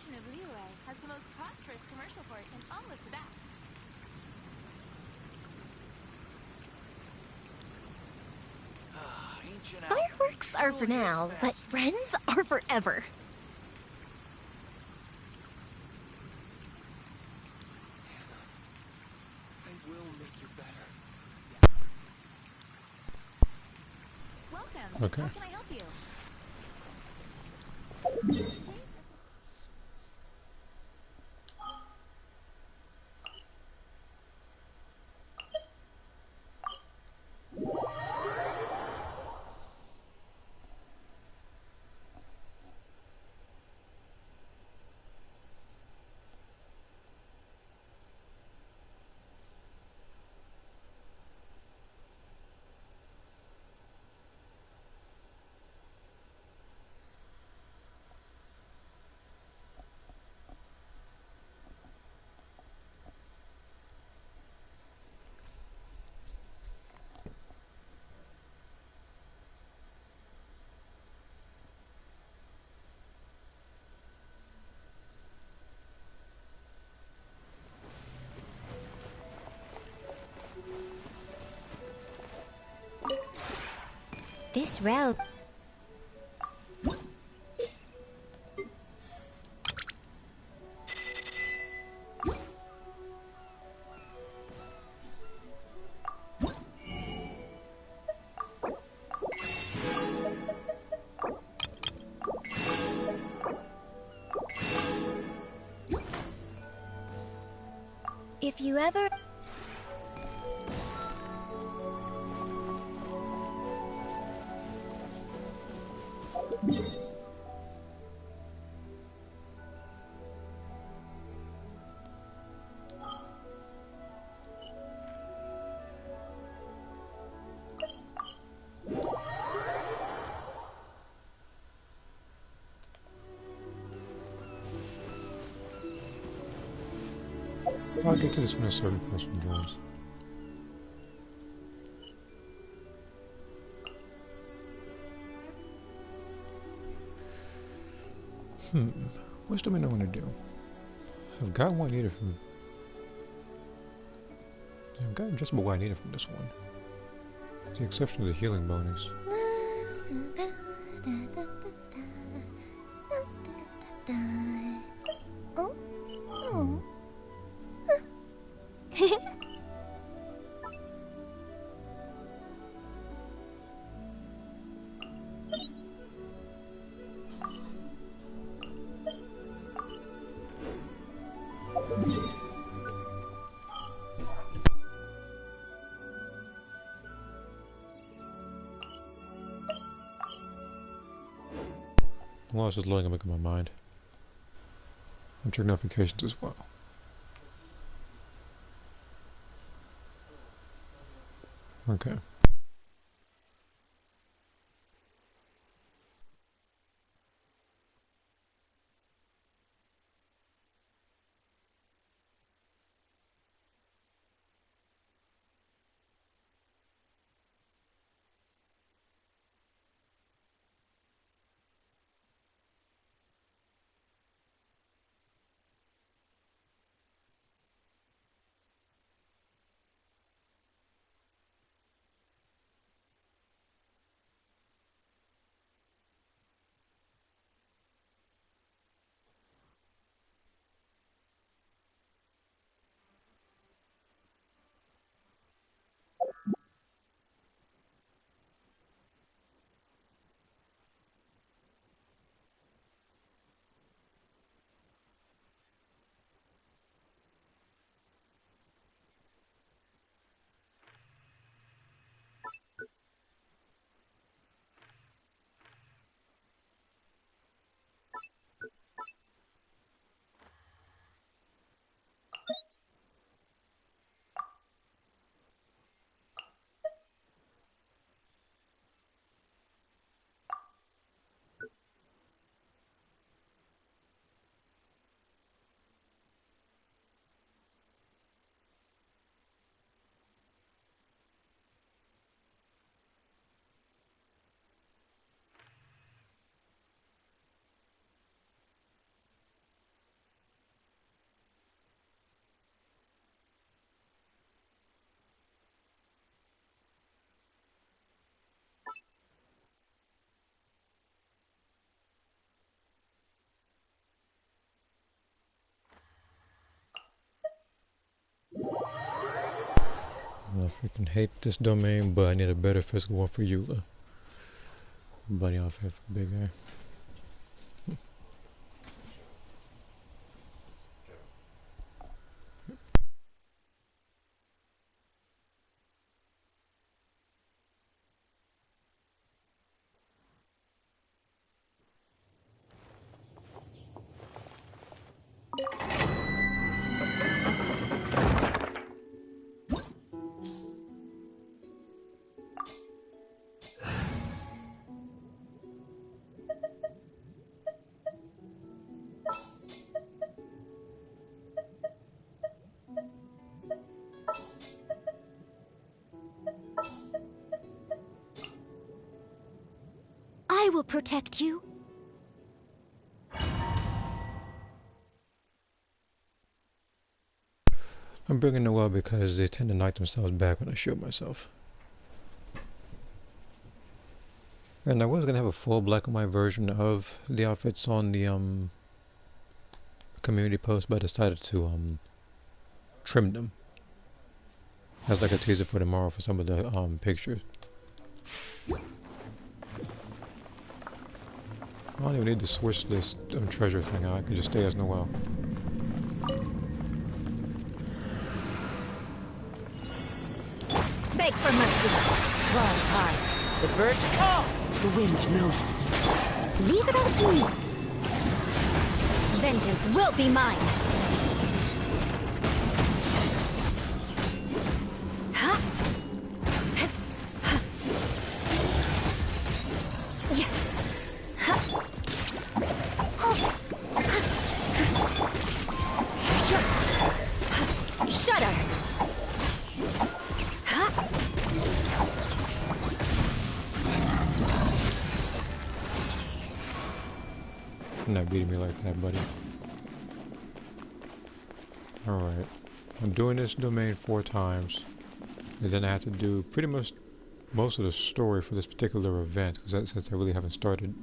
nation of Liyue has the most prosperous commercial port in all of Tibet. Fireworks are for now, but friends are forever. I will make you better. Welcome. Okay. How can I help you? This route. If you ever... I'll get to this when a certain person joins. What do I know what to do? I've got what I needed from... I've got just about what I needed from this one. With the exception of the healing bonus. While this is loading, I'm making my mind. I'm checking notifications as well. Okay. I freaking hate this domain, but I need a better physical one for Eula. Bunny off here for big guy. I will protect you. I'm bringing Noelle because they tend to knock themselves back when I shoot myself. And I was gonna have a full black and white version of the outfits on the community post, but I decided to trim them as like a teaser for tomorrow for some of the pictures. I don't even need to switch this treasure thing out. I can just stay as Noelle. Beg for mercy. Rise high. The birds call. The wind knows me. Leave it all to me. Vengeance will be mine. Huh? Yeah. Huh. Shudder. You're not beating me like that, buddy. Alright. I'm doing this domain 4 times. And then I have to do pretty much most of the story for this particular event, because since I really haven't started.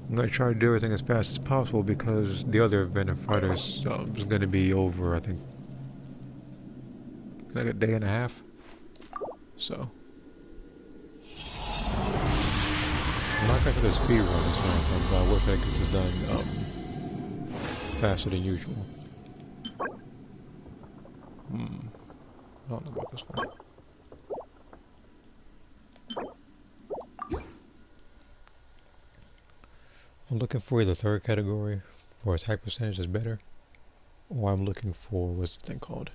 I'm going to try to do everything as fast as possible because the other event in Fighters is going to be over, I think, like a day and a half. So. I'm not going for the speed run this time, but I wish I could get this done faster than usual. I don't know about this one. I'm looking for either third category, or attack percentage is better, or I'm looking for, what's the thing called?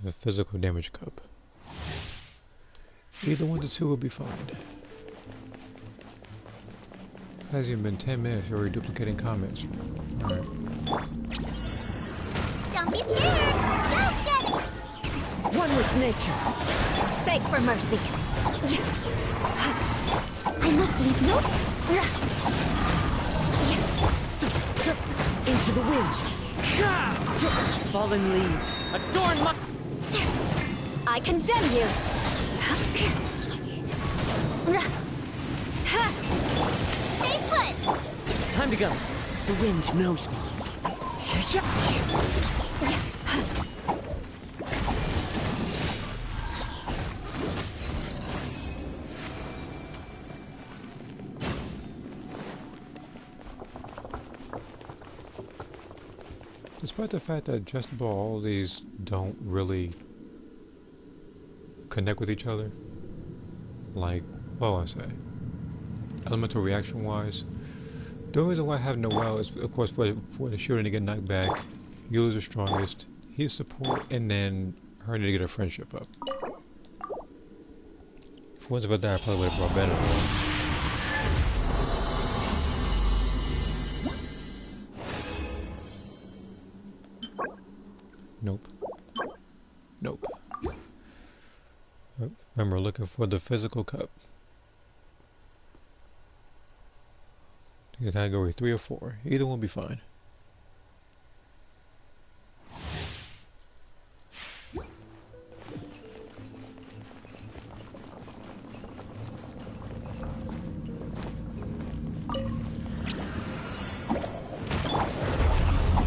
The physical damage cup. Either one of the two will be fine. It hasn't even been 10 minutes, you're already duplicating comments. Alright. Don't be scared. Just get it. One with nature. Beg for mercy. I must leave no. Into the wind. Fallen leaves. Adorn my... I condemn you. Stay put. Time to go. The wind knows me. Despite the fact that just about all these don't really connect with each other, like, what do I say, elemental reaction wise, the only reason why I have Noelle is of course for the shooting to get knocked back. Eula's the strongest, he's support, and then her need to get her friendship up. If it wasn't for that, I probably would have brought better. Nope. Nope. Remember, looking for the physical cup. Category 3 or 4. Either one will be fine.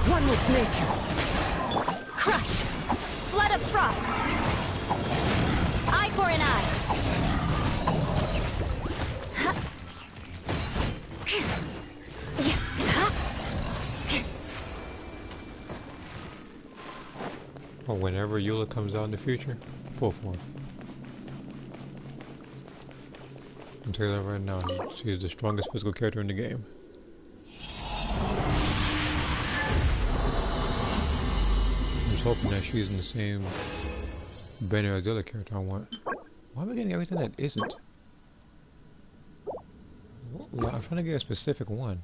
One with nature. Crush. Flood of frost. Eye for an eye. Or whenever Eula comes out in the future, full form. I'll tell you that right now, she's the strongest physical character in the game. I'm just hoping that she's in the same banner as the other character I want. Why am I getting everything that isn't? Well, I'm trying to get a specific one.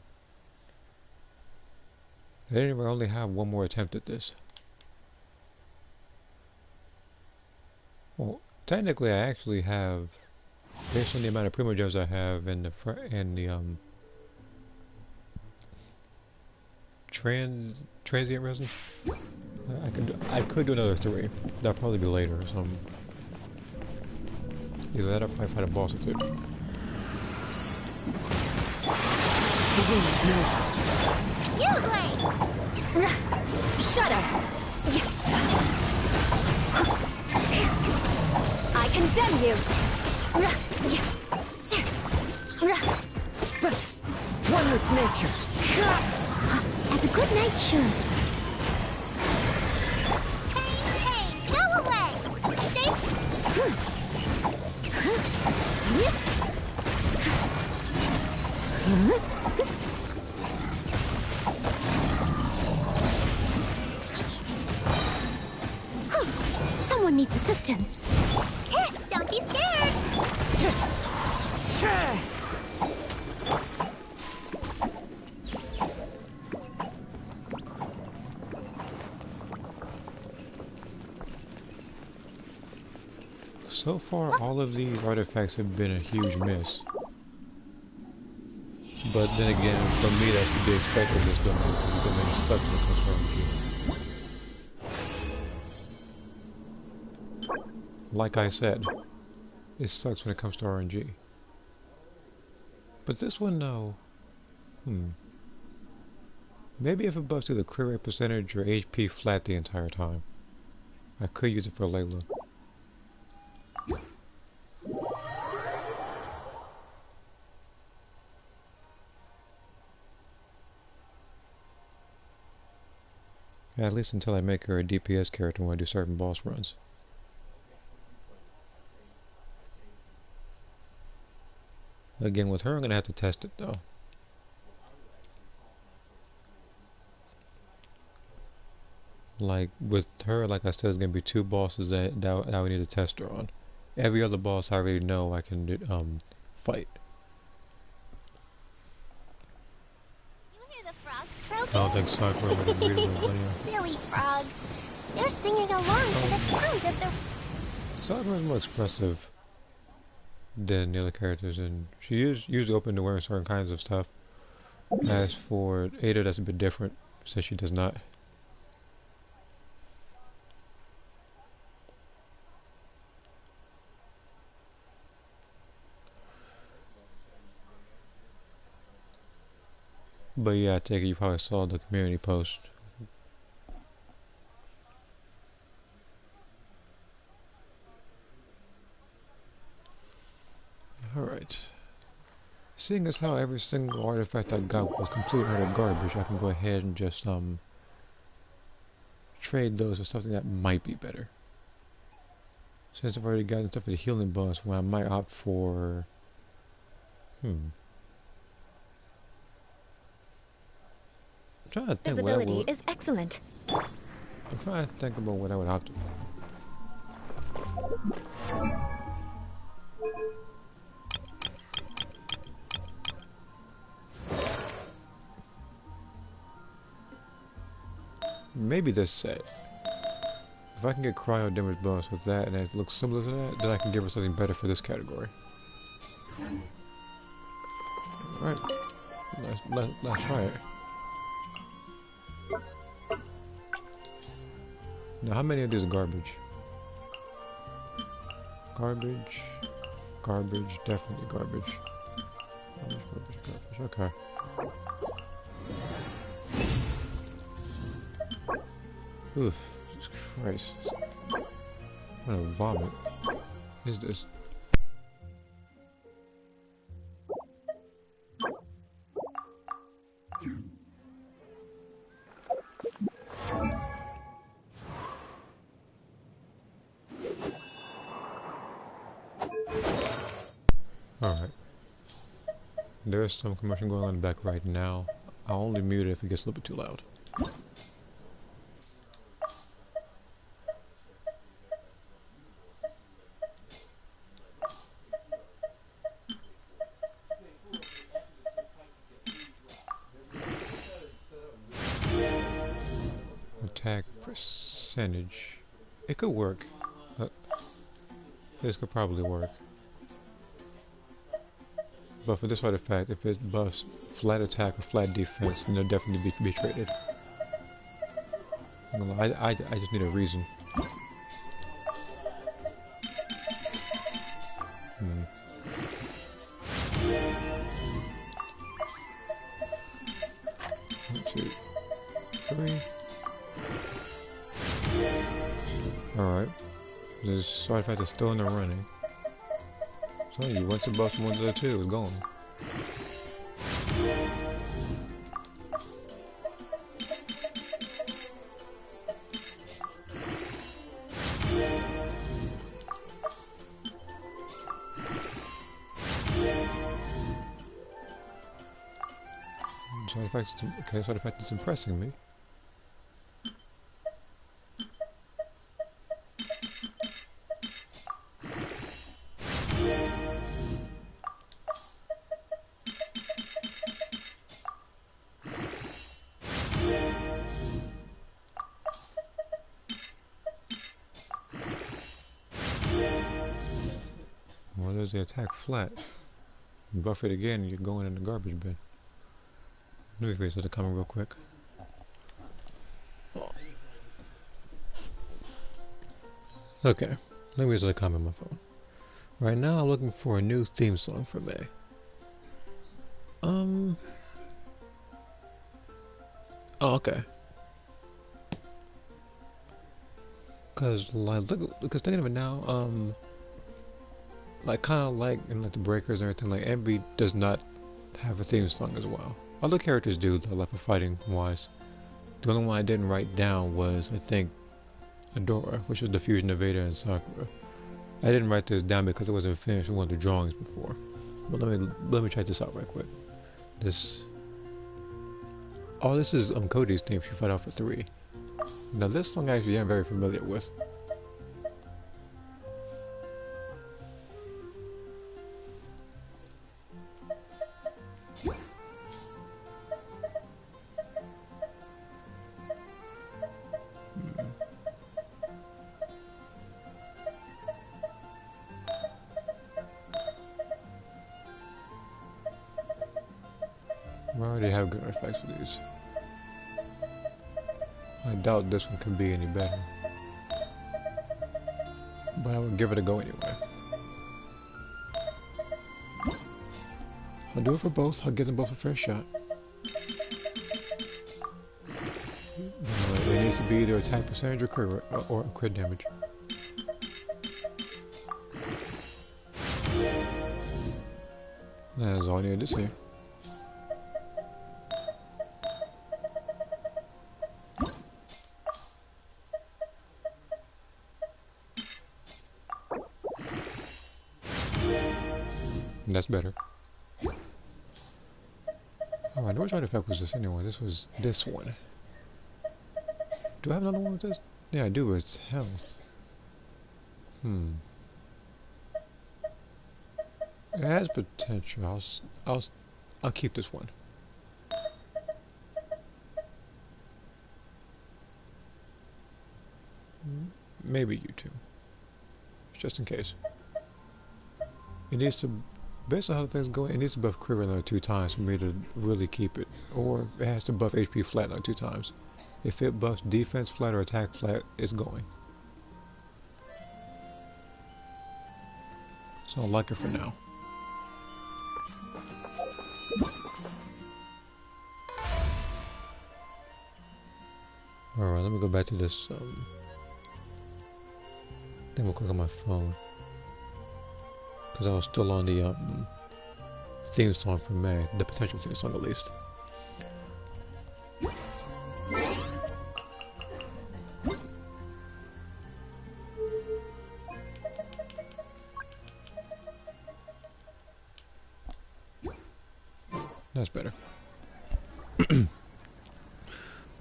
I didn't even only have one more attempt at this. Well, technically I actually have, based on the amount of primo gems I have and the transient resin, I could do another 3. That'll probably be later or something. Either that or probably fight a boss or 2. The wind's nose. You play! Shut up! I condemn you! One with nature. As a good knight should. Hey, go away! Stay. Someone needs assistance. Don't be scared. So far, all of these artifacts have been a huge miss. But then again, for me, that's to be expected in this domain, because this domain sucks when it comes to RNG. Like I said, it sucks when it comes to RNG. But this one, though, maybe if it buffs to the crit rate percentage or HP flat the entire time, I could use it for Layla. Yeah, at least until I make her a DPS character when I do certain boss runs. Again, with her I'm gonna have to test it though. Like with her, like I said, there's gonna be 2 bosses that we need to test her on. Every other boss I already know I can fight. You hear the frogs croaking? I don't think Sakura would agree with me. Silly frogs. They're singing along to the sound of the... Sakura's more expressive than the other characters, and she is usually open to wearing certain kinds of stuff. As for Ada, that's a bit different, since she does not. But yeah, I take it you probably saw the community post. Alright. Seeing as how every single artifact I got was complete utter garbage, I can go ahead and just trade those for something that might be better. Since I've already gotten stuff for the healing bonus, well, I might opt for I'm trying to think Visibility is excellent. I'm trying to think about what I would opt for. Maybe this set. If I can get cryo damage bonus with that and it looks similar to that, then I can give her something better for this category. Alright. Let's try it. Now, how many of these are garbage? Garbage, garbage, definitely garbage. Garbage, okay. Oof. Christ. What a vomit is this? Alright. There's some commotion going on in the back right now. I'll only mute it if it gets a little bit too loud. Attack percentage. It could work. This could probably work. But for this artifact, if it buffs flat attack or flat defense, then they'll definitely be traded. I just need a reason. Hmm. One, two, three. Alright. This artifact is still in the running. So you went to buff one of the two, it's gone. This artifact is impressing me. Well, there's the attack flat. You buff it again, you're going in the garbage bin. Let me face the comment real quick. Okay, let me the comment on my phone. Right now, I'm looking for a new theme song for May. Oh, okay. Cause thinking of it now, like kind of like in like the Breakers and everything, like Envy does not have a theme song as well. Other characters do though, like for fighting wise. The only one I didn't write down was I think Adora, which was the fusion of Veda and Sakura. I didn't write this down because it wasn't finished with one of the drawings before. But let me check this out right quick. This is Cody's theme if you fight off for 3. Now this song actually I'm very familiar with. I already have good artifacts for these. I doubt this one can be any better. But I would give it a go anyway. I'll do it for both. I'll give them both a fair shot. It needs to be either attack percentage or crit damage. That is all I needed to see. That's better. Oh, I know which artifact was this anyway. This was this one. Do I have another one with this? Yeah, I do. It's health. It has potential. I'll keep this one. Maybe you two. Just in case. It needs to. Based on how things go, it needs to buff crit another 2 times for me to really keep it. Or it has to buff HP flat another 2 times. If it buffs defense flat or attack flat, it's going. So I'll like it for now. Alright, let me go back to this Let me click on my phone. Because I was still on the theme song for May. The potential theme song at least. That's better.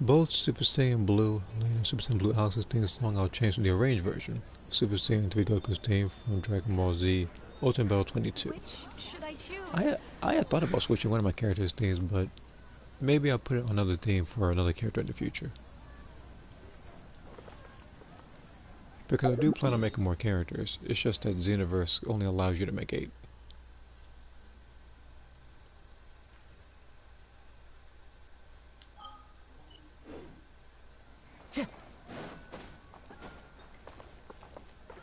Both Super Saiyan Blue and Super Saiyan Blue Alex's theme song I'll change to the arranged version. Super Saiyan 3 Goku's theme from Dragon Ball Z Ultimate Battle 22. Which should I choose? I had thought about switching one of my characters' themes, but maybe I'll put it on another theme for another character in the future. Because I do plan on making more characters, it's just that Xenoverse only allows you to make 8.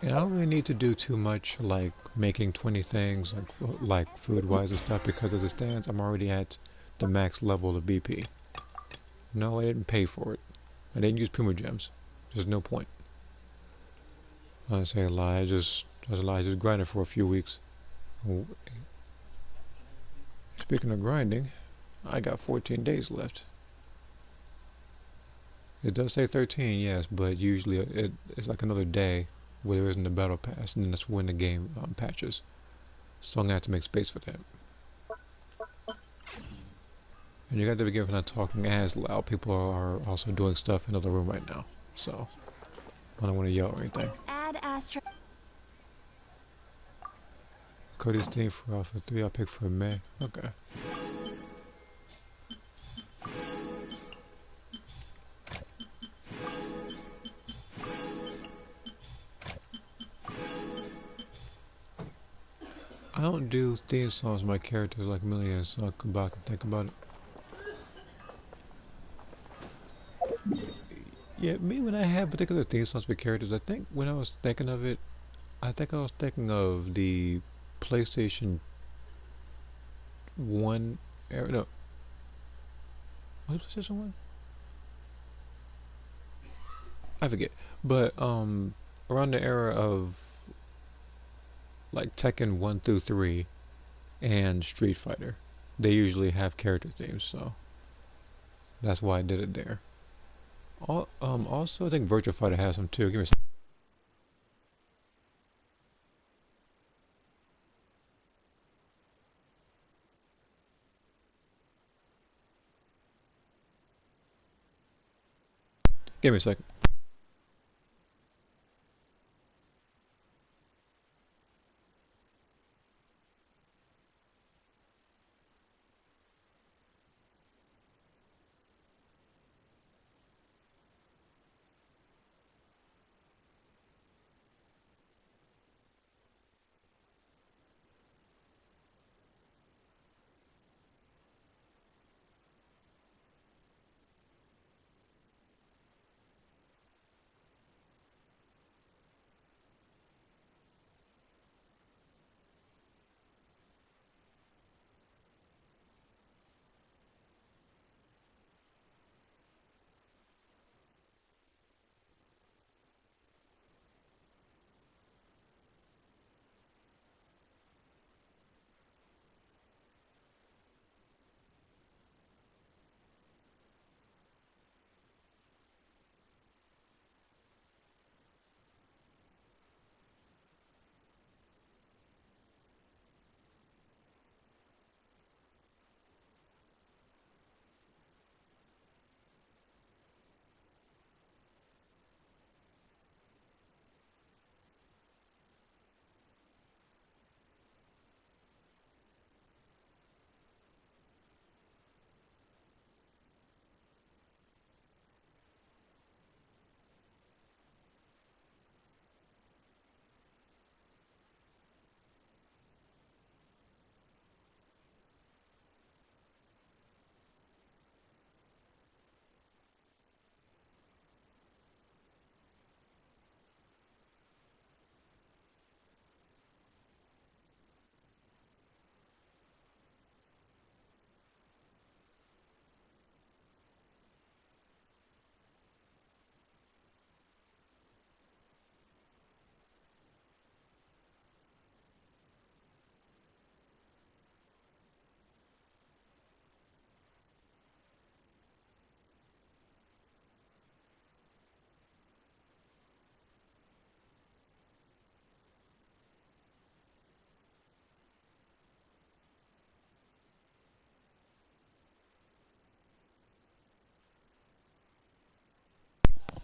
And I don't really need to do too much like making 20 things like food-wise and stuff, because as it stands I'm already at the max level of BP. No, I didn't pay for it. I didn't use Primo Gems. There's no point. I say a lie, I just grinded for a few weeks. Oh, speaking of grinding, I got 14 days left. It does say 13, yes, but usually it's like another day where there isn't a battle pass, and then that's when the game patches. So I'm gonna have to make space for that. And you got to be careful not talking as loud. People are also doing stuff in the other room right now, so I don't want to yell or anything. Add Astra. Cody's theme for Alpha 3, I'll pick for May. Okay. I don't do theme songs with my characters like millions, so I can think about it. Yeah, me when I have particular theme songs for characters, I think when I was thinking of it, I think I was thinking of the PlayStation 1 era. No. Was it PlayStation 1? I forget. But around the era of like Tekken 1 through 3 and Street Fighter, they usually have character themes, so that's why I did it there. Also, I think Virtua Fighter has them too. Give me a second. Give me a second.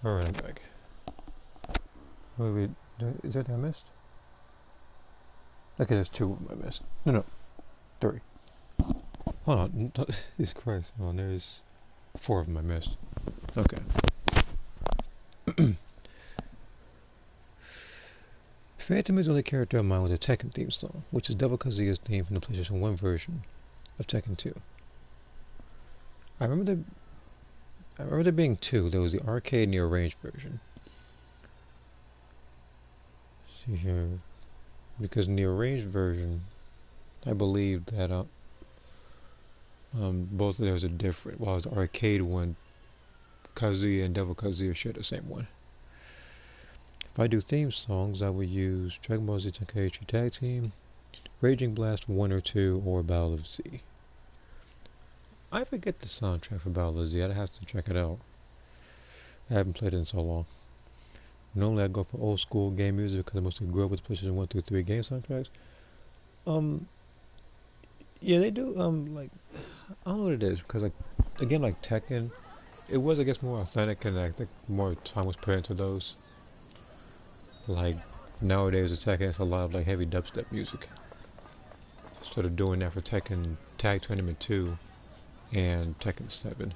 Alright, I'm back. Wait, is that I missed? Okay, there's 2 I missed. No, 3. Hold on, Jesus Christ. Oh, there's 4 of them I missed. Okay. Phantom is the only character of mine with a Tekken theme song, which is Devil Kazuya's theme from the PlayStation 1 version of Tekken 2. I remember there being 2. There was the arcade and the arranged version. See here, because in the arranged version, I believe that both of those are different. While the arcade one, Kazuya and Devil Kazuya share the same one. If I do theme songs, I would use Dragon Ball Z Tenkaichi Tag Team, Raging Blast 1 or 2, or Battle of Z. I forget the soundtrack for Battle of Z. I'd have to check it out. I haven't played it in so long. Normally I go for old school game music because I mostly grew up with PlayStation 1 through 3 game soundtracks. Yeah, they do, like, I don't know what it is, because, like, again, like Tekken, it was, I guess, more authentic, and I think more time was put into those. Like, nowadays with Tekken, it's a lot of, like, heavy dubstep music. Sort of doing that for Tekken Tag Tournament 2 and Tekken 7.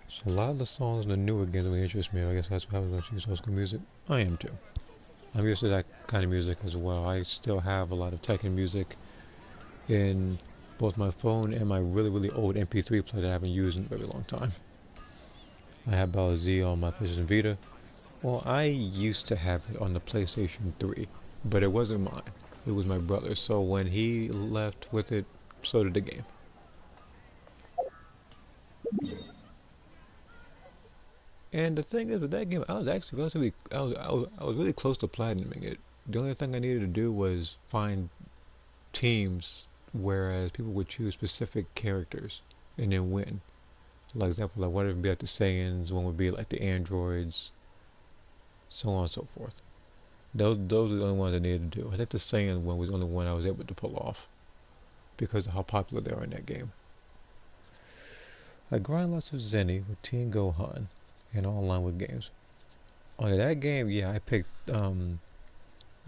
So a lot of the songs in the newer games really interest me. I guess that's why I was going to choose old school music. I am too. I'm used to that kind of music as well. I still have a lot of Tekken music in both my phone and my really old MP3 player that I haven't used in a very long time. I have Battle Z on my PlayStation Vita. Well, I used to have it on the PlayStation 3, but it wasn't mine. It was my brother's. So when he left with it, so did the game. And the thing is, with that game, I was actually relatively, I was really close to platinuming it. The only thing I needed to do was find teams, whereas people would choose specific characters and then win. Like example, like one would be like the Saiyans, one would be like the androids, so on and so forth. Those are the only ones I needed to do. I think the Saiyan one was the only one I was able to pull off because of how popular they are in that game. I grind lots of Zenny with Teen Gohan and online with games. On that game, yeah, I picked, I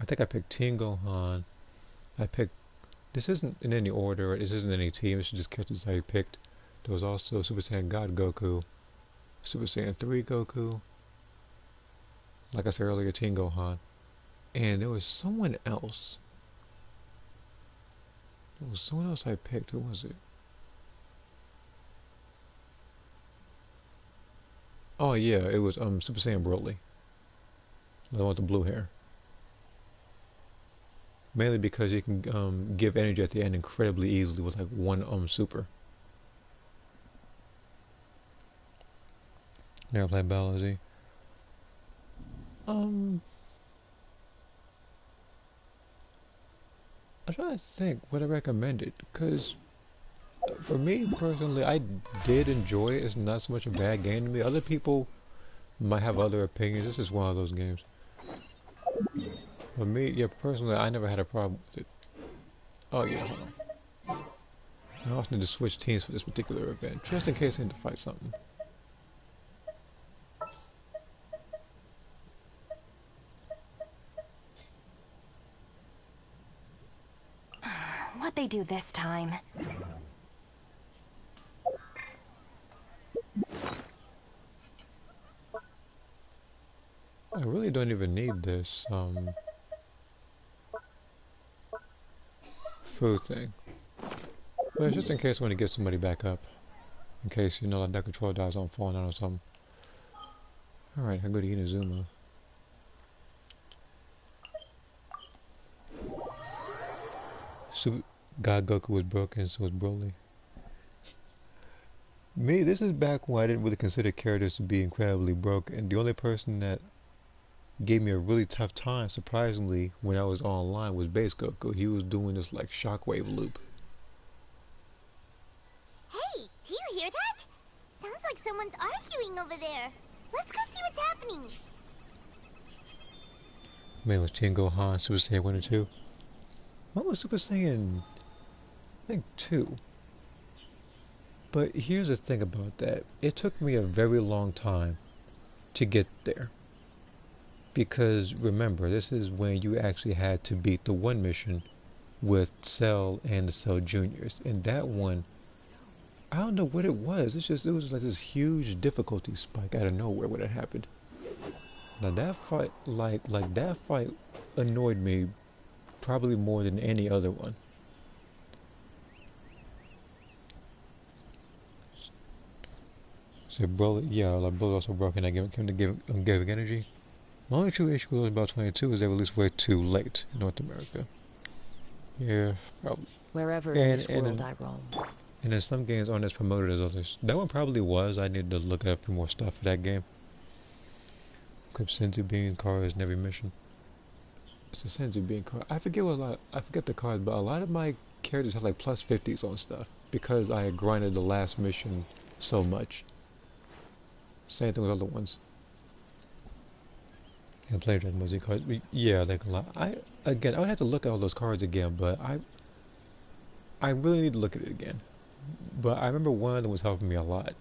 think I picked Teen Gohan. I picked, this isn't in any order, this isn't any team, it's just characters I picked. There was also Super Saiyan God Goku, Super Saiyan 3 Goku, like I said earlier, Teen Gohan. And there was someone else. There was someone else I picked, who was it? Oh yeah, it was Super Saiyan Broly. The one with the blue hair. Mainly because you can give energy at the end incredibly easily with like one super. Never played Battle Z. I'm trying to think what I recommended, because for me personally, I did enjoy it. It's not so much a bad game to me. Other people might have other opinions. This is one of those games. For me, yeah, personally, I never had a problem with it. Oh yeah, hold on. I also need to switch teams for this particular event, just in case I need to fight something. What'd they do this time? I really don't even need this food thing, but it's just in case I want to get somebody back up, in case, you know, like that control dies on falling out or something. Alright, I go to Inazuma. Super God Goku was broken, so was Broly. Me, this is back when I didn't really consider characters to be incredibly broken. The only person that gave me a really tough time, surprisingly, when I was online was Base Goku. He was doing this like shockwave loop. Hey, do you hear that? Sounds like someone's arguing over there. Let's go see what's happening. Man, was Teen Gohan Super Saiyan 1 or 2? What was Super Saiyan? I think 2. But here's the thing about that. It took me a very long time to get there. Because remember, this is when you actually had to beat the one mission with Cell and the Cell Juniors. And that one, I don't know what it was. It was like this huge difficulty spike out of nowhere when it happened. Now that fight, like that fight annoyed me probably more than any other one. So bullet, yeah, like bullet also broken. I give giving energy. My only true issue with about 22 is they released way too late in North America. Yeah, probably. Wherever in this world I roam. And then some games aren't as promoted as others. That one probably was. I need to look up for more stuff for that game. Equip senzu bean cards in every mission. It's a senzu bean card. I forget the cards, but a lot of my characters have like plus 50s on stuff because I had grinded the last mission so much. Same thing with other ones. And player Dragon Mosaic cards. Yeah, like a lot. I would have to look at all those cards again, but I really need to look at it again. But I remember one of them was helping me a lot.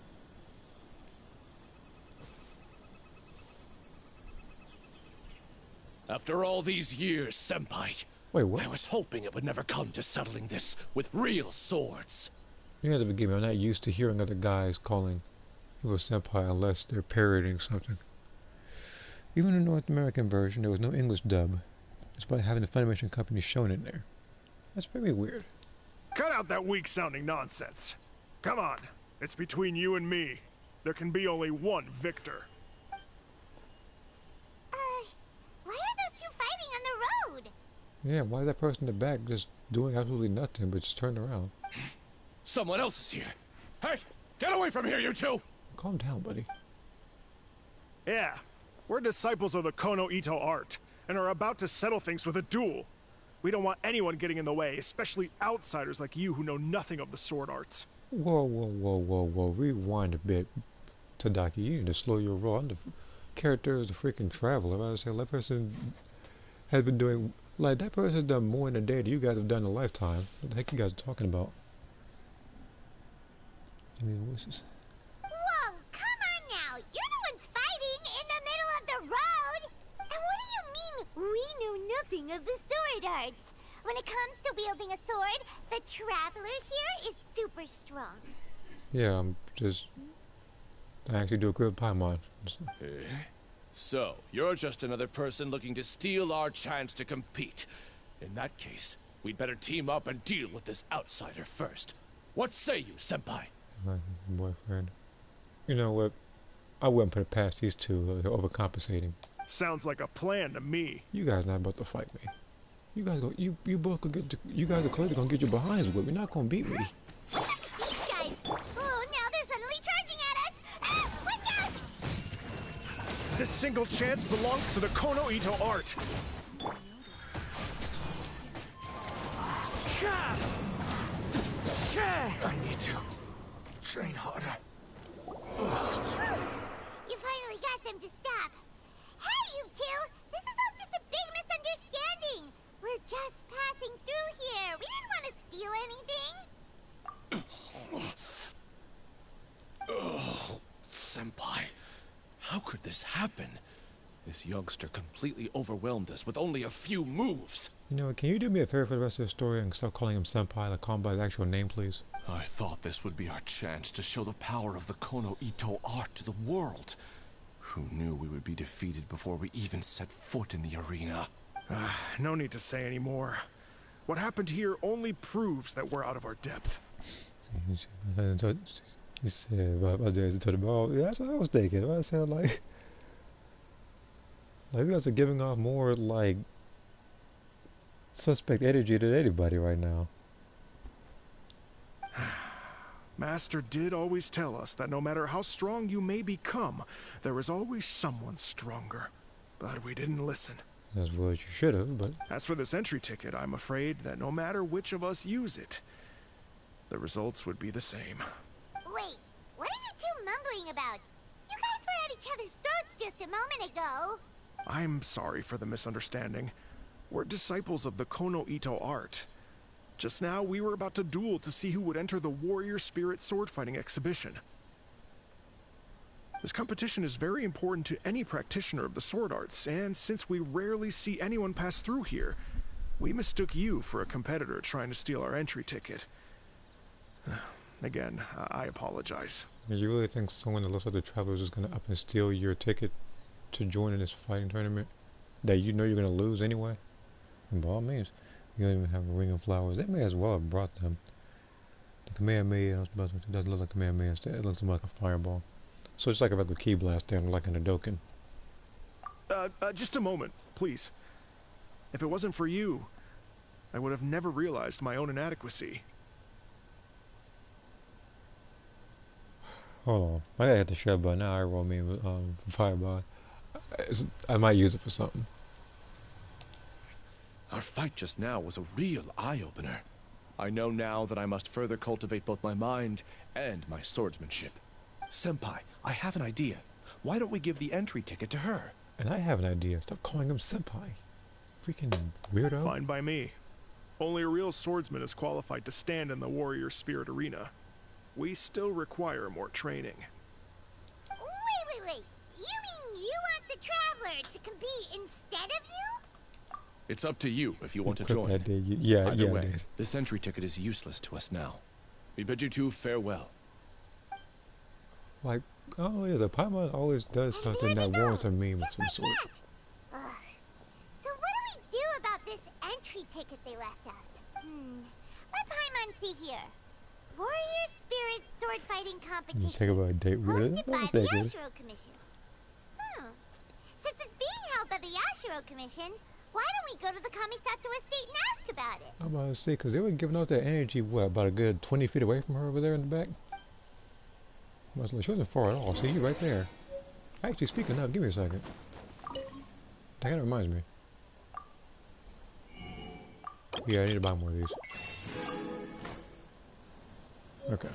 After all these years, Senpai. Wait, what? I was hoping it would never come to settling this with real swords. You have to forgive me. I'm not used to hearing other guys calling people senpai unless they're parodying something. Even in the North American version, there was no English dub, despite having the Funimation company shown in there. That's very weird. Cut out that weak-sounding nonsense. Come on, it's between you and me. There can be only one victor. Why are those two fighting on the road? Yeah, why is that person in the back just doing absolutely nothing but just turning around? Someone else is here. Hey, get away from here, you two! Calm down, buddy. Yeah, we're disciples of the Kono Ito art, and are about to settle things with a duel. We don't want anyone getting in the way, especially outsiders like you who know nothing of the sword arts. Whoa. Rewind a bit. Tadaki, you need to slow your roll. I'm the character is the freaking traveler. I was saying that person has been doing, like, that person has done more in a day than you guys have done in a lifetime. What the heck you guys are talking about? Whoa, come on now! You're the ones fighting in the middle of the road! And what do you mean, we know nothing of the sword arts? When it comes to wielding a sword, the traveler here is super strong. Yeah, I actually do a good Paimon. So, you're just another person looking to steal our chance to compete. In that case, we'd better team up and deal with this outsider first. What say you, Senpai? My boyfriend. You know what? I wouldn't put it past these two. They're overcompensating. Sounds like a plan to me. You guys not about to fight me. You guys go. You both go get. You guys are clearly gonna get your behinds with me. You're not gonna beat me. These guys! Oh, now they're suddenly charging at us! Ah, watch out! This single chance belongs to the Kono Ito art. I need to train harder. You finally got them to stop. Hey, you two! This is all just a big misunderstanding. We're just passing through here. We didn't want to steal anything. Oh, Senpai. How could this happen? This youngster completely overwhelmed us with only a few moves. You know, can you do me a favor for the rest of the story and stop calling him senpai? Like, call him by his actual name, please. I thought this would be our chance to show the power of the Kono Ito art to the world. Who knew we would be defeated before we even set foot in the arena? No need to say any more. What happened here only proves that we're out of our depth. You said, yeah, that's what I was thinking. I sound like you guys are giving off more, like, suspect energy than anybody right now. Master did always tell us that no matter how strong you may become, there is always someone stronger. But we didn't listen. That's what you should have, but... As for this entry ticket, I'm afraid that no matter which of us use it, the results would be the same. Wait, what are you two mumbling about? You guys were at each other's throats just a moment ago. I'm sorry for the misunderstanding. We're disciples of the Kono Ito art. Just now, we were about to duel to see who would enter the Warrior Spirit sword fighting exhibition. This competition is very important to any practitioner of the sword arts, and since we rarely see anyone pass through here, we mistook you for a competitor trying to steal our entry ticket. Again, I apologize. You really think someone that looks like the Travelers is going to up and steal your ticket to join in this fighting tournament that you know you're going to lose anyway? And by all means, you don't even have a ring of flowers. They may as well have brought them. The Kamehameha, it doesn't look like Kamehameha instead. It looks more like a fireball. So it's like a regular key blast there, like an Hadoken. Just a moment, please. If it wasn't for you, I would have never realized my own inadequacy. Hold on. I gotta hit the share button. Now I roll me fireball. I might use it for something. Our fight just now was a real eye-opener. I know now that I must further cultivate both my mind and my swordsmanship. Senpai, I have an idea. Why don't we give the entry ticket to her? And I have an idea. Stop calling him Senpai. Freaking weirdo. Fine by me. Only a real swordsman is qualified to stand in the Warrior Spirit arena. We still require more training. Wait. You mean you want the Traveler to compete instead of you? It's up to you if you want to Click join. that, did you? Yeah, Either yeah, I way, did. this entry ticket is useless to us now. We bid you two farewell. Like, oh yeah, the Paimon always does something that warrants a meme of Just some like sort. that. Ugh. So what do we do about this entry ticket they left us? Let Paimon see here. Warrior Spirit sword fighting You competition. take about a date with Hosted it. by That's the good. Yashiro Commission. Since it's being held by the Yashiro Commission, why don't we go to the Kamisato estate and ask about it? I'm about to say, because they were giving out that energy, what, about a good 20 feet away from her over there in the back? She wasn't far at all. See, you right there. Actually, speaking of, give me a second. That kind of reminds me. Yeah, I need to buy more of these. Okay.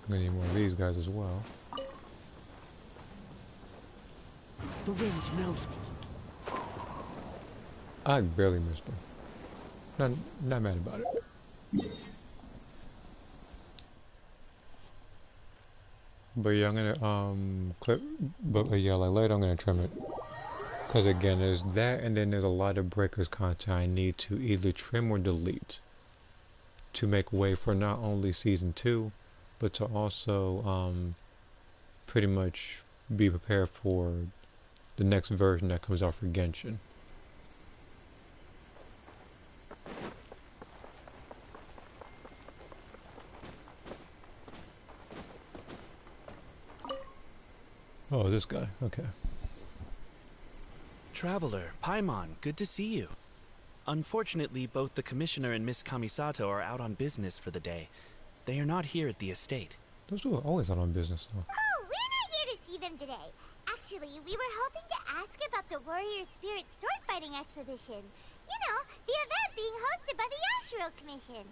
I'm gonna need more of these guys as well. The wind knows me. I barely missed them. Not mad about it. But yeah, I'm gonna clip. But yeah, like later I'm gonna trim it. Cause again, there's that, and then there's a lot of breakers content I need to either trim or delete to make way for not only season 2, but to also pretty much be prepared for the next version that comes out for Genshin. Oh, this guy. Okay. Traveler, Paimon, good to see you. Unfortunately, both the Commissioner and Miss Kamisato are out on business for the day. They are not here at the estate. Those two are always out on business, though. Oh, we're not here to see them today. Actually, we were hoping to ask about the Warrior Spirit sword fighting exhibition. You know, the event being hosted by the Yashiro Commission.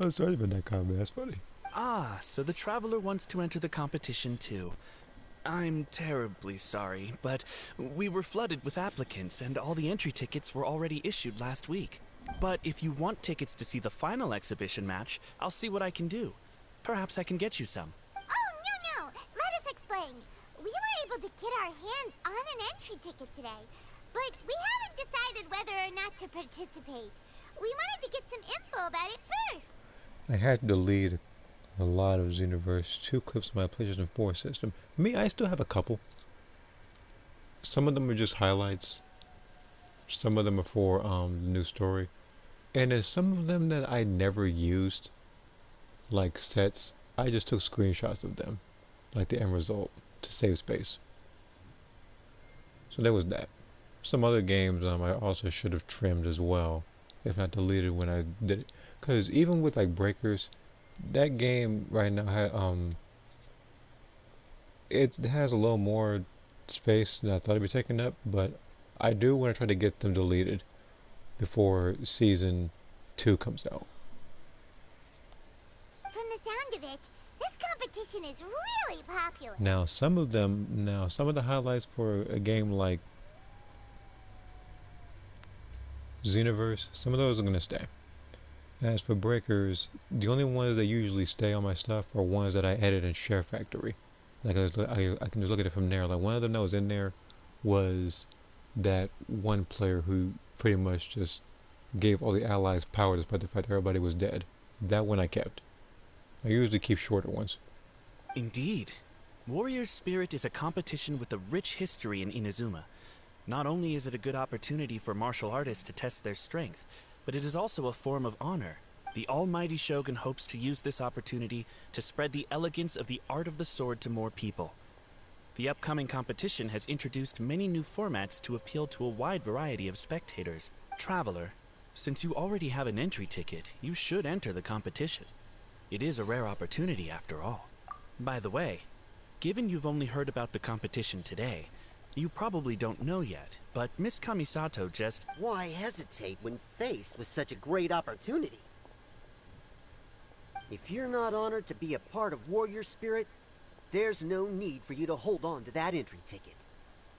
I'm sorry about that comment, that's funny. Ah, so the Traveler wants to enter the competition too. I'm terribly sorry, but we were flooded with applicants and all the entry tickets were already issued last week. But if you want tickets to see the final exhibition match, I'll see what I can do. Perhaps I can get you some. Oh, no. Let us explain. We were able to get our hands on an entry ticket today, but we haven't decided whether or not to participate. We wanted to get some info about it first. I had to delete a lot of Xenoverse 2 clips of my PlayStation 4 system. Me, I still have a couple. Some of them are just highlights. Some of them are for the new story. And there's some of them that I never used, like sets. I just took screenshots of them, like the end result, to save space. So there was that. Some other games I also should have trimmed as well, if not deleted when I did it. Because even with like Breakers, that game right now had it has a little more space that I thought it'd be taking up, but I do want to try to get them deleted before season 2 comes out. From the sound of it, this competition is really popular. Now some of the highlights for a game like Xenoverse, some of those are going to stay. As for breakers, the only ones that usually stay on my stuff are ones that I edit in Share Factory. Like I can just look at it from there. Like one of them that was in there was that one player who pretty much just gave all the allies power despite the fact that everybody was dead. That one I kept. I usually keep shorter ones. Indeed. Warrior Spirit is a competition with a rich history in Inazuma. Not only is it a good opportunity for martial artists to test their strength, but it is also a form of honor. The almighty Shogun hopes to use this opportunity to spread the elegance of the art of the sword to more people. The upcoming competition has introduced many new formats to appeal to a wide variety of spectators. Traveler, since you already have an entry ticket, you should enter the competition. It is a rare opportunity after all. By the way, given you've only heard about the competition today, you probably don't know yet, but Miss Kamisato just... Why hesitate when faced with such a great opportunity? If you're not honored to be a part of Warrior Spirit, there's no need for you to hold on to that entry ticket.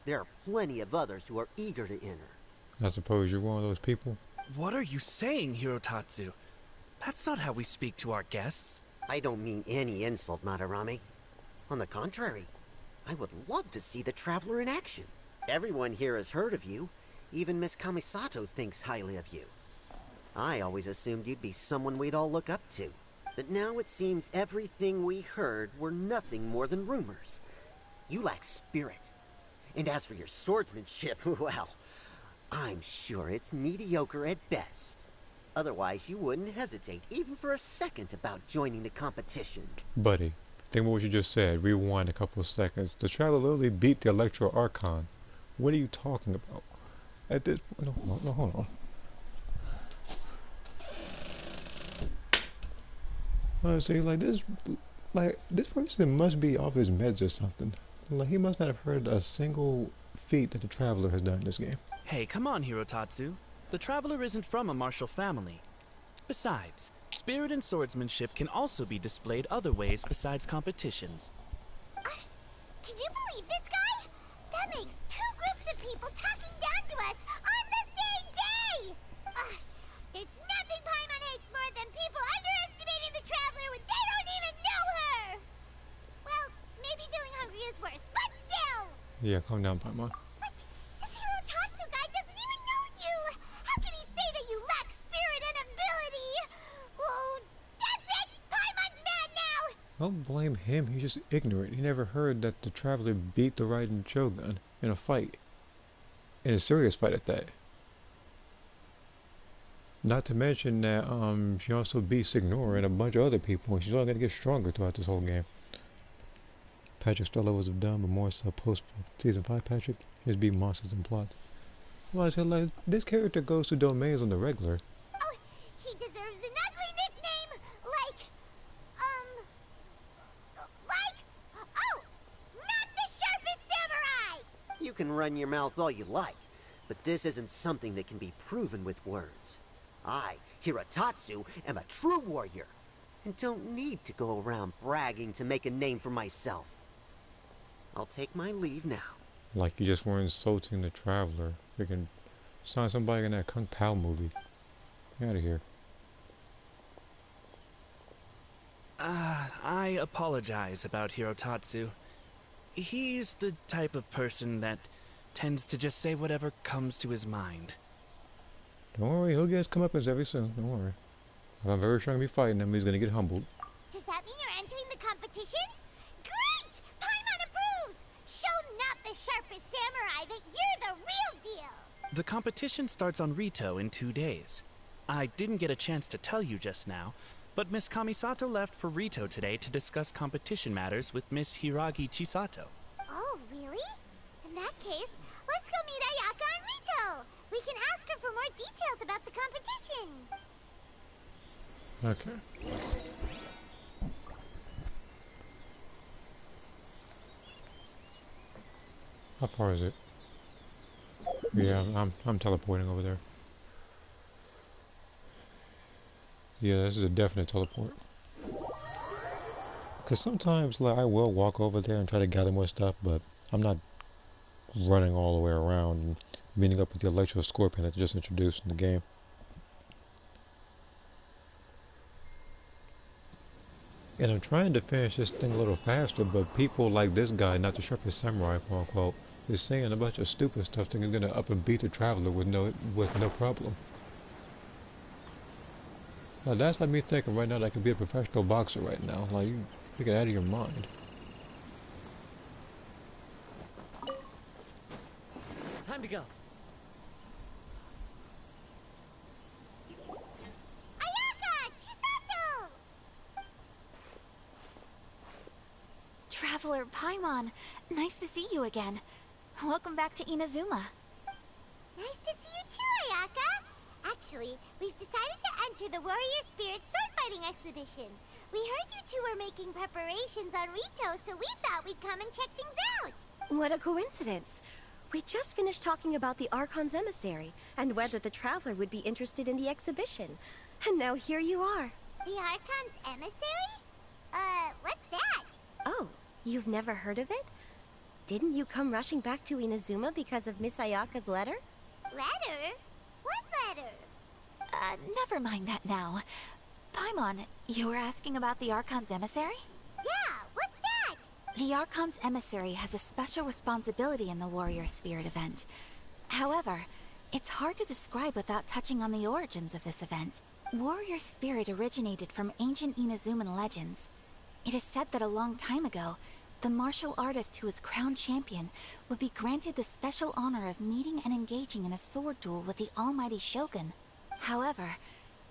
There are plenty of others who are eager to enter. I suppose you're one of those people? What are you saying, Hirotatsu? That's not how we speak to our guests. I don't mean any insult, Madarame. On the contrary, I would love to see the Traveler in action. Everyone here has heard of you. Even Miss Kamisato thinks highly of you. I always assumed you'd be someone we'd all look up to. But now it seems everything we heard were nothing more than rumors. You lack spirit. And as for your swordsmanship, well, I'm sure it's mediocre at best. Otherwise, you wouldn't hesitate even for a second about joining the competition. Buddy, think about what you just said. Rewind a couple of seconds. The Traveler literally beat the Electro Archon. What are you talking about? At this point, no, hold on. Honestly, this person must be off his meds or something. Like, he must not have heard a single feat that the Traveler has done in this game. Hey, come on, Hirotatsu. The Traveler isn't from a martial family. Besides, spirit and swordsmanship can also be displayed other ways besides competitions. Can you believe this guy? That makes two groups of people talking down to us on the same day! There's nothing Paimon hates more than people underestimating the Traveler when they don't even know her! Well, maybe feeling hungry is worse, but still! Yeah, calm down, Paimon. But this Hirotatsu guy doesn't even know you! How can he say that you lack spirit and ability? Oh, that's it! Paimon's mad now! Don't blame him, he's just ignorant. He never heard that the Traveler beat the Raiden Shogun in a fight. In a serious fight at that. Not to mention that she also beat Signora and a bunch of other people, and she's only gonna get stronger throughout this whole game. Patrick star levels have done, but more so post season 5 Patrick. Just beat monsters and plots. Well, I said, like, this character goes to domains on the regular. Oh, he deserves an ugly nickname, oh, not the sharpest samurai! You can run your mouth all you like, but this isn't something that can be proven with words. I, Hirotatsu, am a true warrior, and don't need to go around bragging to make a name for myself. I'll take my leave now. Like you just were insulting the Traveler. Freaking sound somebody in that Kung Pao movie. Get out of here. I apologize about Hirotatsu. He's the type of person that tends to just say whatever comes to his mind. Don't worry, he'll get his comeuppance very soon. Don't worry. If I'm very sure I'm gonna be fighting him, he's gonna get humbled. Does that mean you're entering the competition? Great! Paimon approves! Show not the sharpest samurai that you're the real deal! The competition starts on Rito in 2 days. I didn't get a chance to tell you just now, but Miss Kamisato left for Rito today to discuss competition matters with Miss Hiragi Chisato. Oh, really? In that case, let's go meet Ayaka and Rito! We can ask her for more details about the competition! Okay. How far is it? Yeah, I'm teleporting over there. Yeah, this is a definite teleport. Cause sometimes like I will walk over there and try to gather more stuff, but I'm not running all the way around and meeting up with the electro scorpion that's just introduced in the game. And I'm trying to finish this thing a little faster, but people like this guy, not the sharpest samurai, quote unquote, is saying a bunch of stupid stuff thinking he's gonna up and beat the traveler with no problem. Now that's like me thinking right now that I could be a professional boxer right now. Like you get out of your mind. Time to go. Ayaka! Chisato! Traveler Paimon, nice to see you again. Welcome back to Inazuma. Nice to see you too, Ayaka! Actually, we've decided to enter the Warrior Spirit sword fighting exhibition. We heard you two were making preparations on Rito, so we thought we'd come and check things out. What a coincidence. We just finished talking about the Archon's emissary and whether the Traveler would be interested in the exhibition. And now here you are. The Archon's emissary? What's that? Oh, you've never heard of it? Didn't you come rushing back to Inazuma because of Miss Ayaka's letter? Letter? What letter? Never mind that now. Paimon, you were asking about the Archon's emissary? Yeah, what's that? The Archon's emissary has a special responsibility in the Warrior Spirit event. However, it's hard to describe without touching on the origins of this event. Warrior Spirit originated from ancient Inazuman legends. It is said that a long time ago, the martial artist who was crowned champion would be granted the special honor of meeting and engaging in a sword duel with the Almighty Shogun. However,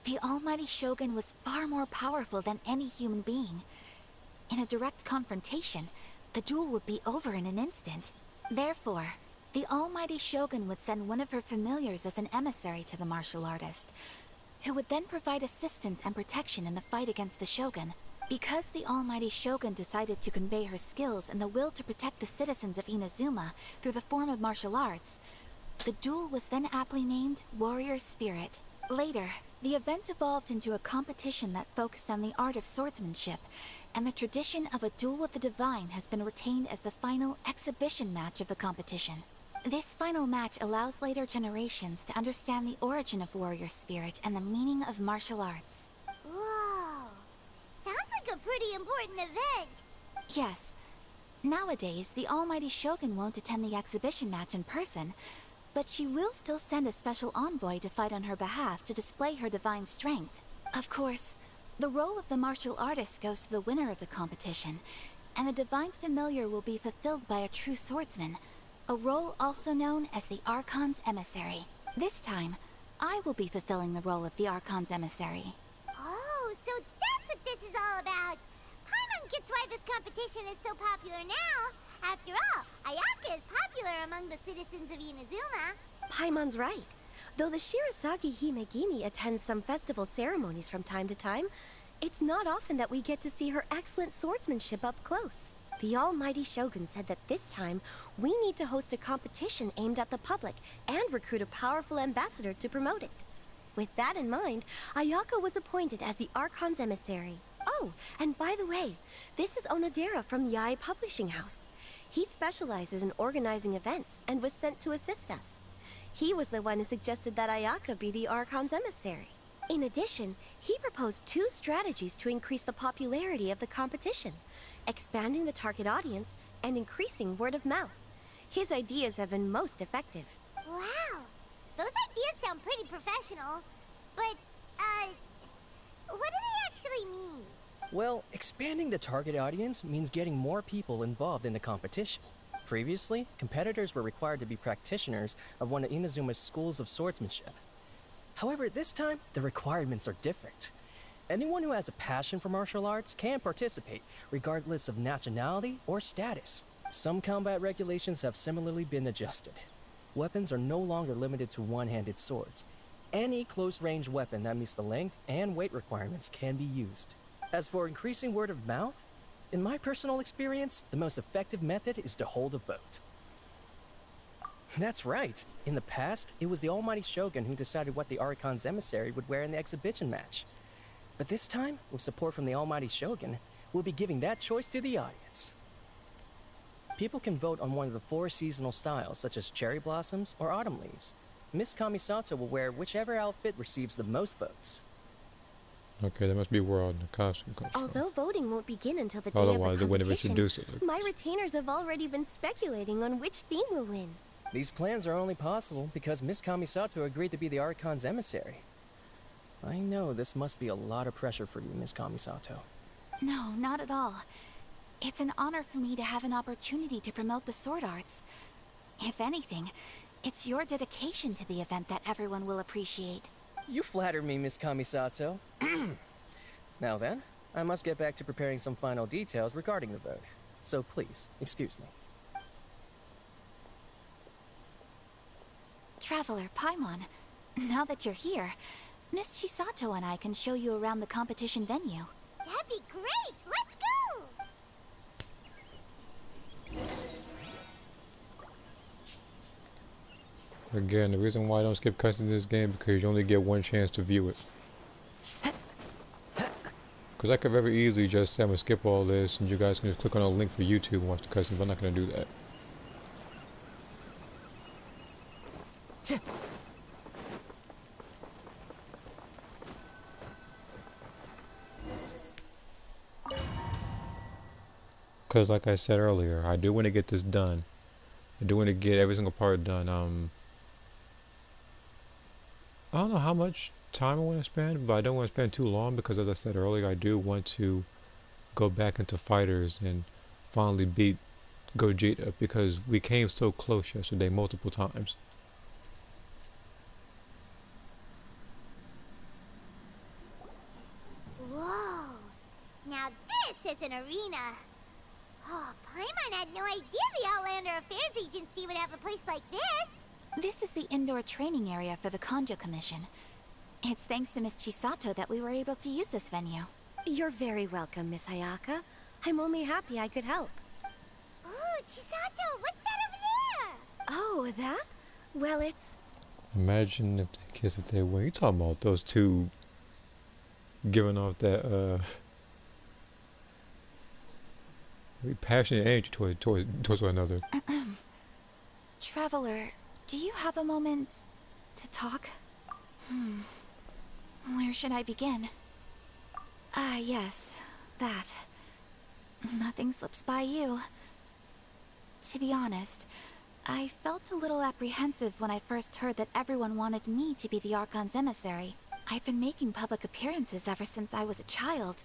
the Almighty Shogun was far more powerful than any human being. In a direct confrontation, the duel would be over in an instant. Therefore, the Almighty Shogun would send one of her familiars as an emissary to the martial artist, who would then provide assistance and protection in the fight against the Shogun. Because the Almighty Shogun decided to convey her skills and the will to protect the citizens of Inazuma through the form of martial arts, the duel was then aptly named Warrior Spirit. Later, the event evolved into a competition that focused on the art of swordsmanship, and the tradition of a duel with the divine has been retained as the final exhibition match of the competition. This final match allows later generations to understand the origin of Warrior Spirit and the meaning of martial arts. Whoa. Sounds like a pretty important event. Yes. Nowadays, the Almighty Shogun won't attend the exhibition match in person, but she will still send a special envoy to fight on her behalf to display her divine strength. Of course, the role of the martial artist goes to the winner of the competition, and the divine familiar will be fulfilled by a true swordsman, a role also known as the Archon's emissary. This time, I will be fulfilling the role of the Archon's emissary. Oh, so that's what this is all about. Paimon gets why this competition is so popular now. After all, Ayaka is popular among the citizens of Inazuma. Paimon's right. Though the Shirasagi Himegimi attends some festival ceremonies from time to time, it's not often that we get to see her excellent swordsmanship up close. The Almighty Shogun said that this time, we need to host a competition aimed at the public and recruit a powerful ambassador to promote it. With that in mind, Ayaka was appointed as the Archon's emissary. Oh, and by the way, this is Onodera from Yae Publishing House. He specializes in organizing events and was sent to assist us. He was the one who suggested that Ayaka be the Archon's emissary. In addition, he proposed 2 strategies to increase the popularity of the competition: expanding the target audience and increasing word of mouth. His ideas have been most effective. Wow. Those ideas sound pretty professional. But, what do they actually mean? Well, expanding the target audience means getting more people involved in the competition. Previously, competitors were required to be practitioners of one of Inazuma's schools of swordsmanship. However, this time, the requirements are different. Anyone who has a passion for martial arts can participate, regardless of nationality or status. Some combat regulations have similarly been adjusted. Weapons are no longer limited to one-handed swords. Any close-range weapon that meets the length and weight requirements can be used. As for increasing word of mouth, in my personal experience, the most effective method is to hold a vote. That's right. In the past, it was the almighty Shogun who decided what the Archon's emissary would wear in the exhibition match. But this time, with support from the almighty Shogun, we'll be giving that choice to the audience. People can vote on one of the 4 seasonal styles, such as cherry blossoms or autumn leaves. Miss Kamisato will wear whichever outfit receives the most votes. Okay, that must be where all the costume comes from. Although voting won't begin until the day Otherwise, of they the wouldn't have competition, introduced it. my retainers have already been speculating on which theme will win. These plans are only possible because Miss Kamisato agreed to be the Archon's emissary. I know this must be a lot of pressure for you, Miss Kamisato. No, not at all. It's an honor for me to have an opportunity to promote the sword arts. If anything, it's your dedication to the event that everyone will appreciate. You flatter me, Miss Kamisato. Now then, I must get back to preparing some final details regarding the vote. So please, excuse me. Traveler Paimon, now that you're here, Miss Chisato and I can show you around the competition venue. That'd be great! Let's go! Again, the reason why I don't skip cutscenes in this game because you only get one chance to view it. Because I could very easily just say I'm gonna skip all this and you guys can just click on a link for YouTube and watch the cutscenes, but I'm not gonna do that. Because like I said earlier, I do want to get this done. I do want to get every single part done. I don't know how much time I want to spend, but I don't want to spend too long because as I said earlier, I do want to go back into fighters and finally beat Gogeta because we came so close yesterday multiple times. Whoa! Now this is an arena! Oh, Paimon had no idea the Outlander Affairs Agency would have a place like this! This is the indoor training area for the Konjo Commission. It's thanks to Miss Chisato that we were able to use this venue. You're very welcome, Miss Hayaka. I'm only happy I could help. Ooh, Chisato, what's that over there? Oh, that? Well, it's... Imagine if they kiss if they win. You talking about those two giving off that very passionate energy towards one another. Traveler, do you have a moment to talk? Where should I begin? Yes, that. Nothing slips by you. To be honest, I felt a little apprehensive when I first heard that everyone wanted me to be the Archon's emissary. I've been making public appearances ever since I was a child,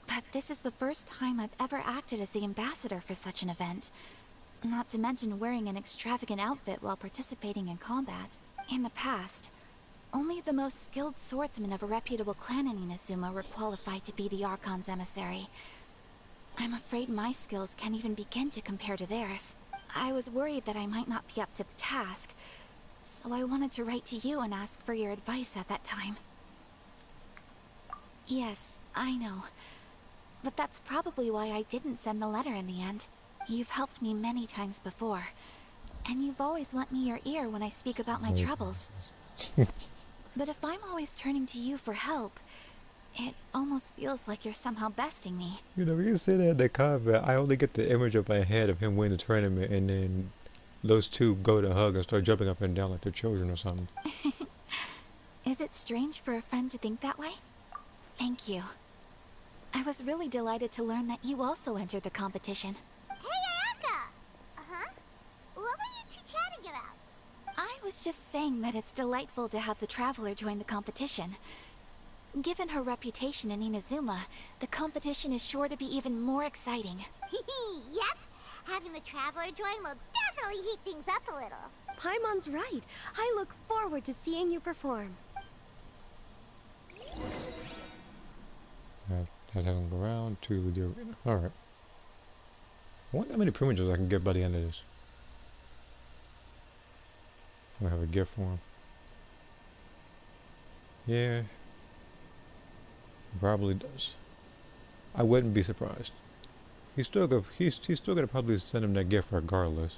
but this is the first time I've ever acted as the ambassador for such an event. Not to mention wearing an extravagant outfit while participating in combat. In the past, only the most skilled swordsmen of a reputable clan in Inazuma were qualified to be the Archon's emissary. I'm afraid my skills can't even begin to compare to theirs. I was worried that I might not be up to the task, so I wanted to write to you and ask for your advice at that time. Yes, I know. But that's probably why I didn't send the letter in the end. You've helped me many times before, and you've always lent me your ear when I speak about my troubles. But if I'm always turning to you for help, it almost feels like you're somehow besting me. You know, we can say that in the combat. I only get the image of my head of him winning the tournament, and then those two go to hug and start jumping up and down like they're children or something. Is it strange for a friend to think that way? Thank you. I was really delighted to learn that you also entered the competition. Hey, Ayaka! Uh-huh? What were you two chatting about? I was just saying that it's delightful to have the Traveler join the competition. Given her reputation in Inazuma, the competition is sure to be even more exciting. Yep! Having the Traveler join will definitely heat things up a little. Paimon's right. I look forward to seeing you perform. That hasn't go around to the arena. Alright. I wonder how many privileges I can get by the end of this. I'm gonna have a gift for him. Yeah. Probably does. I wouldn't be surprised. He's still gonna probably send him that gift regardless.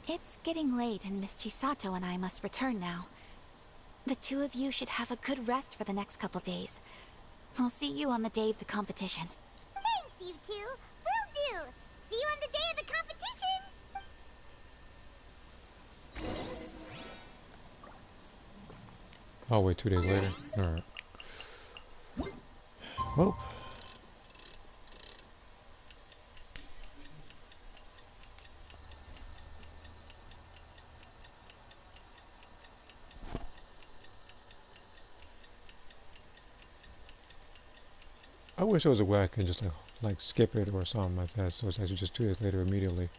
It's getting late and Miss Chisato and I must return now. The two of you should have a good rest for the next couple days. I'll see you on the day of the competition. Thanks, you two. Will do. See you on the day of the competition. I'll wait 2 days later. Alright. Well. I wish there was a way I could just like skip it or something like that, so it's actually just 2 days later immediately.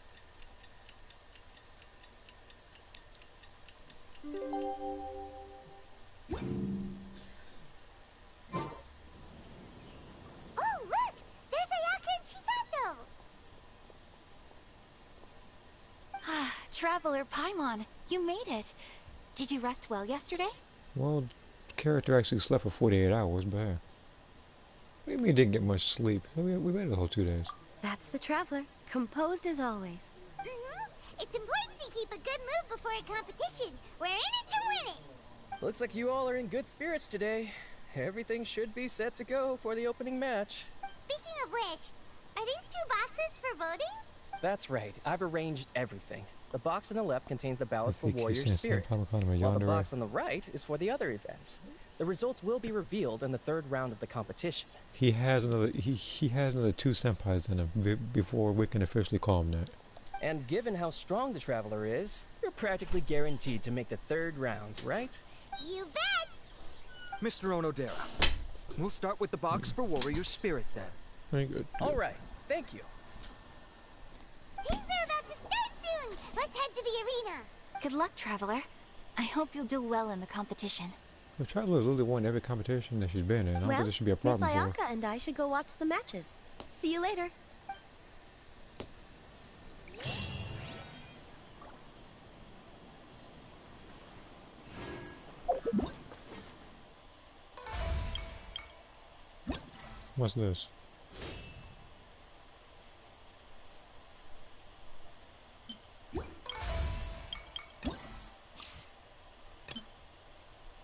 Oh, look! There's Ayaka and Chisato! Ah, Traveler Paimon, you made it. Did you rest well yesterday? Well, the character actually slept for 48 hours, but yeah. We didn't get much sleep. We waited the whole 2 days. That's the Traveler, composed as always. It's important to keep a good mood before a competition. We're in it to win it! Looks like you all are in good spirits today. Everything should be set to go for the opening match. Speaking of which, are these 2 boxes for voting? That's right. I've arranged everything. The box on the left contains the ballots for I think Warrior he said Spirit, some kind of a while the yonder. box on the right is for the other events. The results will be revealed in the 3rd round of the competition. He has another. He has another 2 senpais in him before we can officially call him that. And given how strong the Traveler is, you're practically guaranteed to make the 3rd round, right? You bet! Mr. Onodera, we'll start with the box for Warrior Spirit then. Very good. All right, thank you. Things are about to start soon! Let's head to the arena! Good luck, Traveler. I hope you'll do well in the competition. The Traveler's literally won every competition that she's been in. I don't think Well, there should be a Miss problem for her. Ayaka and I should go watch the matches. See you later. What's this?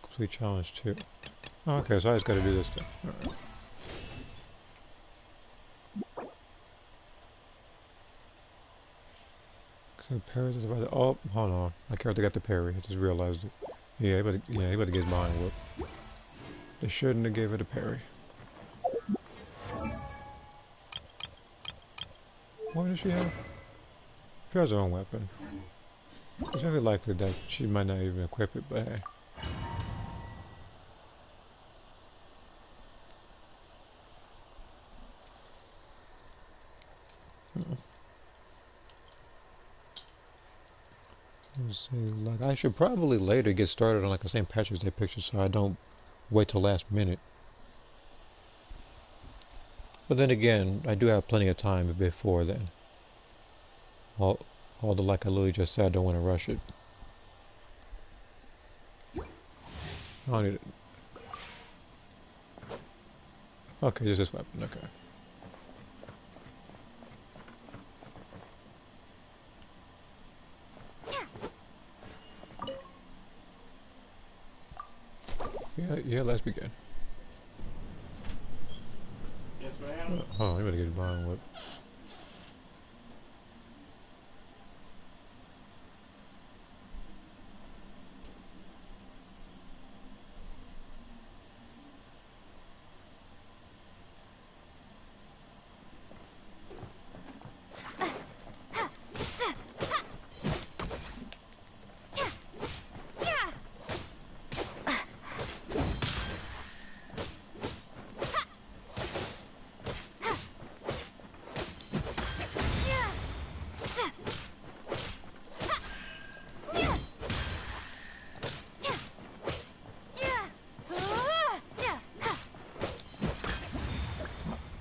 Complete challenge 2. Oh, okay, so I just gotta do this thing. Alright. So parries is about to, oh, hold on. My character got the parry. I just realized it. Yeah, he better get his mind whooped. They shouldn't have gave it a parry. What does she have? She has her own weapon. It's very likely that she might not even equip it, but hey. Let's see, like I should probably later get started on like a St. Patrick's Day picture so I don't wait till last minute. But then again, I do have plenty of time before then. Although like I literally just said, I don't want to rush it. I don't need it. Okay, just this weapon, okay. Yeah, let's begin. Yes, ma'am. Oh, I better get mine whip.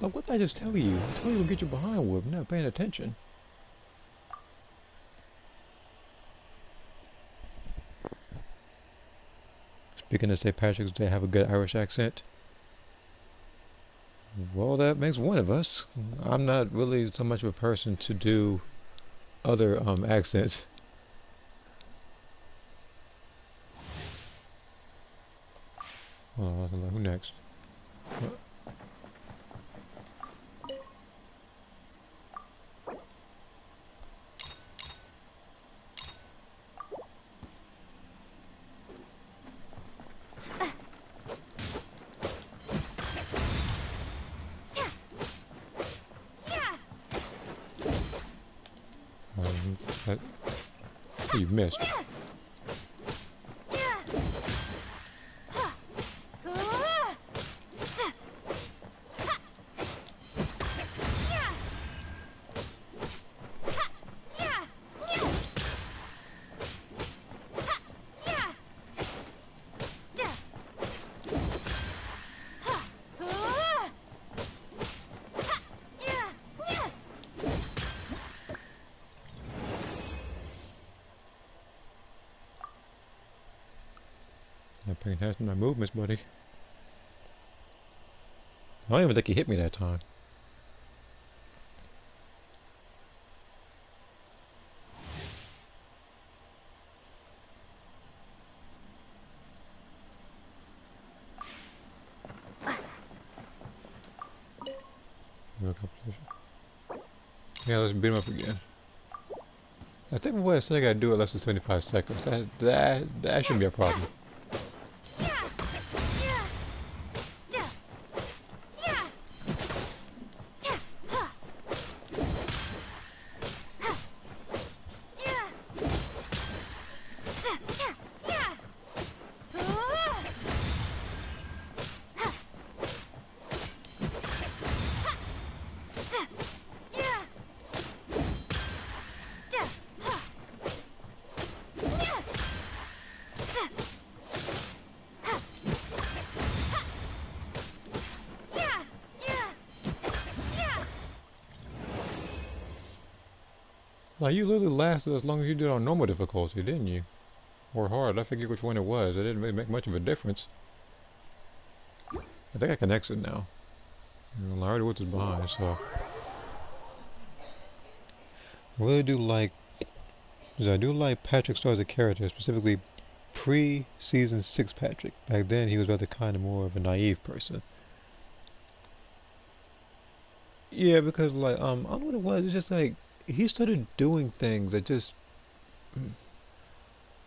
Look, what did I just tell you? I told you to get your behind whip. You're not paying attention. Speaking of St. Patrick's Day, have a good Irish accent. Well, that makes one of us. I'm not really so much of a person to do other accents. Hold on, who next? You missed. Not paying attention to my movements, buddy. I don't even think he hit me that time. Yeah, let's beat him up again. I think what I said I gotta do it less than 75 seconds. That shouldn't be a problem. Like, you literally lasted as long as you did on normal difficulty, didn't you? Or hard, I forget which one it was. It didn't really make much of a difference. I think I can exit now. I already what's behind, so... I really do like... I do like Patrick Star as a character, specifically pre-Season 6 Patrick. Back then, he was rather kind of more of a naive person. Yeah, because, like, I don't know what it was, it's just like... He started doing things that just...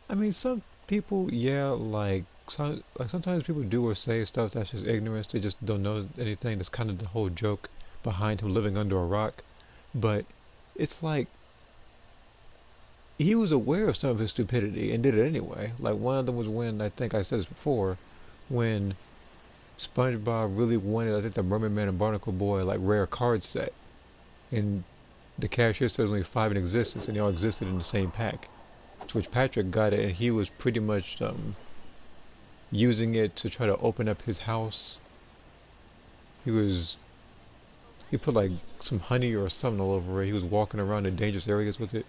I mean, some people, yeah, like sometimes people do or say stuff that's just ignorance. They just don't know anything. That's kind of the whole joke behind him living under a rock. But it's like... He was aware of some of his stupidity and did it anyway. Like, one of them was when, I think I said this before, when SpongeBob really wanted, I think, the Mermaid Man and Barnacle Boy, like, rare card set. And... the cashier says only 5 in existence, and they all existed in the same pack. To which Patrick got it, and he was pretty much using it to try to open up his house. He put like some honey or something all over it. He was walking around in dangerous areas with it.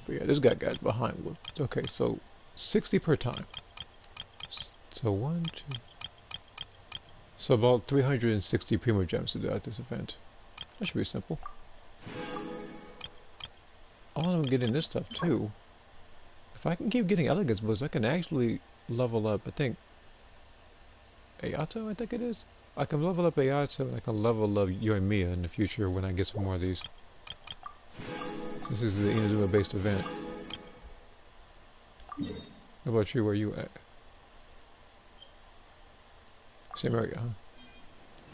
But yeah, this guy's behind. Okay, so 60 per time. So 1, 2... So about 360 Primo Gems to do at this event. That should be simple. I want to get in this stuff too. If I can keep getting elegance boosts, I can actually level up, I think, Ayato, I think it is? I can level up Ayato, and I can level up Yoimiya in the future when I get some more of these. Since this is an Inazuma based event. How about you, where you at? Same area,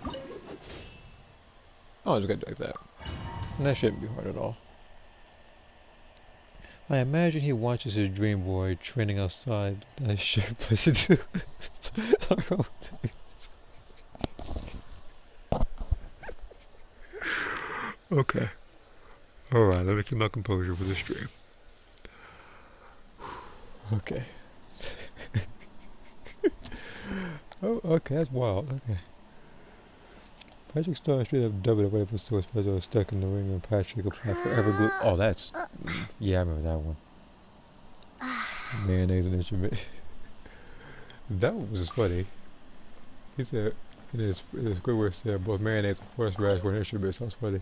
huh? Oh, just gotta do like that. And that shouldn't be hard at all. I imagine he watches his dream boy training outside that shirt person too. Okay. Alright, let me keep my composure for this stream. Okay. Oh, okay, that's wild. Okay. Patrick Star straight up doubled away from Source Special was stuck in the ring and Patrick applied forever glue. Oh, that's... Yeah, I remember that one. Mayonnaise and instrument. That one was just funny. He said, in his Squidward said, both mayonnaise and horseradish were an instrument, so it's funny.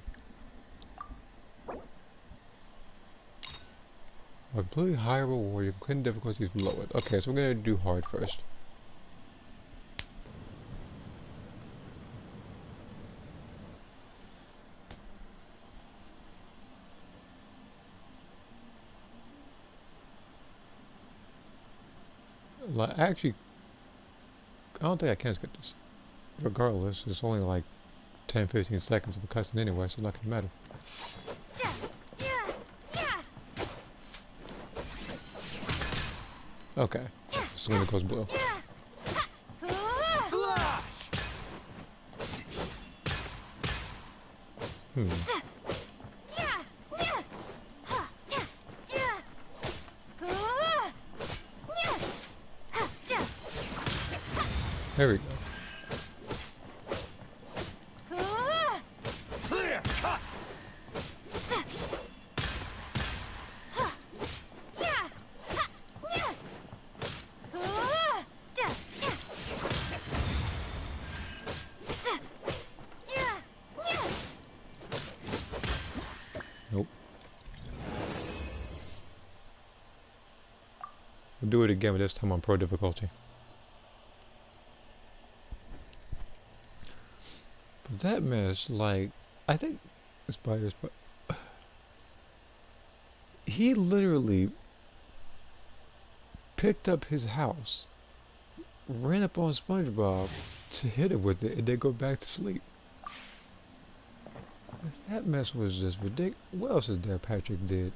A completely higher reward, your clean difficulty is lowered. Okay, so we're gonna do hard first. Like, actually, I don't think I can skip this. Regardless, it's only like 10-15 seconds of a cutscene anyway, so it's not gonna matter. Okay, so when it goes blue. There we go. Nope. We'll do it again, but this time on pro difficulty. But that mess, like, I think spiders, but he literally picked up his house, ran up on SpongeBob to hit it with it, and then go back to sleep. That mess was just ridiculous. What else is there Patrick did?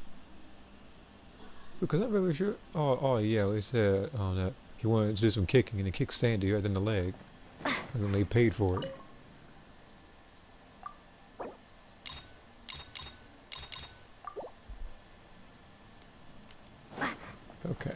Because I'm very sure. Oh yeah, they said that he wanted to do some kicking, and he kicked Sandy right in the leg, and then they paid for it. Okay.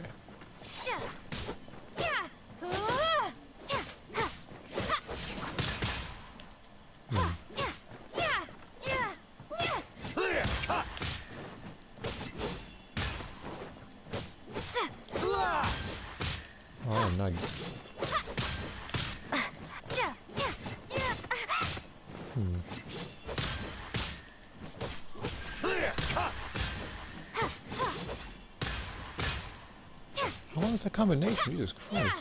Oh, not. How long is that combination? Jesus Christ.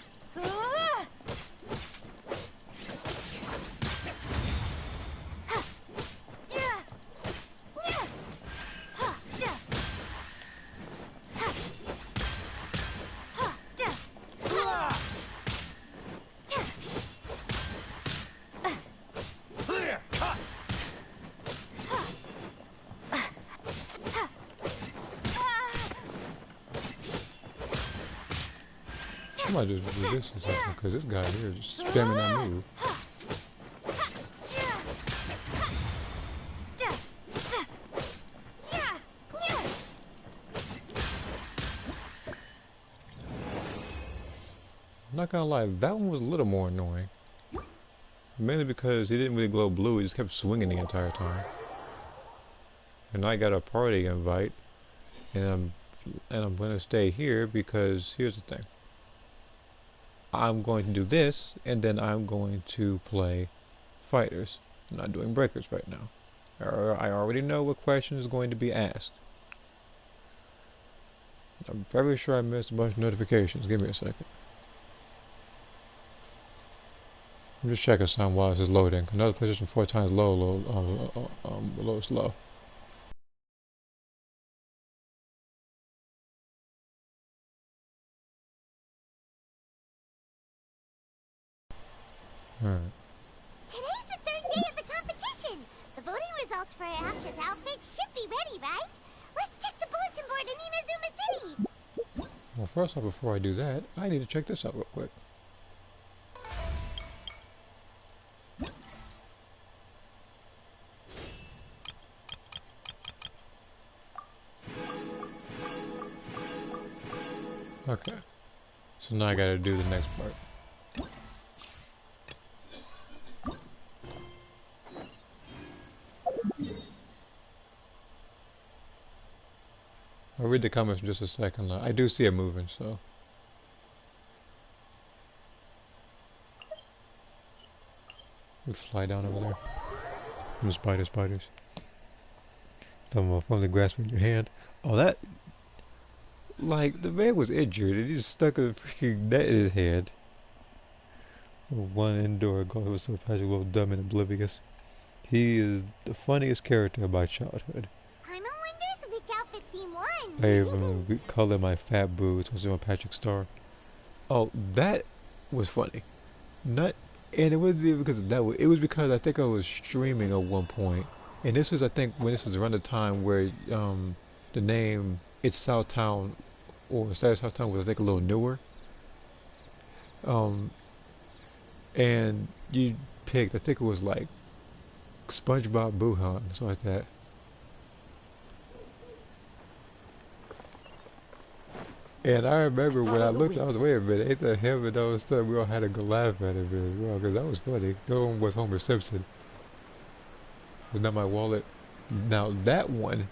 I might just do this or something, because this guy here is just spamming that move. I'm not gonna lie, that one was a little more annoying. Mainly because he didn't really glow blue, he just kept swinging the entire time. And I got a party invite, and I'm gonna stay here because here's the thing. I'm going to do this, and then I'm going to play fighters. I'm not doing breakers right now. I already know what question is going to be asked. I'm very sure I missed a bunch of notifications. Give me a second. I'm just checking some while this is loading. Another position 4 times low, slow. Alright. Today's the third day of the competition. The voting results for Asha's outfit should be ready, right? Let's check the bulletin board in Inazuma City. Well, first off, before I do that, I need to check this out real quick. Okay. So now I gotta do the next part. I'll read the comments in just a second. I do see it moving, so. We fly down over there. And spiders. Them finally grasping your hand. Oh, that. like, the man was injured and he just stuck a freaking net in his head. One indoor goal was so Patrick dumb and oblivious. He is the funniest character of my childhood. Paimon wonders which outfit theme won. I even color my fat boobs was on Patrick Star. Oh, that was funny. Not, and it wasn't even because of that. It was because I think I was streaming at one point, and this was, I think, when this was around the time where the name It's Southtown or Saturday Southtown was, I think, a little newer. And you picked, I think it was like SpongeBob Buhan, something like that. And I remember when I looked, I was, wait a minute, ain't that him? And all of a sudden we all had a good laugh at it as well, because that was funny. The one was Homer Simpson. Was not my wallet. Now that one,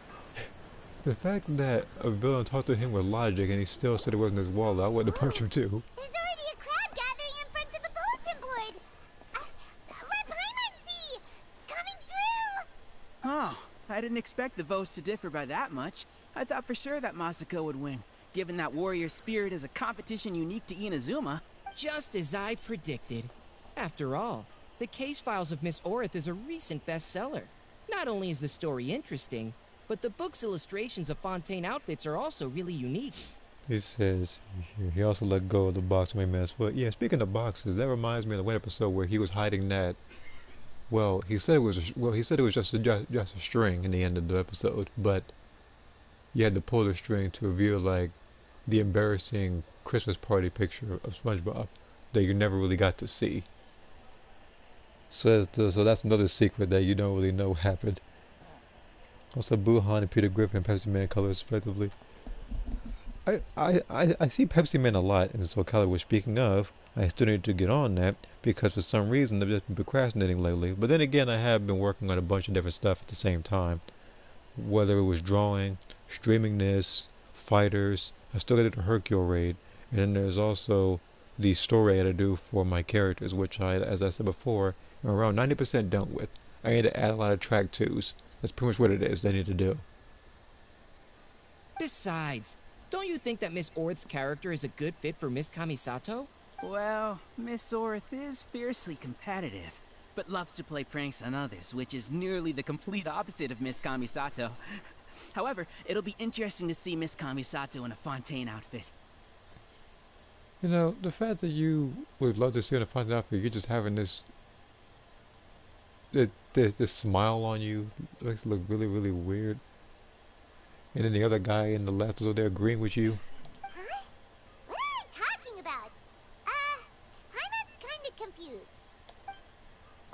the fact that a villain talked to him with logic and he still said it wasn't his wallet, I wouldn't have punched him too. There's already a crowd gathering in front of the bulletin board. Let Paimon see! Coming through! Oh, I didn't expect the votes to differ by that much. I thought for sure that Masako would win, given that warrior spirit is a competition unique to Inazuma. Just as I predicted. After all, the case files of Miss Orith is a recent bestseller. Not only is the story interesting, but the book's illustrations of Fontaine outfits are also really unique. He says he also let go of the box when he messed. But yeah, speaking of boxes, that reminds me of the one episode where he was hiding that. Well, he said it was just a string in the end of the episode, but you had to pull the string to reveal like the embarrassing Christmas party picture of SpongeBob that you never really got to see. So that's another secret that you don't really know happened. Also, Buhan and Peter Griffin and Pepsi Man colors respectively. I see Pepsi Man a lot in Soul Calibur. Speaking of, I still need to get on that because for some reason I've just been procrastinating lately. But then again, I have been working on a bunch of different stuff at the same time. Whether it was drawing, streaming this, fighters, I still got the Hercule raid, and then there's also the story I had to do for my characters, which I, as I said before, am around 90% done with. I need to add a lot of track 2s. That's pretty much what it is they need to do. Besides, don't you think that Miss Orith's character is a good fit for Miss Kamisato? Well, Miss Orith is fiercely competitive, but loves to play pranks on others, which is nearly the complete opposite of Miss Kamisato. However, it'll be interesting to see Miss Kamisato in a Fontaine outfit. You know, the fact that you would love to see her in a Fontaine outfit, you're just having this smile on you, makes it look really, really weird. And then the other guy in the left is over there agreeing with you. Huh? What are you talking about? Paimon's kinda confused.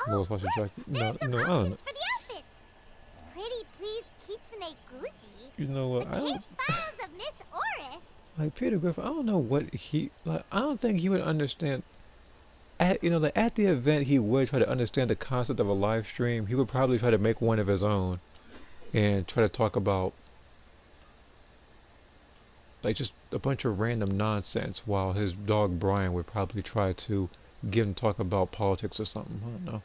Oh, look, there's some I don't know. options for the outfits. Pretty please Kitsune Guji. You know what? The case files of Miss Orith. Like Peter Griffin, I don't know what he like. I don't think he would understand. At the event, he would try to understand the concept of a live stream. He would probably try to make one of his own, and try to talk about like just a bunch of random nonsense. While his dog Brian would probably try to get him to talk about politics or something. I don't know.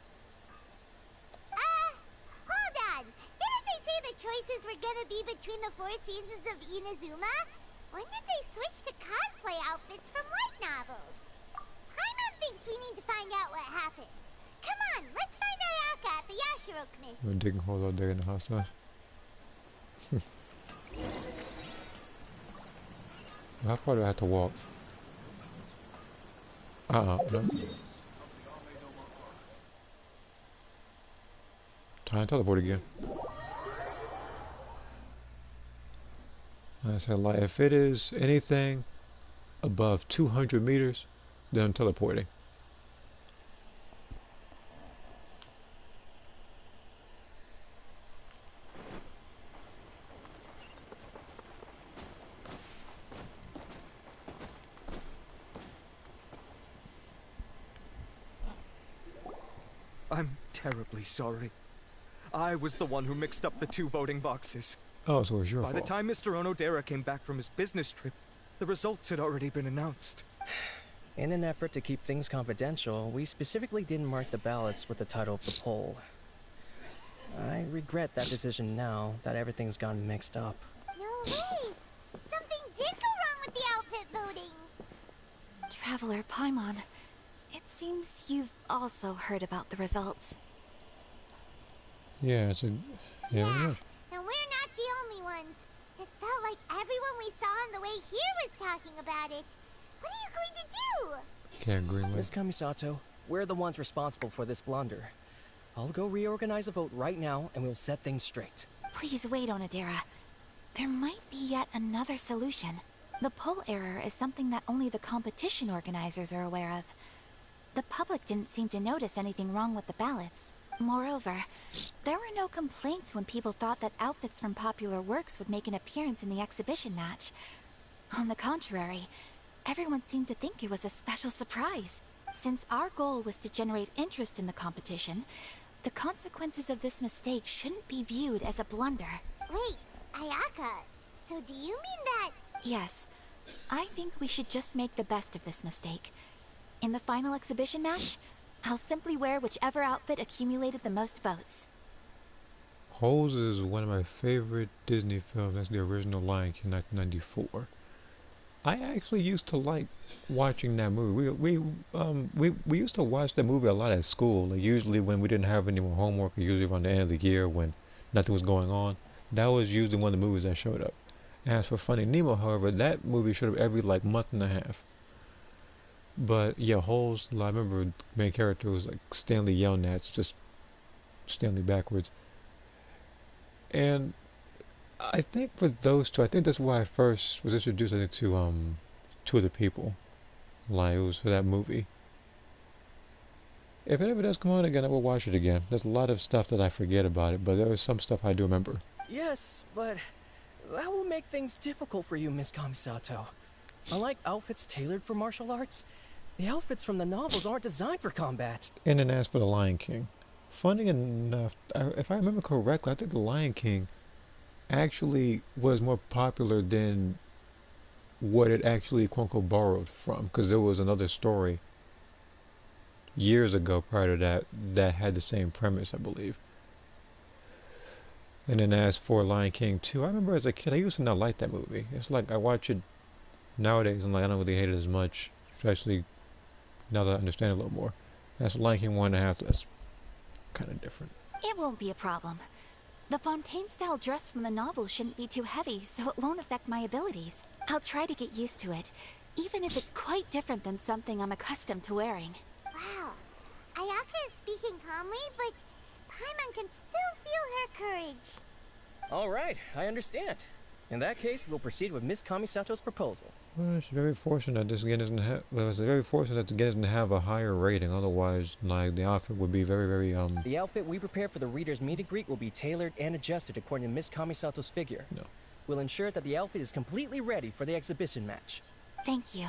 Hold on. Didn't they say the choices were gonna be between the 4 seasons of Inazuma? When did they switch to cosplay outfits from light novels? Paimon thinks we need to find out what happened. Come on, let's find our Aka at the Yashiro Commission. We're digging holes all day in the hot sun. How far do I have to walk? No. Time to teleport again. I said, like, if it is anything above 200 meters, then I'm teleporting. I'm terribly sorry. I was the one who mixed up the 2 voting boxes. Oh, so it's your fault. By the time Mr. Onodera came back from his business trip, the results had already been announced. In an effort to keep things confidential, we specifically didn't mark the ballots with the title of the poll. I regret that decision now that everything's gone mixed up. No way! Something did go Traveler Paimon, it seems you've also heard about the results. Yeah, it's a... Yeah, And we're not the only ones. It felt like everyone we saw on the way here was talking about it. What are you going to do? Can't agree with. Miss Kamisato, we're the ones responsible for this blunder. I'll go reorganize a vote right now, and we'll set things straight. Please wait, Onodera. There might be yet another solution. The poll error is something that only the competition organizers are aware of. The public didn't seem to notice anything wrong with the ballots. Moreover, there were no complaints when people thought that outfits from popular works would make an appearance in the exhibition match. On the contrary, everyone seemed to think it was a special surprise. Since our goal was to generate interest in the competition, the consequences of this mistake shouldn't be viewed as a blunder. Wait, Ayaka, so do you mean that... Yes, I think we should just make the best of this mistake. In the final exhibition match, I'll simply wear whichever outfit accumulated the most votes. Holes is one of my favorite Disney films. That's the original Lion King, 1994. I actually used to like watching that movie. We used to watch that movie a lot at school. Like usually when we didn't have any more homework, or usually around the end of the year when nothing was going on. That was usually one of the movies that showed up. As for Finding Nemo, however, that movie showed up every like month and a half. But yeah, Holes, I remember the main character was like Stanley Yelnats, just Stanley backwards. And I think for those two, I think that's why I first was introduced, I think, to two other people. Like it was for that movie. If it ever does come on again, I will watch it again. There's a lot of stuff that I forget about it, but there is some stuff I do remember. Yes, but that will make things difficult for you, Miss Kamisato. Unlike outfits tailored for martial arts, the outfits from the novels aren't designed for combat. And then as for The Lion King, funny enough, if I remember correctly, I think The Lion King actually was more popular than what it actually quote-unquote borrowed from, because there was another story years ago prior to that that had the same premise, I believe. And then as for Lion King 2, I remember as a kid I used to not like that movie. It's like I watch it nowadays and like I don't really hate it as much, especially now that I understand it a little more. That's Lion King 1.5, that's kind of different. It won't be a problem. The Fontaine-style dress from the novel shouldn't be too heavy, so it won't affect my abilities. I'll try to get used to it, even if it's quite different than something I'm accustomed to wearing. Wow. Ayaka is speaking calmly, but Paimon can still feel her courage. All right, I understand. In that case, we'll proceed with Miss Kamisato's proposal. Well, it's very fortunate this again doesn't have. Well, it's very fortunate that again doesn't have a higher rating. Otherwise, like the outfit would be very. The outfit we prepared for the reader's meet and greet will be tailored and adjusted according to Miss Kamisato's figure. No. We'll ensure that the outfit is completely ready for the exhibition match. Thank you.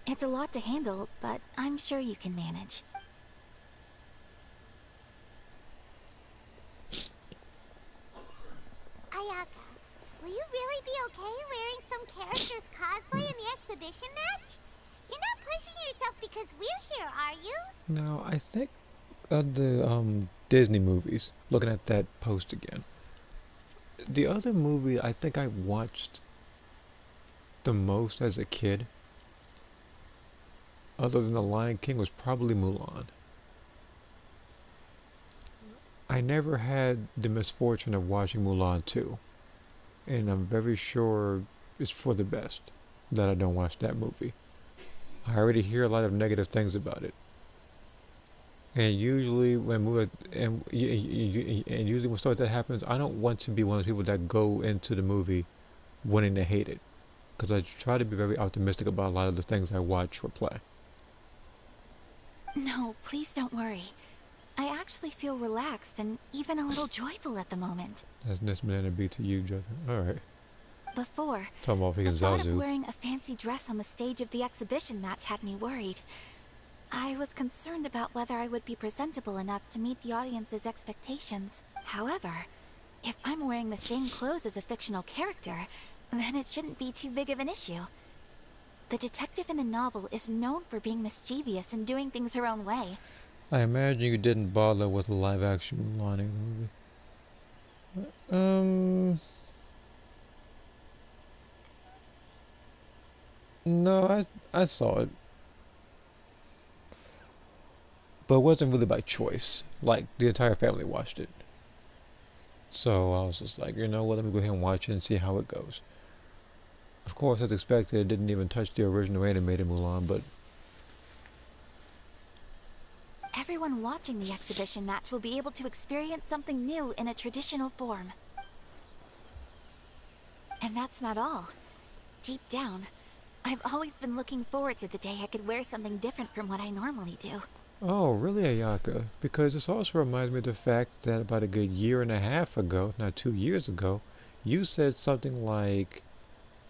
It's a lot to handle, but I'm sure you can manage. Ayaka, will you really be okay wearing some character's cosplay in the exhibition match? You're not pushing yourself because we're here, are you? Now, I think of the Disney movies, looking at that post again, the other movie I think I watched the most as a kid, other than The Lion King, was probably Mulan. I never had the misfortune of watching Mulan 2, and I'm very sure it's for the best that I don't watch that movie. I already hear a lot of negative things about it, and usually when usually when stuff like that happens, I don't want to be one of the people that go into the movie wanting to hate it, because I try to be very optimistic about a lot of the things I watch or play. No, please don't worry. I actually feel relaxed and even a little joyful at the moment. That's this banana beat to you, Justin. Alright. Before, Talking about the thought of Zazu. wearing a fancy dress on the stage of the exhibition match had me worried. I was concerned about whether I would be presentable enough to meet the audience's expectations. However, if I'm wearing the same clothes as a fictional character, then it shouldn't be too big of an issue. The detective in the novel is known for being mischievous and doing things her own way. I imagine you didn't bother with a live-action Mulan movie. No, I saw it. but it wasn't really by choice. Like, the entire family watched it. So I was just like, you know what, let me go ahead and watch it and see how it goes. Of course, as expected, it didn't even touch the original animated Mulan, but... Everyone watching the exhibition match will be able to experience something new in a traditional form. And that's not all. Deep down, I've always been looking forward to the day I could wear something different from what I normally do. Oh, really, Ayaka? Because this also reminds me of the fact that about a good year and a half ago, not 2 years ago, you said something like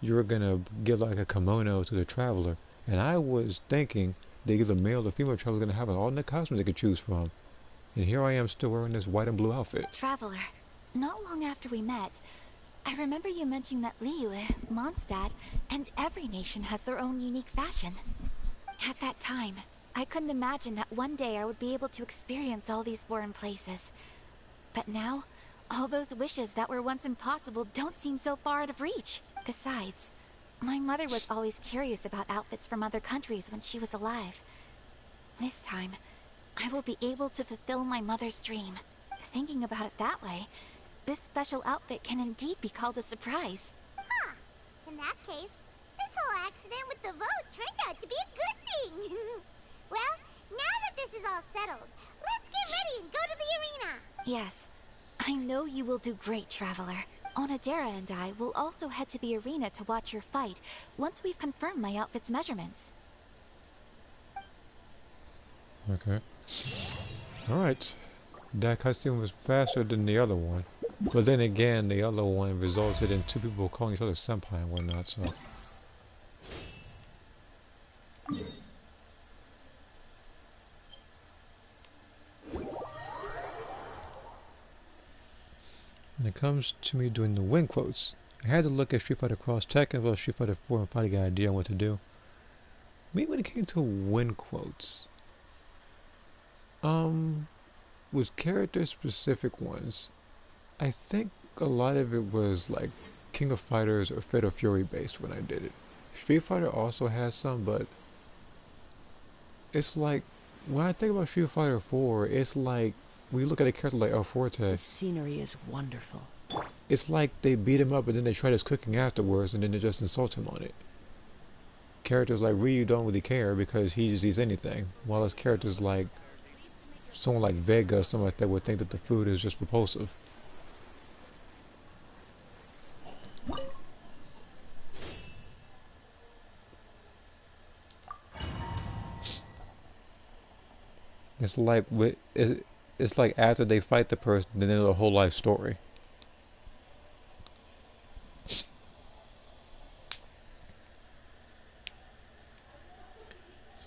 you were gonna give like a kimono to the traveler, and I was thinking that either male or female traveler were gonna have an alternate costume they could choose from. And here I am still wearing this white and blue outfit. Traveler, not long after we met, I remember you mentioning that Liyue, Mondstadt, and every nation has their own unique fashion. At that time, I couldn't imagine that one day I would be able to experience all these foreign places. But now, all those wishes that were once impossible don't seem so far out of reach. Besides, my mother was always curious about outfits from other countries when she was alive. This time, I will be able to fulfill my mother's dream. Thinking about it that way, this special outfit can indeed be called a surprise. Huh. In that case, this whole accident with the vote turned out to be a good thing. Well, now that this is all settled, let's get ready and go to the arena. Yes, I know you will do great, Traveler. Onodera and I will also head to the arena to watch your fight once we've confirmed my outfit's measurements. Okay. Alright. That cutscene was faster than the other one. But then again, the other one resulted in 2 people calling each other senpai and whatnot, so... When it comes to me doing the win quotes, I had to look at Street Fighter Cross Tekken as well as Street Fighter 4 and probably got an idea on what to do. Me, when it came to win quotes, with character specific ones, I think a lot of it was like King of Fighters or Fatal Fury based when I did it. Street Fighter also has some, but it's like, when I think about Street Fighter 4, it's like, when you look at a character like El Forte, the scenery is wonderful. It's like they beat him up and then they try his cooking afterwards and then they just insult him on it. Characters like Ryu don't really care because he just eats anything, while there's characters like someone like Vega or something like that would think that the food is just repulsive. It's like it's like after they fight the person, then they know the whole life story.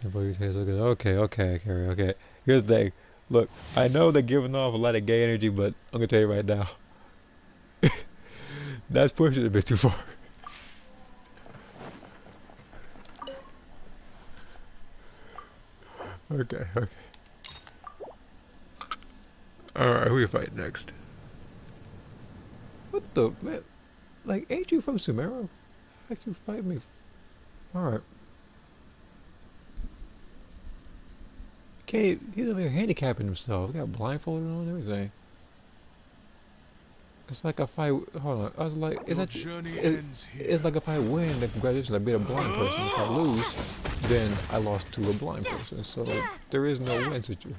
Okay. Here's the thing. Look, I know they're giving off a lot of gay energy, but I'm gonna tell you right now, that's pushing it a bit too far. Okay. Alright, who you fight next? What the man? Like, ain't you from Sumeru? How can you fight me? Alright. Okay, he's over here handicapping himself. He got blindfolded on and everything. It's like if I hold on. I was like, it's like if I win, then congratulations, I beat a blind person. If I lose, then I lost to a blind person. So there is no win situation.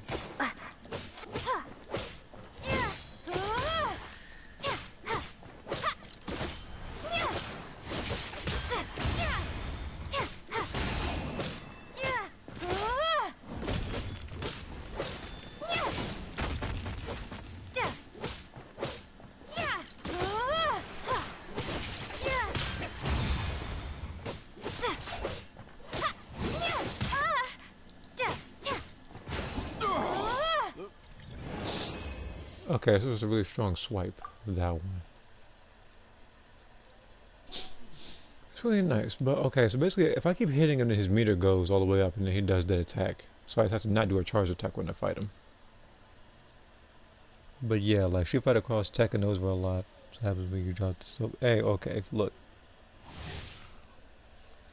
Okay, so it was a really strong swipe with that one. It's really nice, but okay, so basically if I keep hitting him then his meter goes all the way up and then he does that attack. So I just have to not do a charge attack when I fight him. But yeah, like Street Fighter Cross Tekken knows where a lot. What happens when you drop the soap. Hey, okay, look.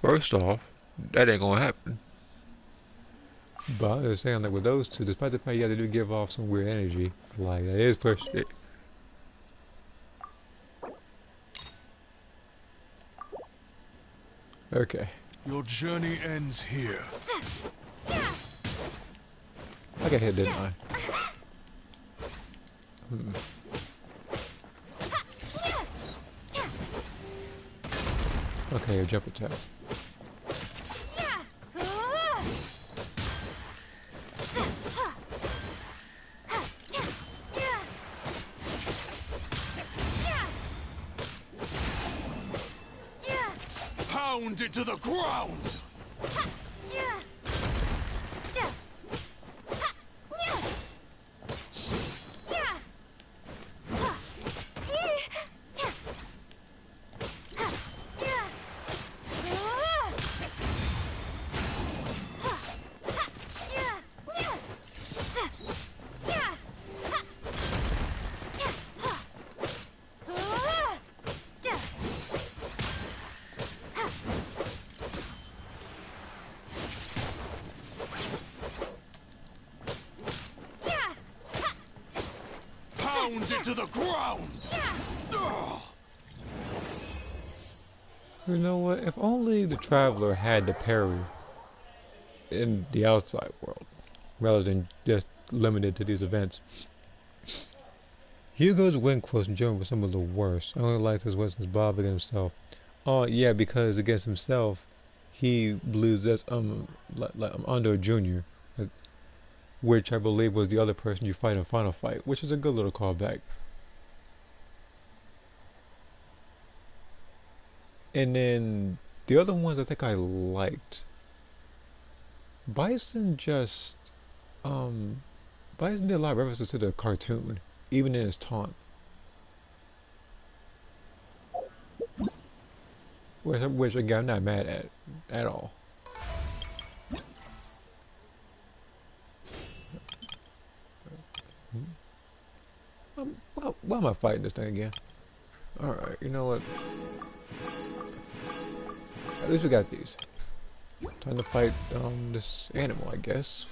First off, that ain't gonna happen. But I was saying, like, with those two, despite the fact, yeah, they do give off some weird energy, like, that is pushed it. Okay. Your journey ends here. I got hit, didn't I? Okay, your jump attack. Pound it to the ground! Pound it to the ground! You know what? If only the Traveler had the parry in the outside world, rather than just limited to these events. Hugo's win quotes in general were some of the worst. I only liked his wins against Bob against himself. Oh yeah, because against himself, he believes that's Ando Jr., which I believe was the other person you fight in Final Fight, which is a good little callback. And then the other ones I think I liked. Bison just Bison did a lot of references to the cartoon, even in his taunt. Which again I'm not mad at all. Why am I fighting this thing again? Alright, you know what? At least we got these. Time to fight this animal, I guess.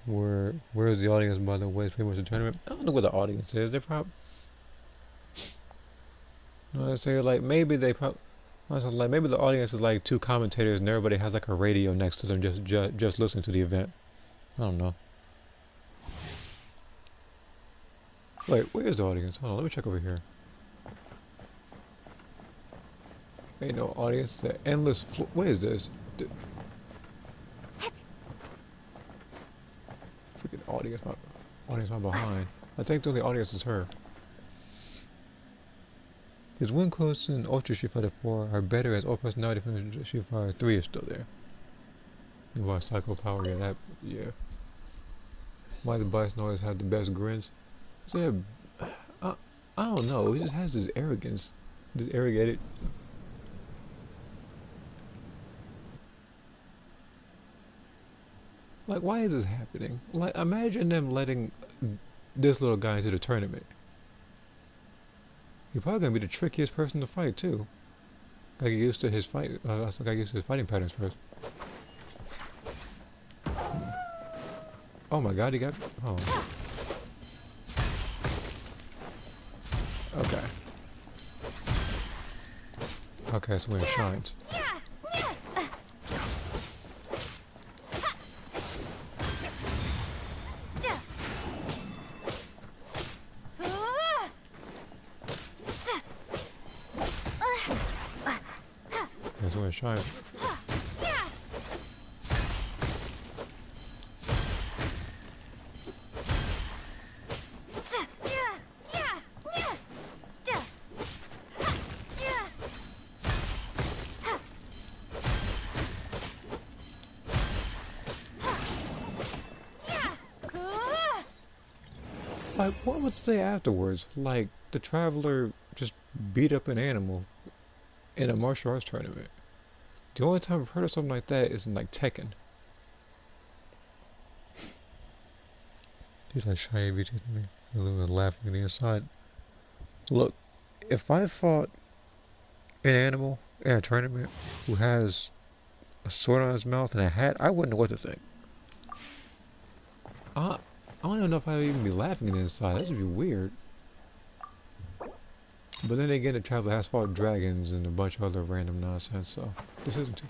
Where's the audience, by the way? It's pretty much the tournament. I don't know what the audience is. They're probably... I say, like, maybe they probably... Like, maybe the audience is like two commentators and everybody has like a radio next to them just listening to the event. I don't know. Wait, where is the audience? Hold on, let me check over here. Ain't no audience. The endless floor. What is this? Freaking audience. Audience on behind. I think the only audience is her. His win quotes in Ultra Street Fighter 4 are better as all personality from Street Fighter 3 is still there. And why Psycho Power, yeah. Why the Bison always have the best grins? So, I don't know, he just has this arrogance. This arrogated. Like, why is this happening? Like, imagine them letting this little guy into the tournament. He's probably gonna be the trickiest person to fight too. Gotta get used to his fight. Gotta get used to his fighting patterns first. Oh my God, he got. Oh. Okay. Okay, so when it shines. That's when it shines. Like, what would say afterwards? Like, the Traveler just beat up an animal in a martial arts tournament. The only time I've heard of something like that is in, like, Tekken. He's like shy to me. A little laughing on the inside. Look, if I fought an animal at a tournament who has a sword on his mouth and a hat, I wouldn't know what to think. I don't even know if I would even be laughing inside. That would be weird. But then again, the traveler has fought dragons and a bunch of other random nonsense, so this isn't too.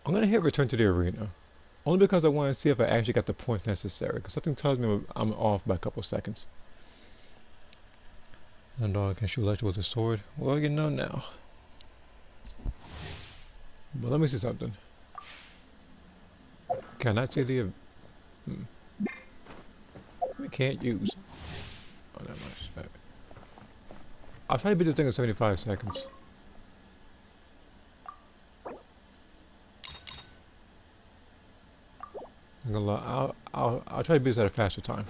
I'm gonna hit return to the arena, only because I want to see if I actually got the points necessary, because something tells me I'm off by a couple seconds. And I can shoot electric with a sword. Well, you know now. But let me see something. Can I see the... We can't use. Oh, that much. I'll try to beat this thing in 75 seconds. I'm gonna lie, I'll try to beat this at a faster time.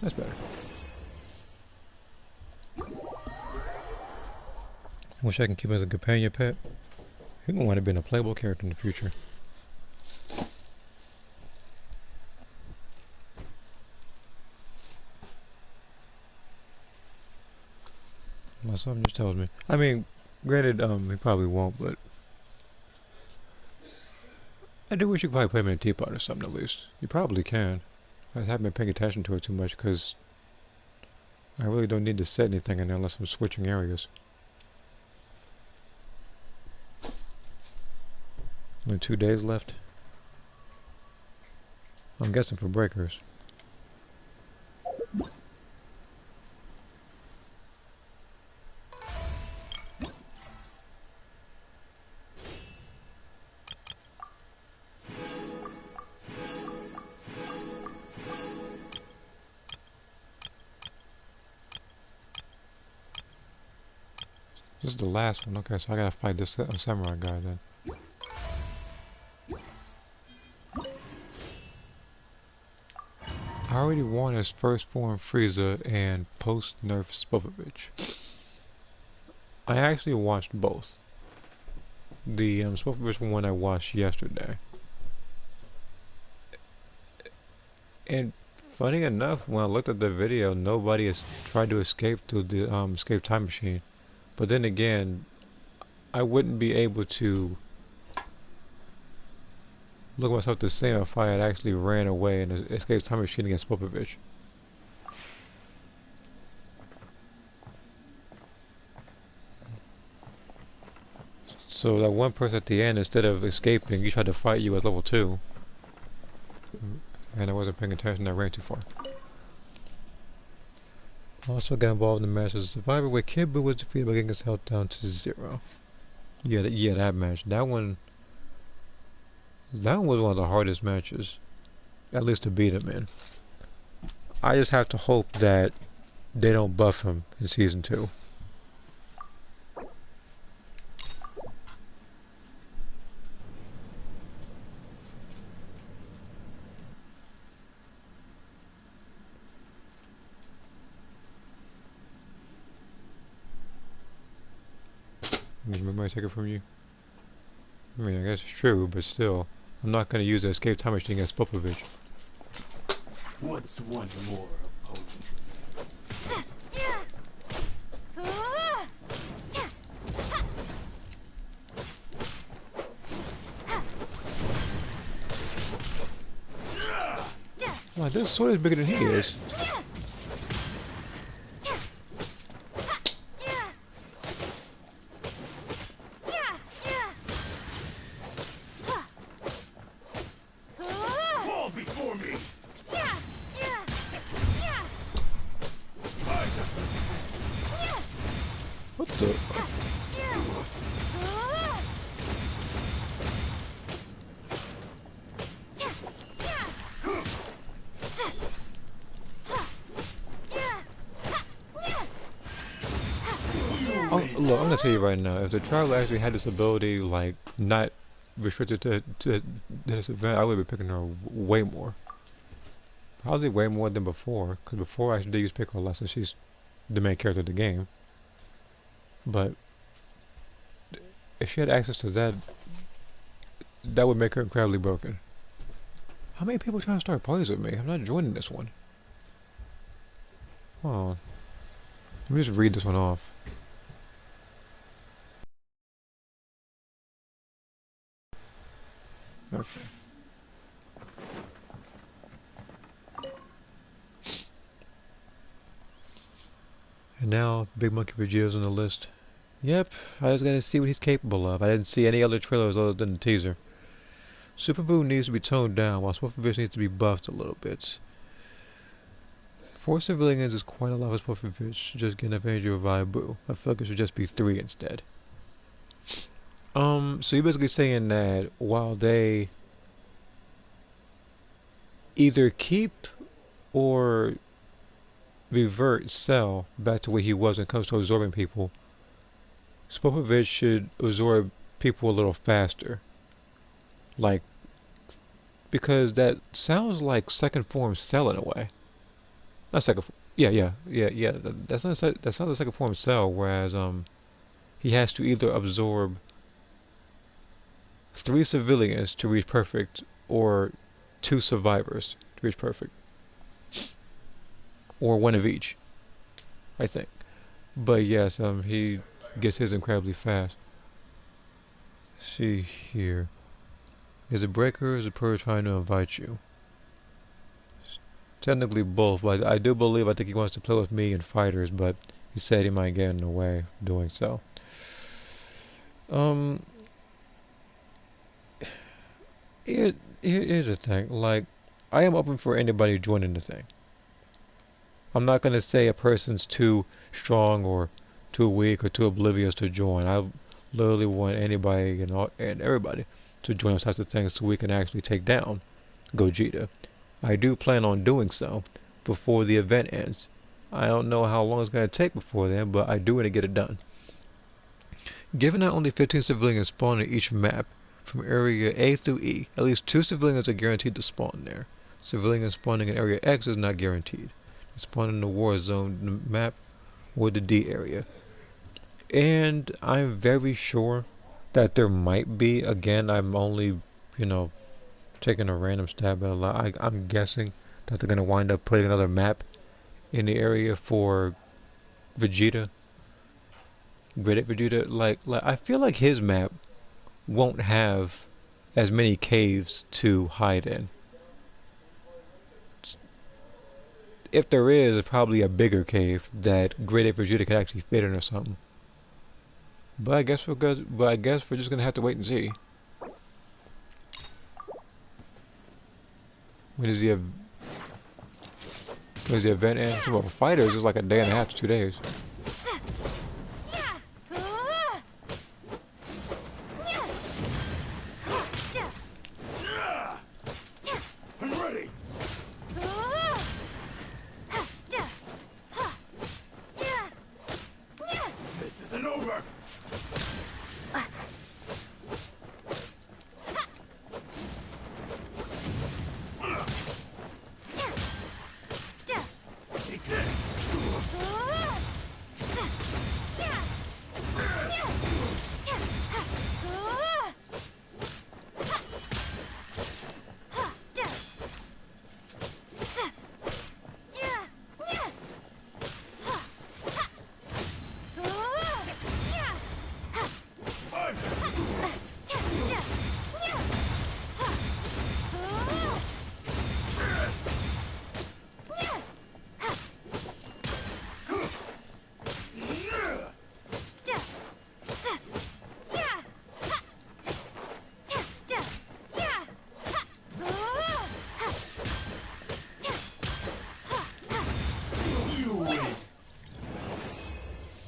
That's better. Wish I can keep him as a companion pet. He gonna want to be a playable character in the future. My son just tells me. I mean, granted, he probably won't, but I do wish you could probably play him in a teapot or something at least. You probably can. I haven't been paying attention to it too much because I really don't need to set anything in there unless I'm switching areas. Only 2 days left. I'm guessing for breakers. This is the last one. Okay, so I gotta fight this samurai guy then. I already won as first form Frieza and post nerf Spopovich. I actually watched both. The Spopovich one I watched yesterday. And Funny enough, when I looked at the video, nobody has tried to escape through the escape time machine. But then again, I wouldn't be able to look myself the same if I had actually ran away in an escape time machine against Popovich. So that one person at the end, instead of escaping, he tried to fight you as level 2. And I wasn't paying attention, I ran too far. Also got involved in the match as a survivor where Kid Buu was defeated by getting his health down to 0. Yeah, that match. That one was one of the hardest matches. At least to beat him in. I just have to hope that they don't buff him in Season 2. Remember I take it from you? I mean, I guess it's true, but still, I'm not going to use the escape time machine against Popovich. What's one more opponent? Wow, this sword is bigger than he is. What the? Oh, look, I'm gonna tell you right now, if the Traveler actually had this ability, like, not restricted to this event, I would be picking her way more. Probably way more than before, because before I actually did use pick her less since she's the main character of the game. But if she had access to that, that would make her incredibly broken. How many people are trying to start parties with me? I'm not joining this one. Hold on. Let me just read this one off. Okay. And now, Big Monkey Vegeta's on the list. Yep, I just gotta see what he's capable of. I didn't see any other trailers other than the teaser. Super Boo needs to be toned down, while Swifferfish needs to be buffed a little bit. 4 civilians is quite a lot for Swifferfish, just getting enough energy to revive Boo. I feel like it should just be 3 instead. So you're basically saying that while they either keep or revert Cell back to where he was when it comes to absorbing people, Spopovich should absorb people a little faster. Like, because that sounds like second form Cell in a way. Not second. Yeah. That's not. That sounds like second form Cell. Whereas he has to either absorb 3 civilians to reach perfect, or 2 survivors to reach perfect, or 1 of each, I think. But yes, he gets his incredibly fast. See here. Is it Breaker or is it Purge trying to invite you? Technically both, but I do believe, I think he wants to play with me and fighters, but he said he might get in the way of doing so. Here's the thing, like, I am open for anybody joining the thing. I'm not going to say a person's too strong or too weak or too oblivious to join. I literally want anybody and everybody to join those types of things so we can actually take down Gogeta. I do plan on doing so before the event ends. I don't know how long it's going to take before then, but I do want to get it done. Given that only 15 civilians spawn in each map, from area A through E, at least 2 civilians are guaranteed to spawn there. Civilians spawning in area X is not guaranteed. They spawn in the war zone map or the D area. And I'm very sure that there might be, again, I'm only, taking a random stab at a lot. I'm guessing that they're gonna wind up putting another map in the area for Vegeta. Great Vegeta, like I feel like his map won't have as many caves to hide in. If there is, it's probably a bigger cave that Great Ape Vegeta could actually fit in or something. But I guess we're just gonna have to wait and see. When is the event end? Well, for fighters, it's like a day and a half to 2 days.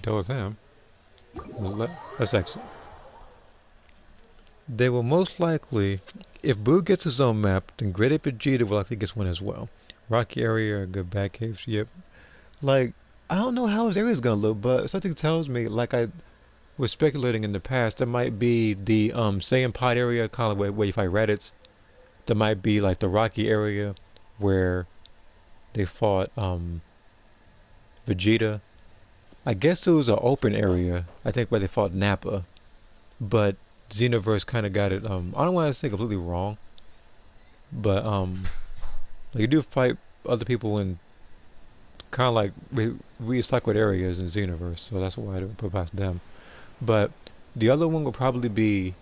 That was him. That's excellent. They will most likely, if Boo gets his own map, then Great Ape Vegeta will likely get one as well. Rocky area, good back caves, yep. Like, I don't know how his area is gonna look, but something tells me, like I was speculating in the past, there might be the Saiyan Pod area, kind of where you fight Reddits. There might be like the Rocky area where they fought Vegeta. I guess it was an open area, I think, where they fought Nappa, but Xenoverse kind of got it, I don't want to say completely wrong, but, like you do fight other people in kind of like recycled areas in Xenoverse, so that's why I don't put past them. But the other one will probably be...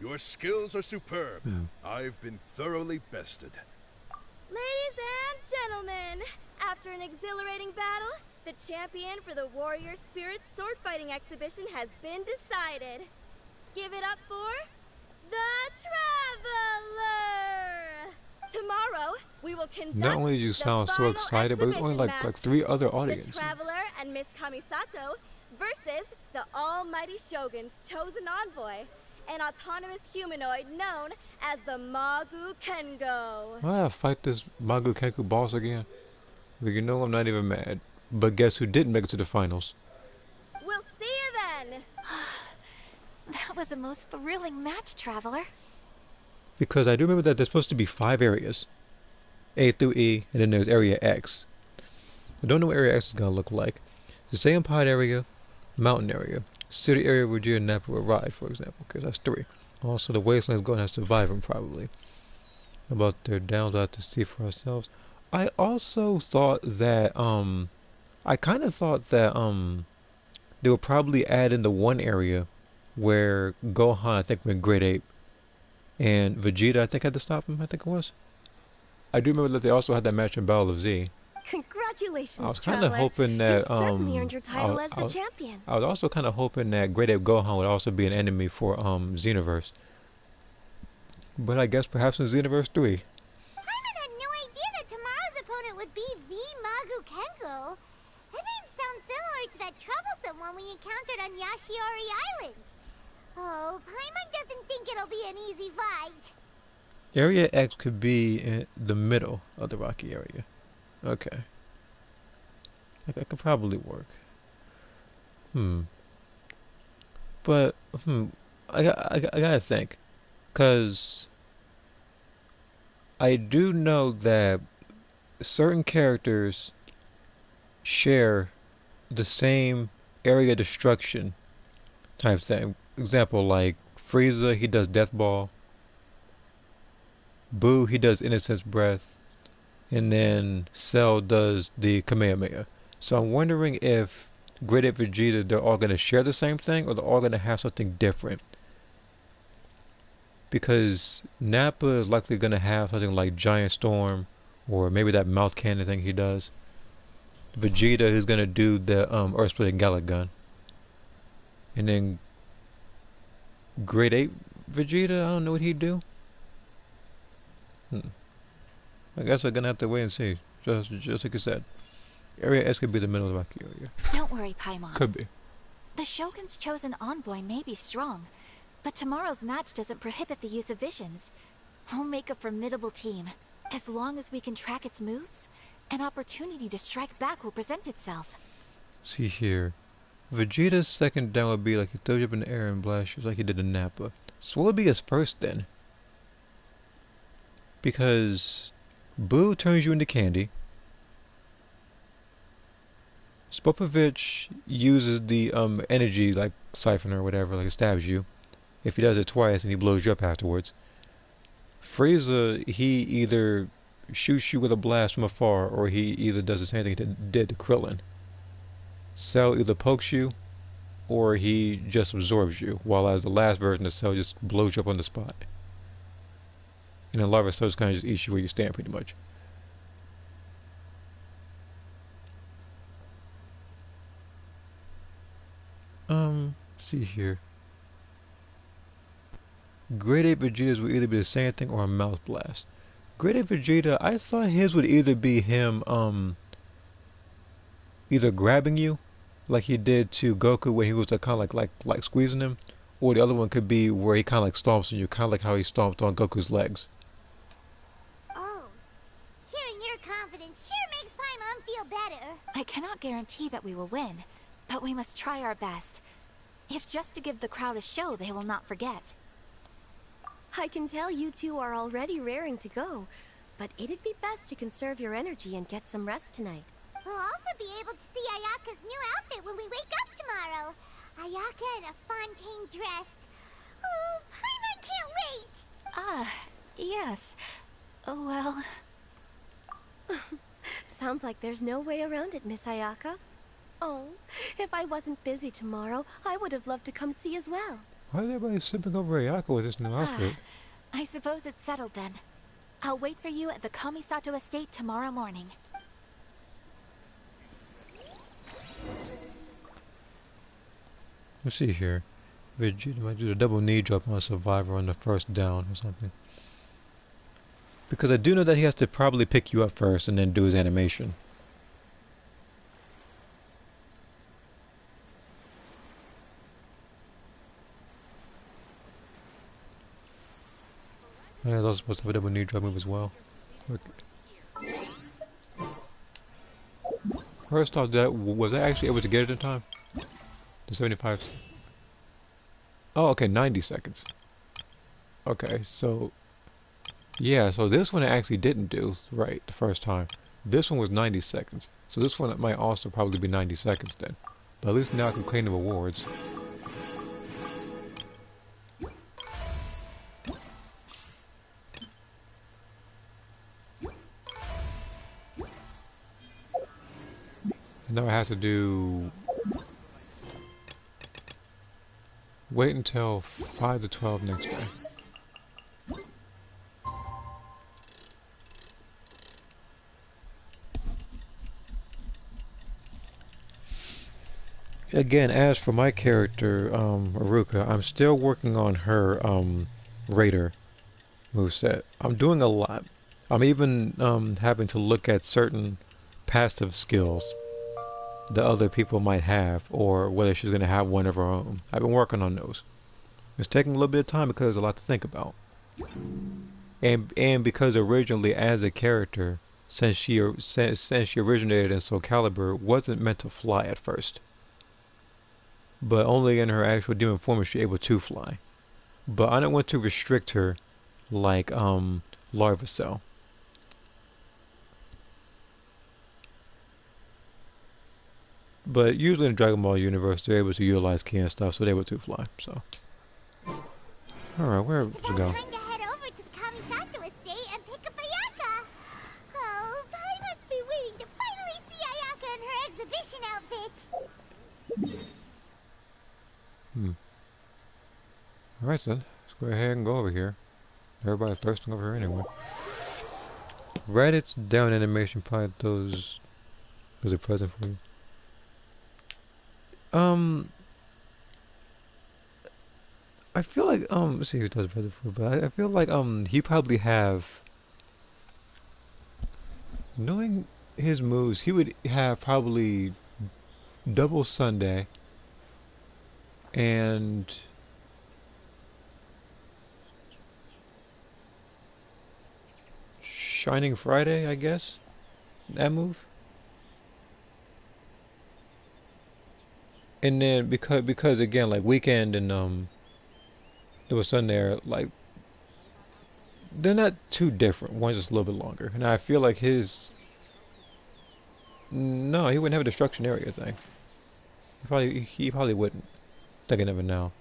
Your skills are superb. I've been thoroughly bested. Ladies and gentlemen, after an exhilarating battle, the champion for the Warrior Spirit sword fighting exhibition has been decided. Give it up for the Traveler! Tomorrow, we will conduct Not only do you sound so excited, but there's only like 3 other audiences. The Traveler and Miss Kamisato versus the Almighty Shogun's chosen envoy, an autonomous humanoid known as the Magu Kengo. I have to fight this Magu Kenku boss again. But you know I'm not even mad. But guess who didn't make it to the finals? We'll see you then! That was a most thrilling match, Traveler. Because I do remember that there's supposed to be 5 areas. A through E, and then there's Area X. I don't know what Area X is going to look like. The Saiyan Pod area, Mountain area, City area where Vegeta and Nappa will ride, for example, because that's 3. Also, the Wasteland's going to have Surviving, probably. About their downs, we'll have to see for ourselves. I also thought that, I kind of thought that, they would probably add in the one area where Gohan, I think, went Great Ape, and Vegeta, I think, had to stop him, I think it was. I do remember that they also had that match in Battle of Z. Congratulations, I was kind of hoping that, you certainly earned your title as the champion. I was also kind of hoping that Great Ape Gohan would also be an enemy for, Xenoverse. But I guess perhaps in Xenoverse 3. Paimon had no idea that tomorrow's opponent would be the Magu Kengo. That name sounds similar to that troublesome one we encountered on Yashiori Island. Oh, Paimon doesn't think it'll be an easy fight. Area X could be in the middle of the Rocky area. Okay. That could probably work. But, I gotta think. Because I do know that certain characters share the same area destruction type thing. Example, like Frieza, he does Death Ball. Boo, he does Innocence Breath. and then Cell does the Kamehameha. So I'm wondering if Grid 8 Vegeta, they're all going to share the same thing, or they're all going to have something different. Because Nappa is likely going to have something like Giant Storm, or maybe that mouth cannon thing he does. Vegeta is going to do the Earth Splitting Gallic Gun. And then Grade 8 Vegeta, I don't know what he'd do. I guess I'm going to have to wait and see. Just like I said. Area S could be the middle of the Rocky area. Don't worry, Paimon. Could be. The Shogun's chosen envoy may be strong, but tomorrow's match doesn't prohibit the use of visions. We'll make a formidable team. As long as we can track its moves, an opportunity to strike back will present itself. See here. Vegeta's second down would be like he throws you up in the air and blasts you like he did in Nappa. So what would be his first then? Because Boo turns you into candy. Spopovich uses the energy like siphon or whatever, like it stabs you. If he does it twice and he blows you up afterwards. Frieza, he either shoots you with a blast from afar, or he either does the same thing he did to Krillin. Cell either pokes you, or he just absorbs you, while as the last version of Cell just blows you up on the spot. And then Larva Cell just kind of just eats you where you stand pretty much. See here. Grade 8 Vegeta's would either be the same thing or a mouth blast. Grade 8 Vegeta, I thought his would either be him, either grabbing you, like he did to Goku when he was kind of like squeezing him, or the other one could be where he kind of like stomps on you, kind of like how he stomped on Goku's legs. Oh, hearing your confidence sure makes Paimon feel better. I cannot guarantee that we will win, but we must try our best. If just to give the crowd a show they will not forget. I can tell you two are already raring to go, but it'd be best to conserve your energy and get some rest tonight. We'll also be able to see Ayaka's new outfit when we wake up tomorrow. Ayaka in a Fontaine dress. Oh, Paimon can't wait! Ah, yes. Oh, well... Sounds like there's no way around it, Miss Ayaka. Oh, if I wasn't busy tomorrow, I would have loved to come see as well. Why is everybody sipping over Ayaka with this new outfit? I suppose it's settled then. I'll wait for you at the Kamisato estate tomorrow morning. Let's see here. Vegeta might do the double knee drop on a survivor on the first down or something. Because I do know that he has to probably pick you up first and then do his animation. And I was also supposed to have a double knee drop move as well. Okay. First off, was I actually able to get it in time? The 75. Oh, okay, 90 seconds. Okay, so yeah, so this one I actually didn't do right the first time. This one was 90 seconds. So this one might also probably be 90 seconds then. But at least now I can claim the rewards. Now I have to do... Wait until 5 to 12 next day. Again, as for my character, Aruka, I'm still working on her, Raider moveset. I'm doing a lot. I'm even, having to look at certain passive skills that other people might have, or whether she's going to have one of her own. I've been working on those. It's taking a little bit of time because there's a lot to think about. And because originally as a character, since she originated in Soul Calibur, wasn't meant to fly at first. But only in her actual demon form is she able to fly. But I don't want to restrict her like Larva Cell. But usually in the Dragon Ball universe, they're able to utilize ki and stuff, so they're able to fly. So, all right, where to go? Time to head over to the Kamisato estate and pick up Ayaka. Oh, Alright then, let's go ahead and go over here. Everybody's thirsting over here anyway. Reddit's down animation probably those was a present for you. I feel like let's see who does present for, but I feel like he probably have, knowing his moves, he would have probably double Sunday and Shining Friday, I guess. That move. And then because again, like Weekend and there was Sunday are like they're not too different. One's just a little bit longer. And I feel like his no, he wouldn't have a destruction area thing. He probably wouldn't. I never know.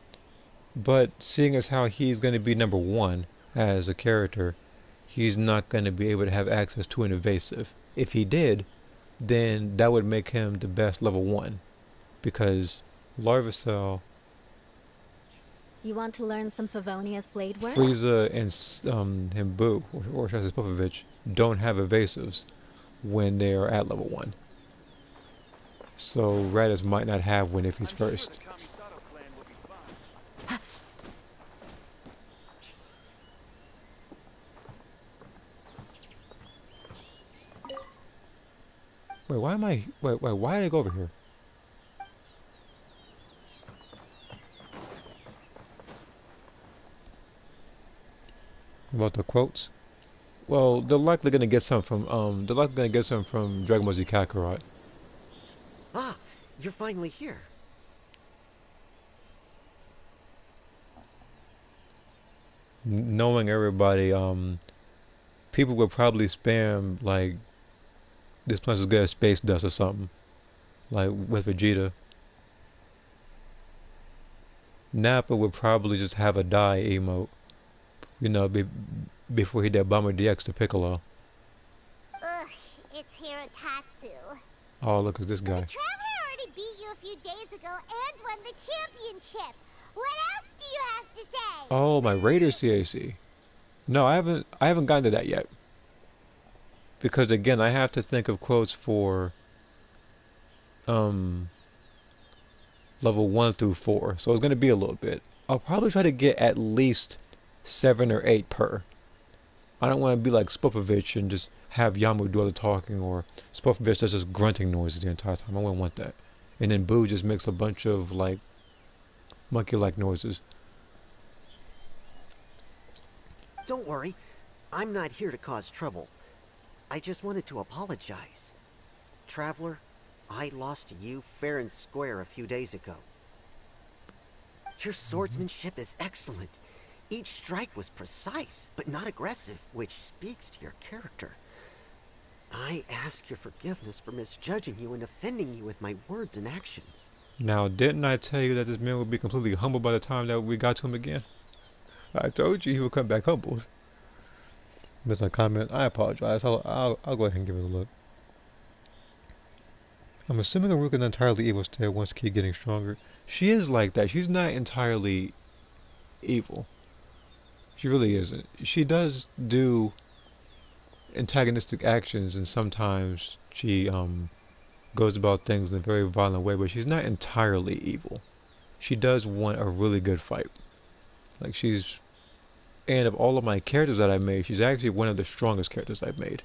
But seeing as how he's going to be number 1 as a character, he's not going to be able to have access to an evasive. If he did, then that would make him the best level 1. Because Larvacell, You want to learn some Favonia's blade work? Frieza, and Boo, or should I say Spopovich, don't have evasives when they are at level 1. So Raditz might not have one if he's first. Wait, why am I... Wait, why did I go over here? About the quotes? Well, they're likely gonna get some from, Dragon Ball Z Kakarot. Ah, you're finally here. Knowing everybody, people would probably spam, like, this place is good as space dust or something. Like, with Vegeta. Nappa would probably just have a die emote. You know, before he did Bomber DX to Piccolo. Ugh, it's Hirotatsu. Oh, look at this guy. The Traveler already beat you a few days ago and won the championship. What else do you have to say? Oh, my Raider CAC. No, I haven't gotten to that yet. Because again, I have to think of quotes for level 1 through 4. So it's gonna be a little bit. I'll probably try to get at least 7 or 8 per. I don't want to be like Spopovich and just have Yamu do all the talking, or Spopovich does just grunting noises the entire time. I wouldn't want that. And then Boo just makes a bunch of like monkey-like noises. Don't worry, I'm not here to cause trouble. I just wanted to apologize. Traveler, I lost to you fair and square a few days ago. Your swordsmanship is excellent. Each strike was precise, but not aggressive, which speaks to your character. I ask your forgiveness for misjudging you and offending you with my words and actions. Now, didn't I tell you that this man would be completely humble by the time that we got to him again? I told you he would come back humbled. Missed my comment. I apologize. I'll go ahead and give it a look. I'm assuming Aruka's not entirely evil still once keep getting stronger. She is like that. She's not entirely evil. She really isn't. She does do antagonistic actions, and sometimes she goes about things in a very violent way, but she's not entirely evil. She does want a really good fight. Like, she's... And of all of my characters that I made, she's actually one of the strongest characters I've made.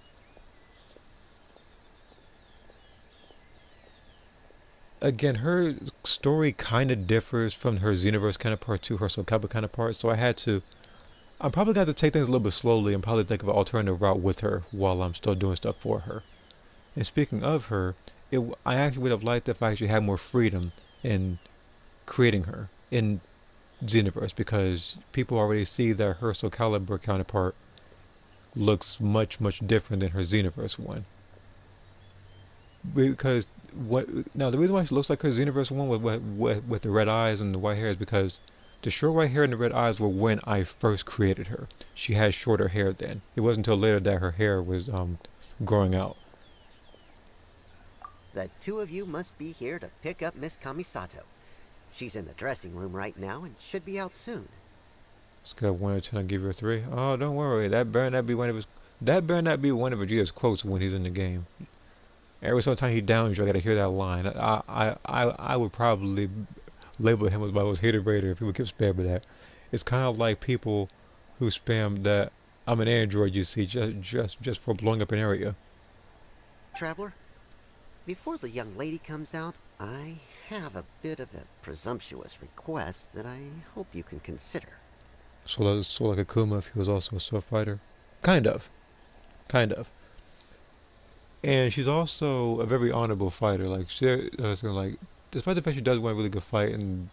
Again, her story kind of differs from her Xenoverse counterpart to her Soulcalibur counterpart, so I'm probably going to take things a little bit slowly and probably think of an alternative route with her while I'm still doing stuff for her. And speaking of her, I actually would have liked if I actually had more freedom in creating her in Xenoverse, because people already see that her Soulcalibur counterpart looks much different than her Xenoverse one. Because the reason why she looks like her Xenoverse one with the red eyes and the white hair is because the short white hair and the red eyes were when I first created her. She had shorter hair then. It wasn't until later that her hair was growing out. The two of you must be here to pick up Miss Kamisato. She's in the dressing room right now and should be out soon. Scale 1 to 10, I'll give you a 3. Oh, don't worry. That better not be one of his. That better not be one of Vegeta's quotes when he's in the game. Every single time he downs you, I gotta hear that line. I would probably label him as my most hated raider if people keep spamming that. It's kind of like people who spam that I'm an android, you see, just for blowing up an area. Traveler, before the young lady comes out, I have a bit of a presumptuous request that I hope you can consider. So like Akuma if he was also a sword fighter? Kind of. And she's also a very honorable fighter. Like, like, despite the fact she does want a really good fight, and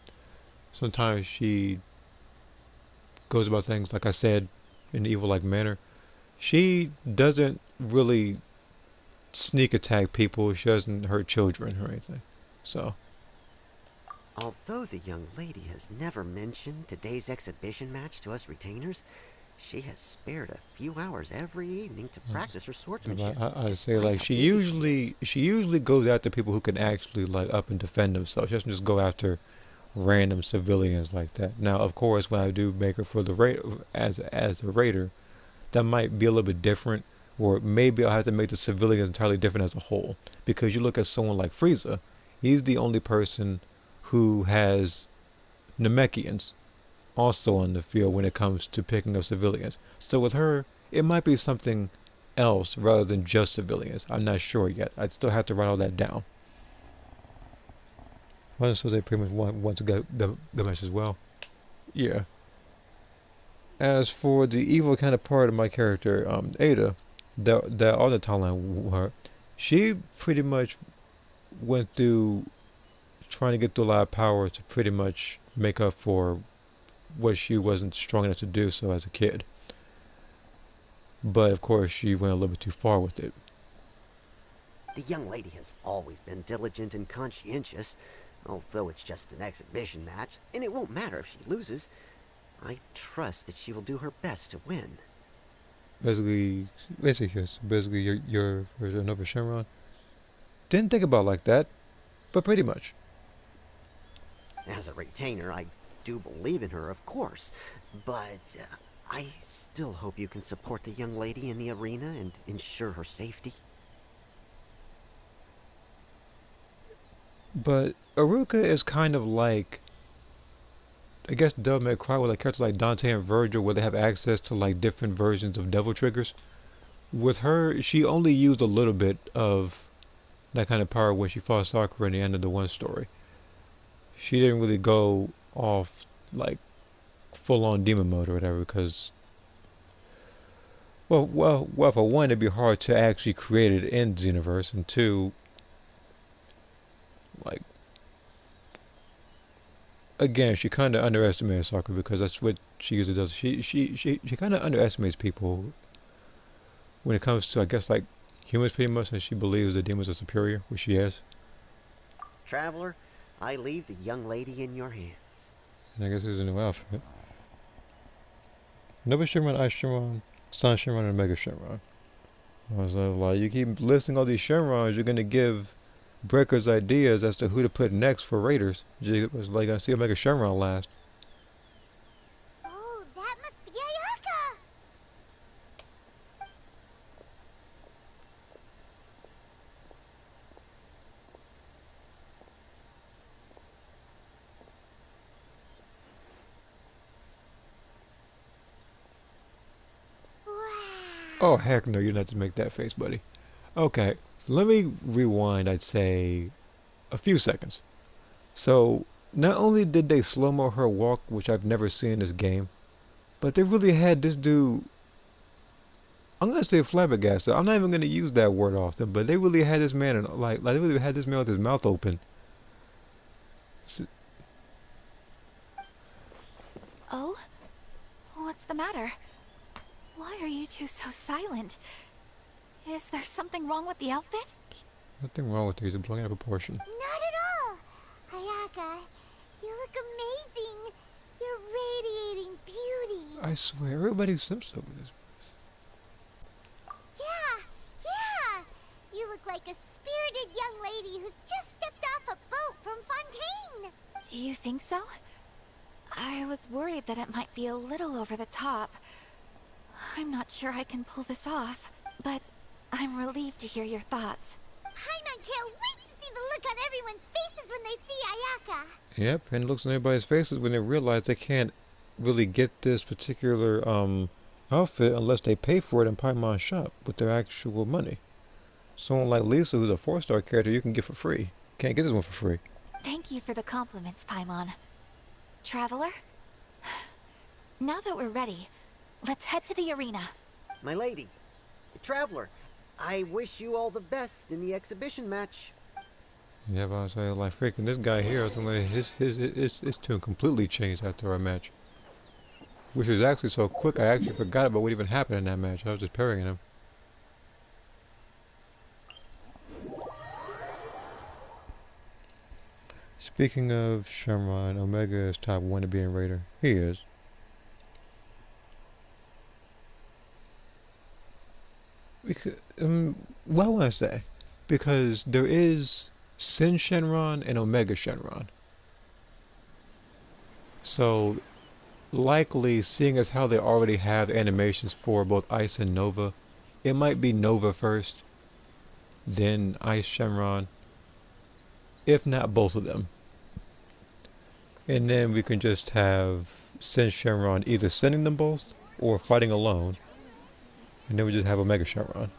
sometimes she goes about things, like I said, in an evil-like manner, she doesn't really sneak attack people. She doesn't hurt children or anything. So. Although the young lady has never mentioned today's exhibition match to us retainers, she has spared a few hours every evening to practice her swordsmanship. I say, like, she usually goes after people who can actually, like, up and defend themselves. She doesn't just go after random civilians like that. Now, of course, when I do make her for the as a raider, that might be a little bit different, or maybe I'll have to make the civilians entirely different as a whole. Because you look at someone like Frieza, he's the only person who has Namekians also on the field when it comes to picking up civilians. So with her, it might be something else rather than just civilians. I'm not sure yet. I'd still have to write all that down. Well, so they pretty much want to get the match as well. Yeah. As for the evil kind of part of my character, Ada, that other timeline, her, she pretty much went through trying to get through a lot of power to pretty much make up for what she wasn't strong enough to do so as a kid. But of course she went a little bit too far with it. The young lady has always been diligent and conscientious, although it's just an exhibition match, and it won't matter if she loses. I trust that she will do her best to win. Basically you're another Shenron. Didn't think about it like that, but pretty much. As a retainer, I do believe in her, of course, but I still hope you can support the young lady in the arena and ensure her safety. But Aruka is kind of like, I guess, Devil May Cry with like characters like Dante and Virgil, where they have access to like different versions of devil triggers. With her, she only used a little bit of that kind of power when she fought Sakura in the end of the one story. She didn't really go off like full-on demon mode or whatever, because well, for one, it'd be hard to actually create it in Xenoverse, and two, like, again, she kind of underestimated Sakura because that's what she usually does. She kind of underestimates people when it comes to, I guess, like humans pretty much, and she believes the demons are superior, which she is. Traveler, I leave the young lady in your hands. And I guess here's a new outfit. Nova Shenron, Ice Shenron, Sun Shenron, and Mega Shenron. I was like, you keep listing all these Shenrons, you're gonna give Breakers ideas as to who to put next for Raiders. You was like, I see a Mega Shenron last. Oh, that must be Ayaka! Oh, heck no, you don't have to make that face, buddy. Okay, so let me rewind, I'd say, a few seconds. So, not only did they slow-mo her walk, which I've never seen in this game, but they really had this dude, I'm gonna say flabbergasted. I'm not even gonna use that word often, but they really had this man, like they really had this man with his mouth open. Oh? What's the matter? Why are you two so silent? Is there something wrong with the outfit? Nothing wrong with you, he's blowing out of proportion. Not at all! Ayaka, you look amazing! You're radiating beauty! I swear, everybody simps over this. Yeah! You look like a spirited young lady I was worried that it might be a little over the top. I'm not sure I can pull this off, but I'm relieved to hear your thoughts. Paimon can't wait to see the look on everyone's faces when they see Ayaka. Yep, and it looks on everybody's faces when they realize they can't really get this particular outfit unless they pay for it in Paimon's shop with their actual money. Someone like Lisa, who's a 4-star character, you can get for free. Can't get this one for free. Thank you for the compliments, Paimon. Traveler? Now that we're ready, let's head to the arena. My lady, Traveler, I wish you all the best in the exhibition match. Yeah, but I was saying, like, freaking this guy here, I was like, his tune completely changed after our match. Which was actually so quick, I actually forgot about what even happened in that match. I was just parrying him. Speaking of Shenron, Omega is top wannabe raider. He is. Because, what I want to say, because there is Sin Shenron and Omega Shenron. So, likely, seeing as how they already have animations for both Ice and Nova, it might be Nova first, then Ice Shenron, if not both of them. And then we can just have Sin Shenron either sending them both or fighting alone. And then we just have Omega Shenron.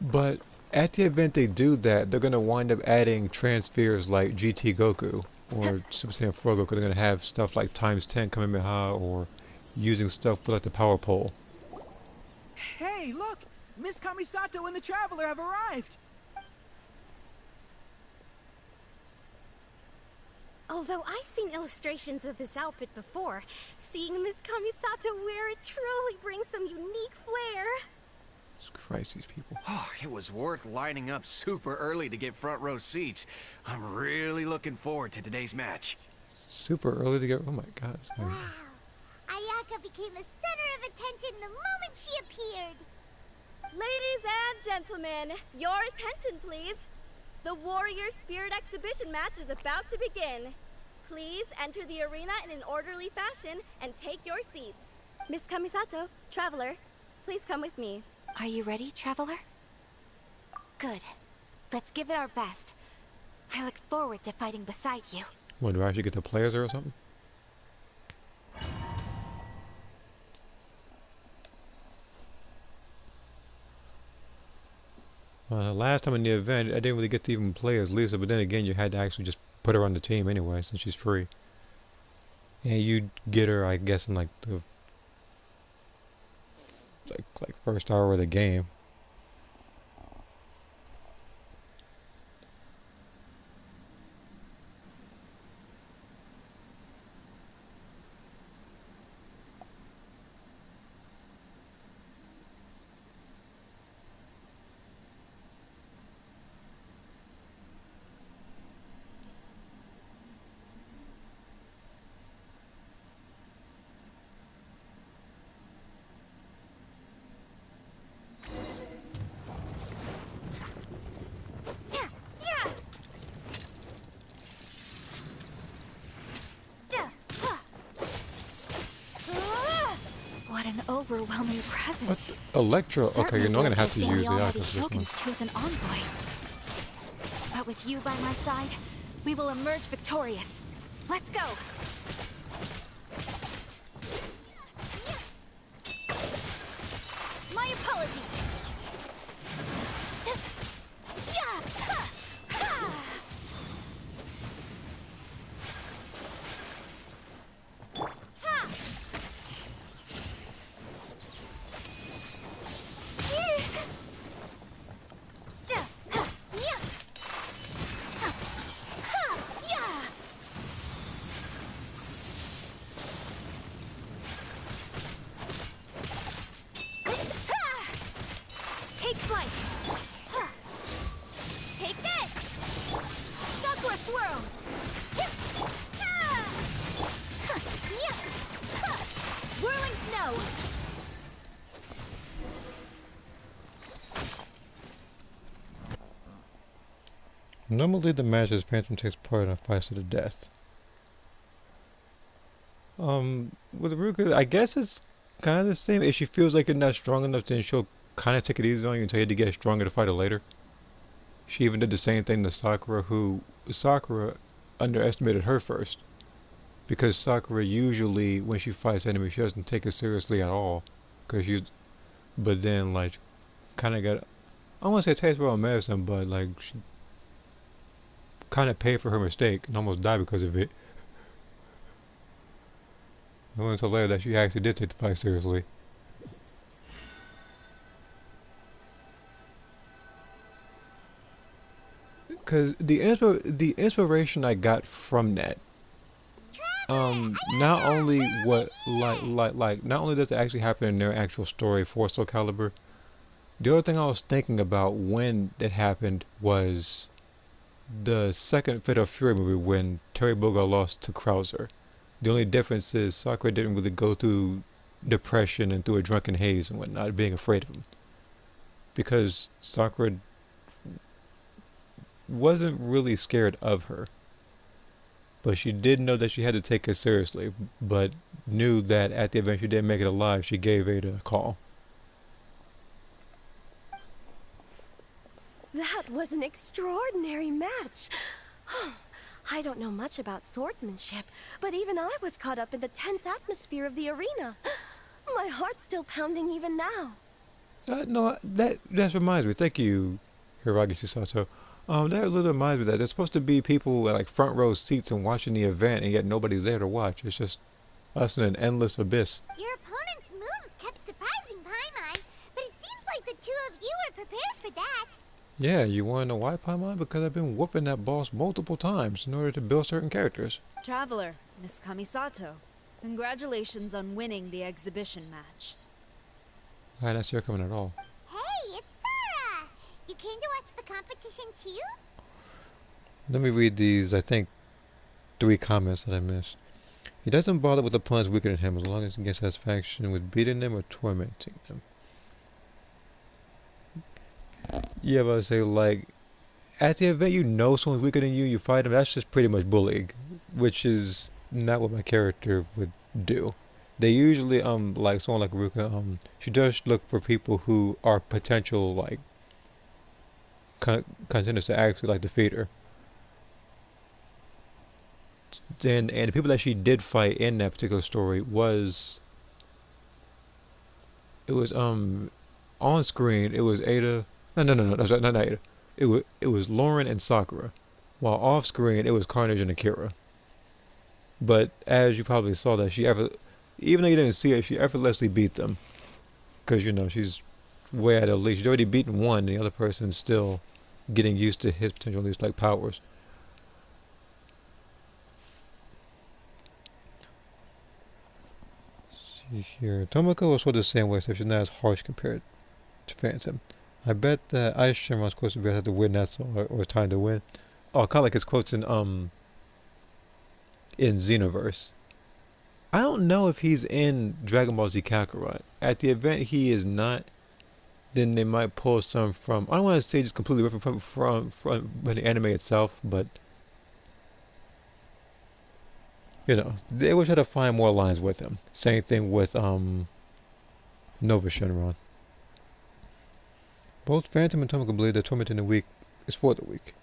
But at the event they do that, they're going to wind up adding transfers like GT Goku or Super Saiyan 4 Goku. They're going to have stuff like ×10 Kamehameha or using stuff for like the power pole. Hey, look! Miss Kamisato and the Traveler have arrived! Although I've seen illustrations of this outfit before, seeing Miss Kamisato wear it truly brings some unique flair. Christ, these people. Oh, it was worth lining up super early to get front row seats. I'm really looking forward to today's match. Super early to get... Oh my god. Wow. Ayaka became the center of attention the moment she appeared. Ladies and gentlemen, your attention please. The Warrior Spirit exhibition match is about to begin. Please enter the arena in an orderly fashion and take your seats. Miss Kamisato, Traveler, please come with me. Are you ready, Traveler? Good. Let's give it our best. I look forward to fighting beside you. What, do I actually get the players there or something? Last time in the event, I didn't really get to even play as Lisa, but then again, you had to actually just put her on the team anyway, since she's free. And you get her, I guess, in like the like first hour of the game. What an overwhelming presence. Electro. Okay, you're not gonna have to use the Almighty items this one. Shogun's chosen envoy. But with you by my side, we will emerge victorious. Let's go. My apologies. Take flight. Take this. Sakura swirl. Whirling snow. Normally the match is Phantom takes part in a fight to the death. With Ruka, I guess it's kind of the same. If she feels like you're not strong enough, then she'll kind of take it easy on you and tell you to get stronger to fight her later. She even did the same thing to Sakura, who Sakura underestimated her first. Because Sakura usually, when she fights enemies, she doesn't take it seriously at all. But then, like, kind of got, I don't want to say taste for her own medicine, but, like, she kind of paid for her mistake and almost died because of it. It wasn't until later that she actually did take the fight seriously. Because the inspiration I got from that, not only not only does it actually happen in their actual story for Soul Calibur, the other thing I was thinking about when it happened was the second Fatal Fury movie when Terry Bogard lost to Krauser. The only difference is Sakura didn't really go through depression and through a drunken haze and whatnot, being afraid of him. Because Sakura wasn't really scared of her. But she did know that she had to take it seriously, but knew that at the event she didn't make it alive, she gave Ada a call. That was an extraordinary match. I don't know much about swordsmanship, but even I was caught up in the tense atmosphere of the arena. My heart's still pounding even now. No, that reminds me. Thank you, Hiragi Shisato. That really reminds me that there's supposed to be people at like front row seats and watching the event, and yet nobody's there to watch. It's just us in an endless abyss. Your opponent's moves kept surprising Paimon, but it seems like the two of you were prepared for that. Yeah, you want to know why, Paimon? Because I've been whooping that boss multiple times in order to build certain characters. Traveler, Miss Kamisato, congratulations on winning the exhibition match. I didn't see her coming at all. Hey, it's Sora! You came to watch the competition too? Let me read these, I think, 3 comments that I missed. He doesn't bother with opponents weaker than him as long as he gets satisfaction with beating them or tormenting them. Yeah, but I say, like, at the event you know someone's weaker than you, you fight them, that's just pretty much bullying, which is not what my character would do. They usually, like someone like Ruka, she does look for people who are potential, like, contenders to actually, like, defeat her. And the people that she did fight in that particular story was, it was, on screen, it was Ada. No, sorry, not Ada. It was Lauren and Sakura, while off screen it was Carnage and Akira. But as you probably saw, that even though you didn't see it, she effortlessly beat them, because you know she's way at her league. She's already beaten one, and the other person's still getting used to his potential, at least like powers. See here, Tomoko was sort of the same way, so she's not as harsh compared to Phantom. I bet that Ice Shenron's supposed to be able to win that song, or time to win. Oh, kind of like his quotes in Xenoverse. I don't know if he's in Dragon Ball Z Kakarot. At the event he is not, then they might pull some from, I don't want to say just completely different from the anime itself, but you know, they will try to find more lines with him. Same thing with Nova Shenron. Both Phantom and Tomoko believe that torment in the weak is for the weak.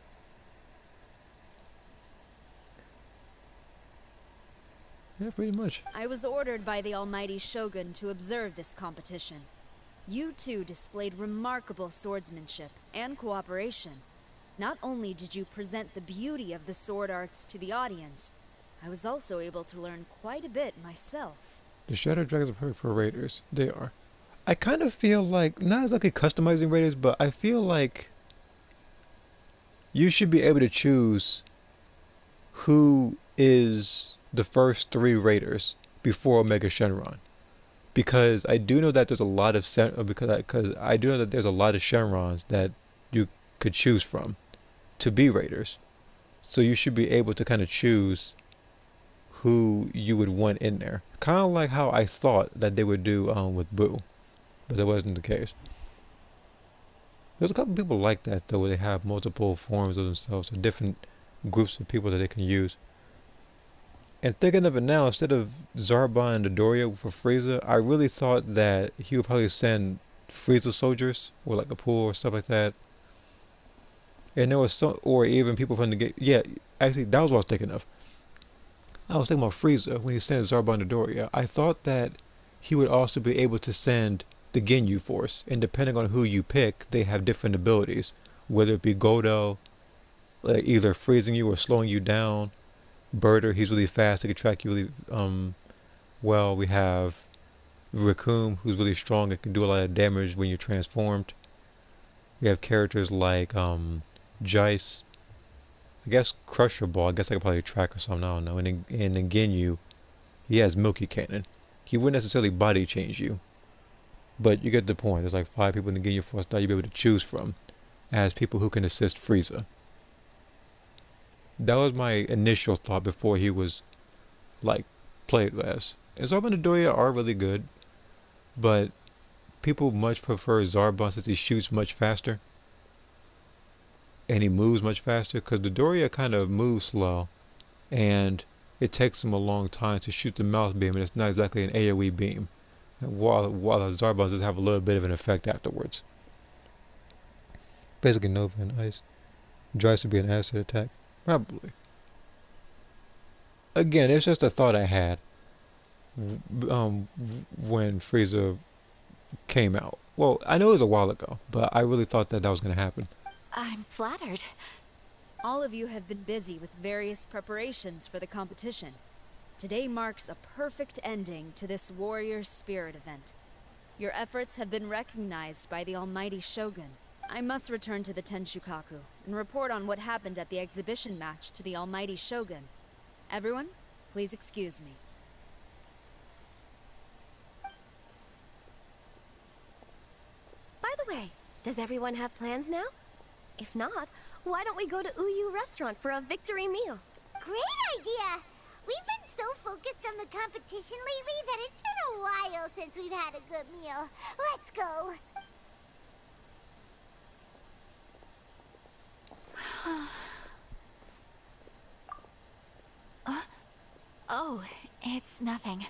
Yeah, pretty much. I was ordered by the almighty Shogun to observe this competition. You two displayed remarkable swordsmanship and cooperation. Not only did you present the beauty of the sword arts to the audience, I was also able to learn quite a bit myself. The Shadow Dragons are perfect for raiders. They are. I kind of feel like, not exactly customizing raiders, but I feel like you should be able to choose who is the first 3 raiders before Omega Shenron. Because I do know that there's a lot of because I do know that there's a lot of Shenrons that you could choose from to be raiders. So you should be able to kind of choose who you would want in there. Kind of like how I thought that they would do with Boo. But that wasn't the case. There's a couple people like that though, where they have multiple forms of themselves, or different groups of people that they can use. And thinking of it now, instead of Zarbon and Dodoria for Frieza, I really thought that he would probably send Frieza soldiers, or like a pool or stuff like that. And there was some, or even people from the game. Yeah, actually, that was what I was thinking of. I was thinking about Frieza when he sent Zarbon and Dodoria. I thought that he would also be able to send the Ginyu Force, and depending on who you pick, they have different abilities. Whether it be Godo, like either freezing you or slowing you down. Birder, he's really fast, he can track you really well. We have Raccoon, who's really strong and can do a lot of damage when you're transformed. We have characters like Jice. I guess Crusher Ball, I guess I could probably track or something, I don't know. And then Ginyu, he has Milky Cannon. He wouldn't necessarily body change you, but you get the point. There's like 5 people in the Ginyu Force that you'll be able to choose from as people who can assist Frieza. That was my initial thought before he was like played as. And Zarbon and Dodoria are really good, but people much prefer Zarbon since he shoots much faster and he moves much faster, because Dodoria kind of moves slow and it takes him a long time to shoot the mouth beam, and it's not exactly an AoE beam, while Zarbon does have a little bit of an effect afterwards. Basically Nova and Ice. Drives to be an acid attack. Probably. Again, it's just a thought I had when Frieza came out. Well, I know it was a while ago, but I really thought that was going to happen. I'm flattered. All of you have been busy with various preparations for the competition. Today marks a perfect ending to this Warrior Spirit event. Your efforts have been recognized by the Almighty Shogun. I must return to the Tenshukaku and report on what happened at the exhibition match to the Almighty Shogun. Everyone, please excuse me. By the way, does everyone have plans now? If not, why don't we go to Uyu Restaurant for a victory meal? Great idea! We've been so focused on the competition lately that it's been a while since we've had a good meal. Let's go! Oh, it's nothing.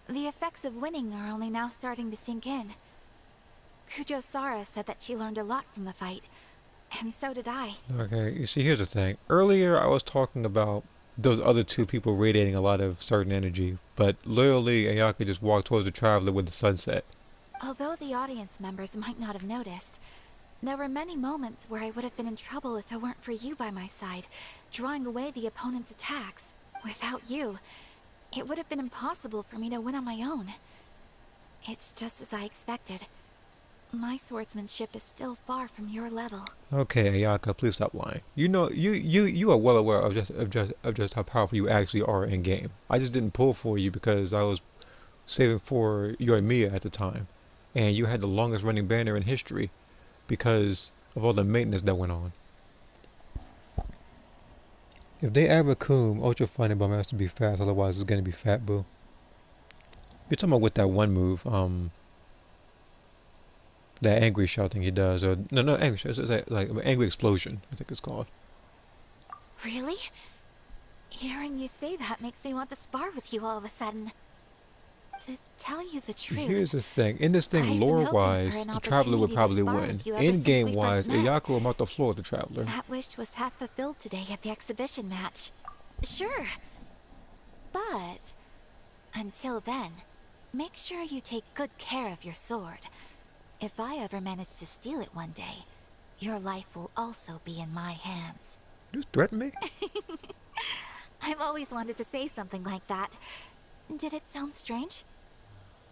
The effects of winning are only now starting to sink in. Kujo-Sara said that she learned a lot from the fight, and so did I. Okay, you see, here's the thing. Earlier I was talking about those other 2 people radiating a lot of certain energy, but literally Ayaka just walked towards the Traveler with the sunset. Although the audience members might not have noticed, there were many moments where I would have been in trouble if it weren't for you by my side, drawing away the opponent's attacks. Without you, it would have been impossible for me to win on my own. It's just as I expected. My swordsmanship is still far from your level. Okay, Ayaka, please stop lying. You know, you are well aware of just how powerful you actually are in game. I just didn't pull for you because I was saving for Yoimiya at the time, and you had the longest running banner in history because of all the maintenance that went on. If they add Raccoon, Ultra Fighting Bomb has to be fast, otherwise it's gonna be Fat Boo. You're talking about with that one move, that angry shot thing he does, or no angry shot, it's like angry explosion, I think it's called. Really? Hearing you say that makes me want to spar with you all of a sudden. To tell you the truth, here's the thing. In this thing, lore-wise, the Traveler would probably win. In-game-wise, Ayaka will mount the floor with the Traveler. That wish was half fulfilled today at the exhibition match. Sure. But until then, make sure you take good care of your sword. If I ever manage to steal it one day, your life will also be in my hands. You threaten me? I've always wanted to say something like that. Did it sound strange?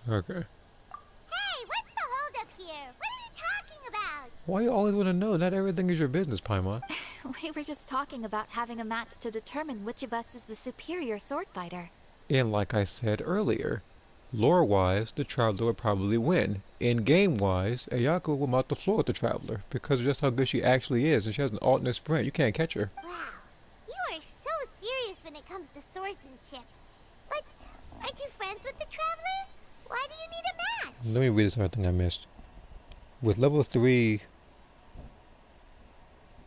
Okay. Hey, what's the holdup here? What are you talking about? Why you always want to know? Not everything is your business, Paimon. We were just talking about having a match to determine which of us is the superior sword fighter. And like I said earlier, lore-wise, the Traveler would probably win. In-game-wise, Ayaka will mount the floor with the Traveler because of just how good she actually is, and she has an alternate sprint. You can't catch her. Wow, you are so serious when it comes to swordsmanship. But aren't you friends with the Traveler? Why do you need a match? Let me read this other thing I missed. With level 3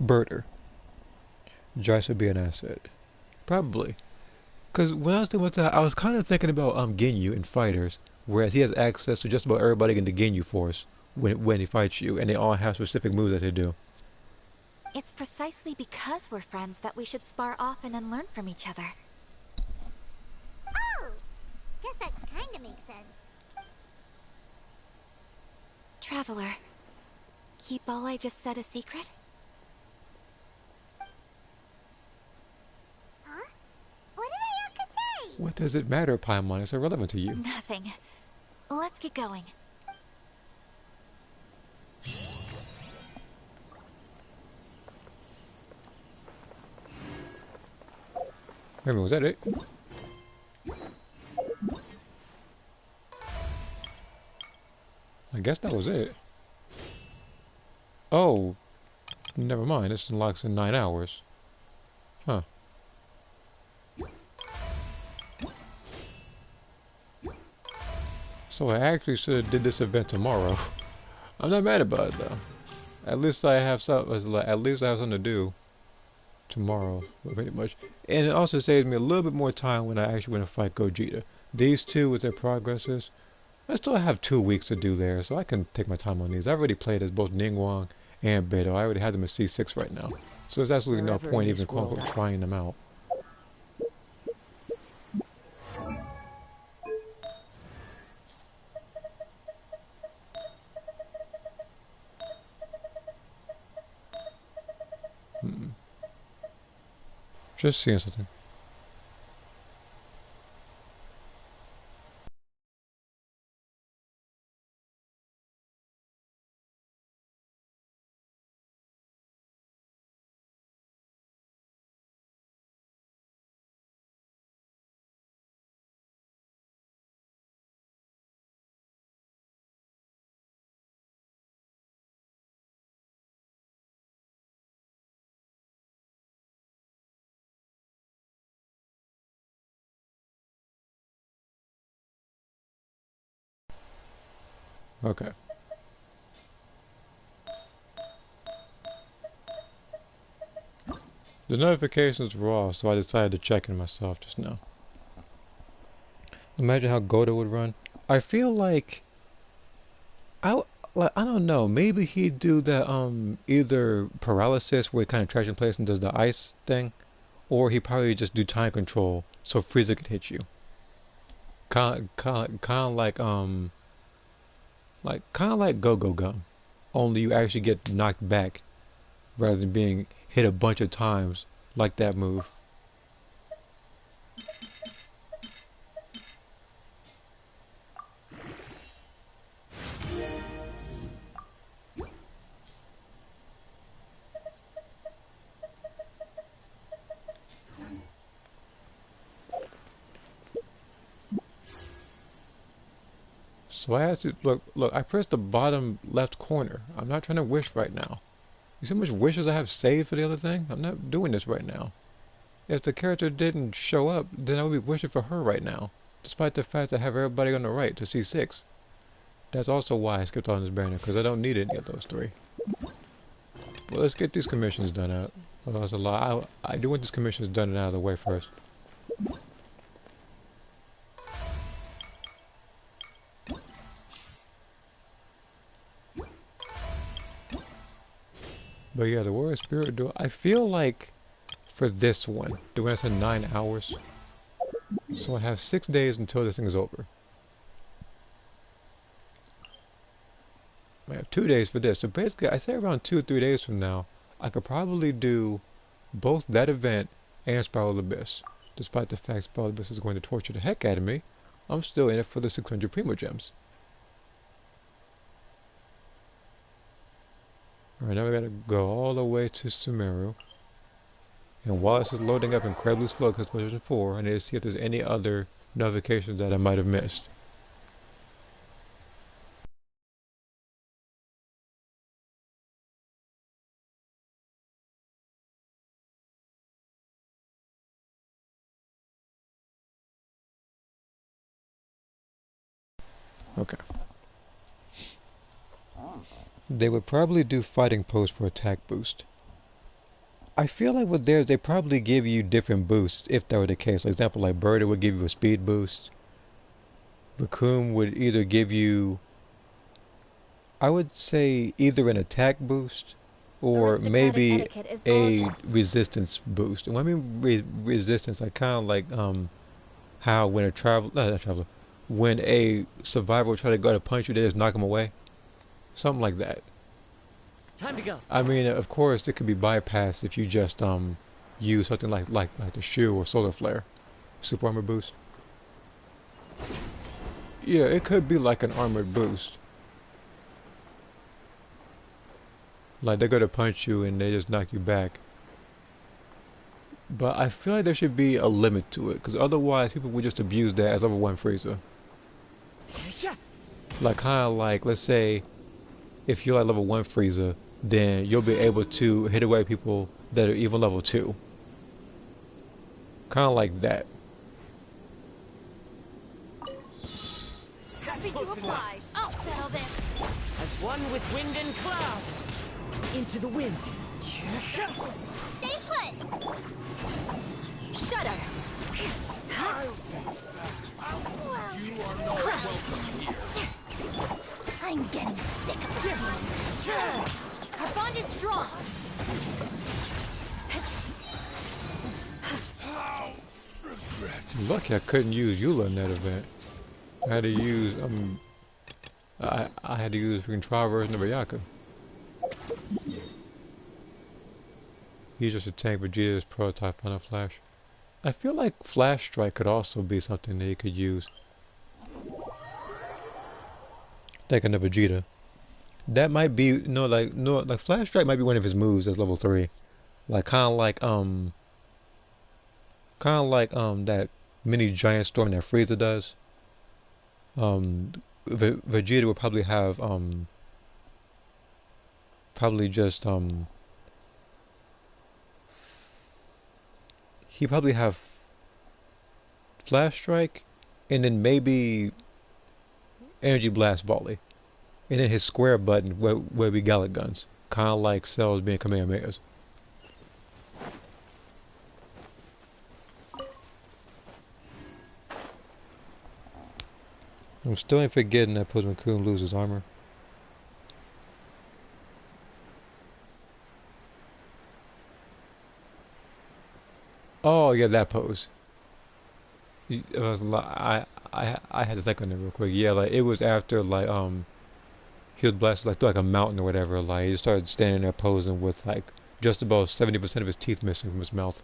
Birder. Jice would be an asset. Probably. Because when I was thinking about that, I was kind of thinking about Ginyu in fighters, whereas he has access to just about everybody in the Ginyu force when he fights you, and they all have specific moves that they do. It's precisely because we're friends that we should spar often and learn from each other. Oh! Guess that kinda makes sense. Traveler, keep all I just said a secret? Huh? What did Ayaka say? What does it matter, Paimon? It's irrelevant to you. Nothing. Let's get going. Wait a minute, was that it? I guess that was it. Oh, never mind. This unlocks in 9 hours. Huh. So I actually should have did this event tomorrow. I'm not mad about it though. At least I have something to do tomorrow, pretty much. And it also saves me a little bit more time when I actually want to fight Gogeta. These two with their progresses, I still have 2 weeks to do there, so I can take my time on these. I've already played as both Ningguang and Beto. I already had them at C6 right now. So there's absolutely no point even quote-unquote trying them out. Just seeing something. Okay. The notifications were off, so I decided to check in myself just now. Imagine how Goto would run. I feel like I don't know. Maybe he'd do that either paralysis where he kind of traps in place and does the ice thing, or he probably just do time control so Frieza could hit you. Kind of like Go-Go Gum, only you actually get knocked back rather than being hit a bunch of times like that move. So I have to look. I pressed the bottom left corner. I'm not trying to wish right now. You see how much wishes I have saved for the other thing? I'm not doing this right now. If the character didn't show up, then I would be wishing for her right now, despite the fact that I have everybody on the right to C6. That's also why I skipped on this banner, because I don't need any of those 3. Well, let's get these commissions done out. Well, that's a lot. I do want these commissions done and out of the way first. But yeah, the Warrior Spirit Duel, I feel like for this one, the one that's in 9 hours, so I have 6 days until this thing is over. I have 2 days for this, so basically I say around 2 or 3 days from now, I could probably do both that event and Spiral Abyss. Despite the fact Spiral Abyss is going to torture the heck out of me, I'm still in it for the 600 Primo Gems. Alright, now we gotta go all the way to Sumeru. And while this is loading up incredibly slow because it's version 4, I need to see if there's any other notifications that I might have missed. Okay. They would probably do fighting pose for attack boost. I feel like with theirs, they probably give you different boosts if that were the case. For example, like Birdie would give you a speed boost. Raccoon would either give you, I would say, either an attack boost or maybe a resistance boost. And when I mean resistance, I kind of like how when a traveler, when a survivor will try to go to punch you, they just knock them away. Something like that. Time to go. I mean, of course, it could be bypassed if you just use something like the shoe or solar flare, super armor boost. Yeah, it could be like an armored boost. Like they go to punch you and they just knock you back. But I feel like there should be a limit to it, because otherwise people would just abuse that as level 1 Freezer. Like kind of like, let's say, if you're like level 1 Freezer, then you'll be able to hit away people that are even level 2. Kind of like that. Happy to oblige. I'll settle this. As one with wind and cloud. Into the wind. Stay put. Shudder. You are not welcome here. I'm getting sick of it. Our bond is strong. Lucky I couldn't use Eula in that event. I had to use I had to use freaking trial version of Ayaka. He's just a tank, Vegeta's prototype Final Flash. I feel like Flash Strike could also be something that you could use. Thinking of Vegeta. That might be like Flash Strike might be one of his moves as level 3. Like kinda like that mini giant storm that Frieza does. Vegeta would probably have he probably have Flash Strike and then maybe Energy Blast Volley. And then his square button where be Gallic Guns. Kinda like Cells being Kamehamehas. I'm still ain't forgetting that Postman Kun loses armor. Oh yeah, that pose. It was I had to think on it real quick. Yeah, like it was after like he was blasted like through like a mountain or whatever. Like he just started standing there posing with like just about 70% of his teeth missing from his mouth.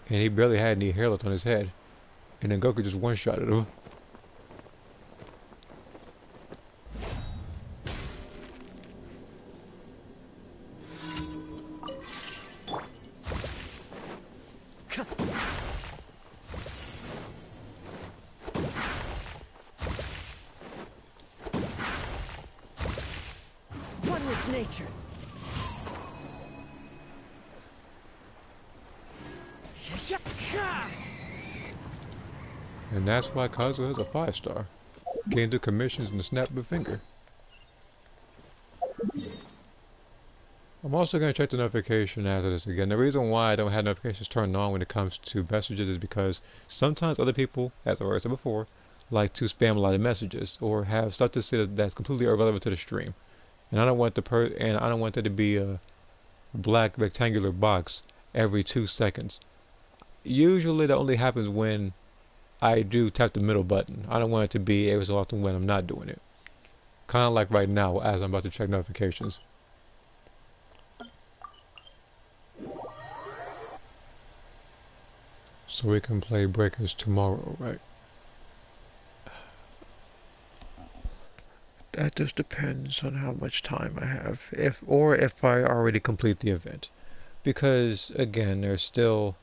And he barely had any hair left on his head. And then Goku just one-shotted him. One with nature. And that's why Kazuha is a 5-star. Can't do commissions in the snap of a finger. I'm also going to check the notification after this again. The reason why I don't have notifications turned on when it comes to messages is because sometimes other people, as I already said before, like to spam a lot of messages or have stuff to say that's completely irrelevant to the stream. And I don't want there to be a black rectangular box every 2 seconds. Usually that only happens when I do tap the middle button. I don't want it to be every so often when I'm not doing it. Kind of like right now as I'm about to check notifications. So we can play Breakers tomorrow, right? That just depends on how much time I have, if I already complete the event. Because again, there's still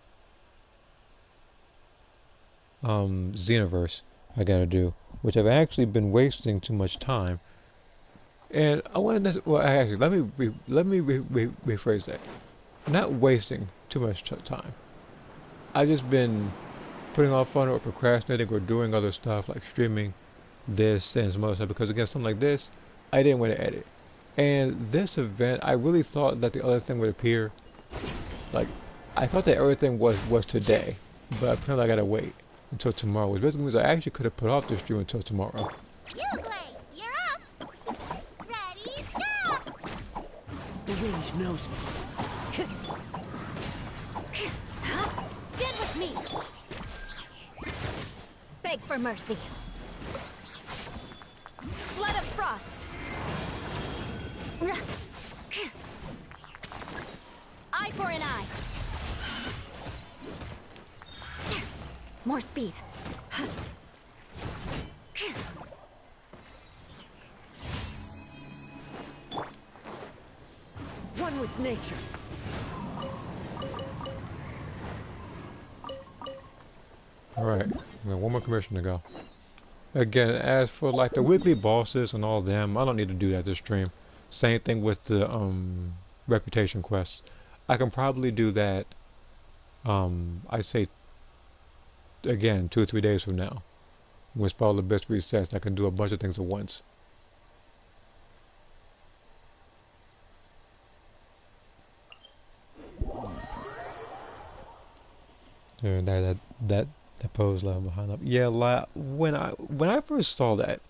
Xenoverse I gotta do, which I've actually been wasting too much time. And I want to, well, actually, let me rephrase that. Not wasting too much time. I've just been putting off on it or procrastinating or doing other stuff like streaming this and some other stuff, because again, something like this, I didn't want to edit. And this event, I really thought that the other thing would appear. Like, I thought that everything was today, but apparently I gotta wait until tomorrow, which basically means I actually could have put off this stream until tomorrow. Uglay, you're up! Ready, go! The range knows me. Stand with me! Beg for mercy. Blood of Frost! Eye for an eye! More speed. One with nature. Alright, we have one more commission to go. Again, as for like the weekly bosses and all them, I don't need to do that this stream. Same thing with the reputation quests. I can probably do that I say again 2 or 3 days from now. When Spiral the Abyss resets, I can do a bunch of things at once. Yeah, that pose line behind up. Yeah, like when I first saw that,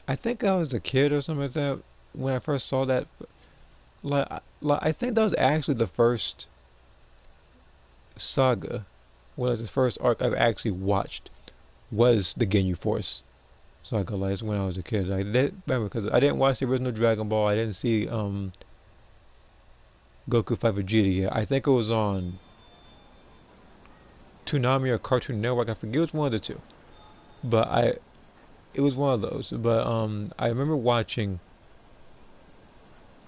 I think I was a kid or something like that. When I first saw that, like I think that was actually the first saga, was the first arc I've actually watched, was the Ginyu Force saga. Like when I was a kid, I did remember because I didn't watch the original Dragon Ball. I didn't see Goku fight Vegeta yet. I think it was on Toonami or Cartoon Network. I forget, it was one of the two, but it was one of those. But I remember watching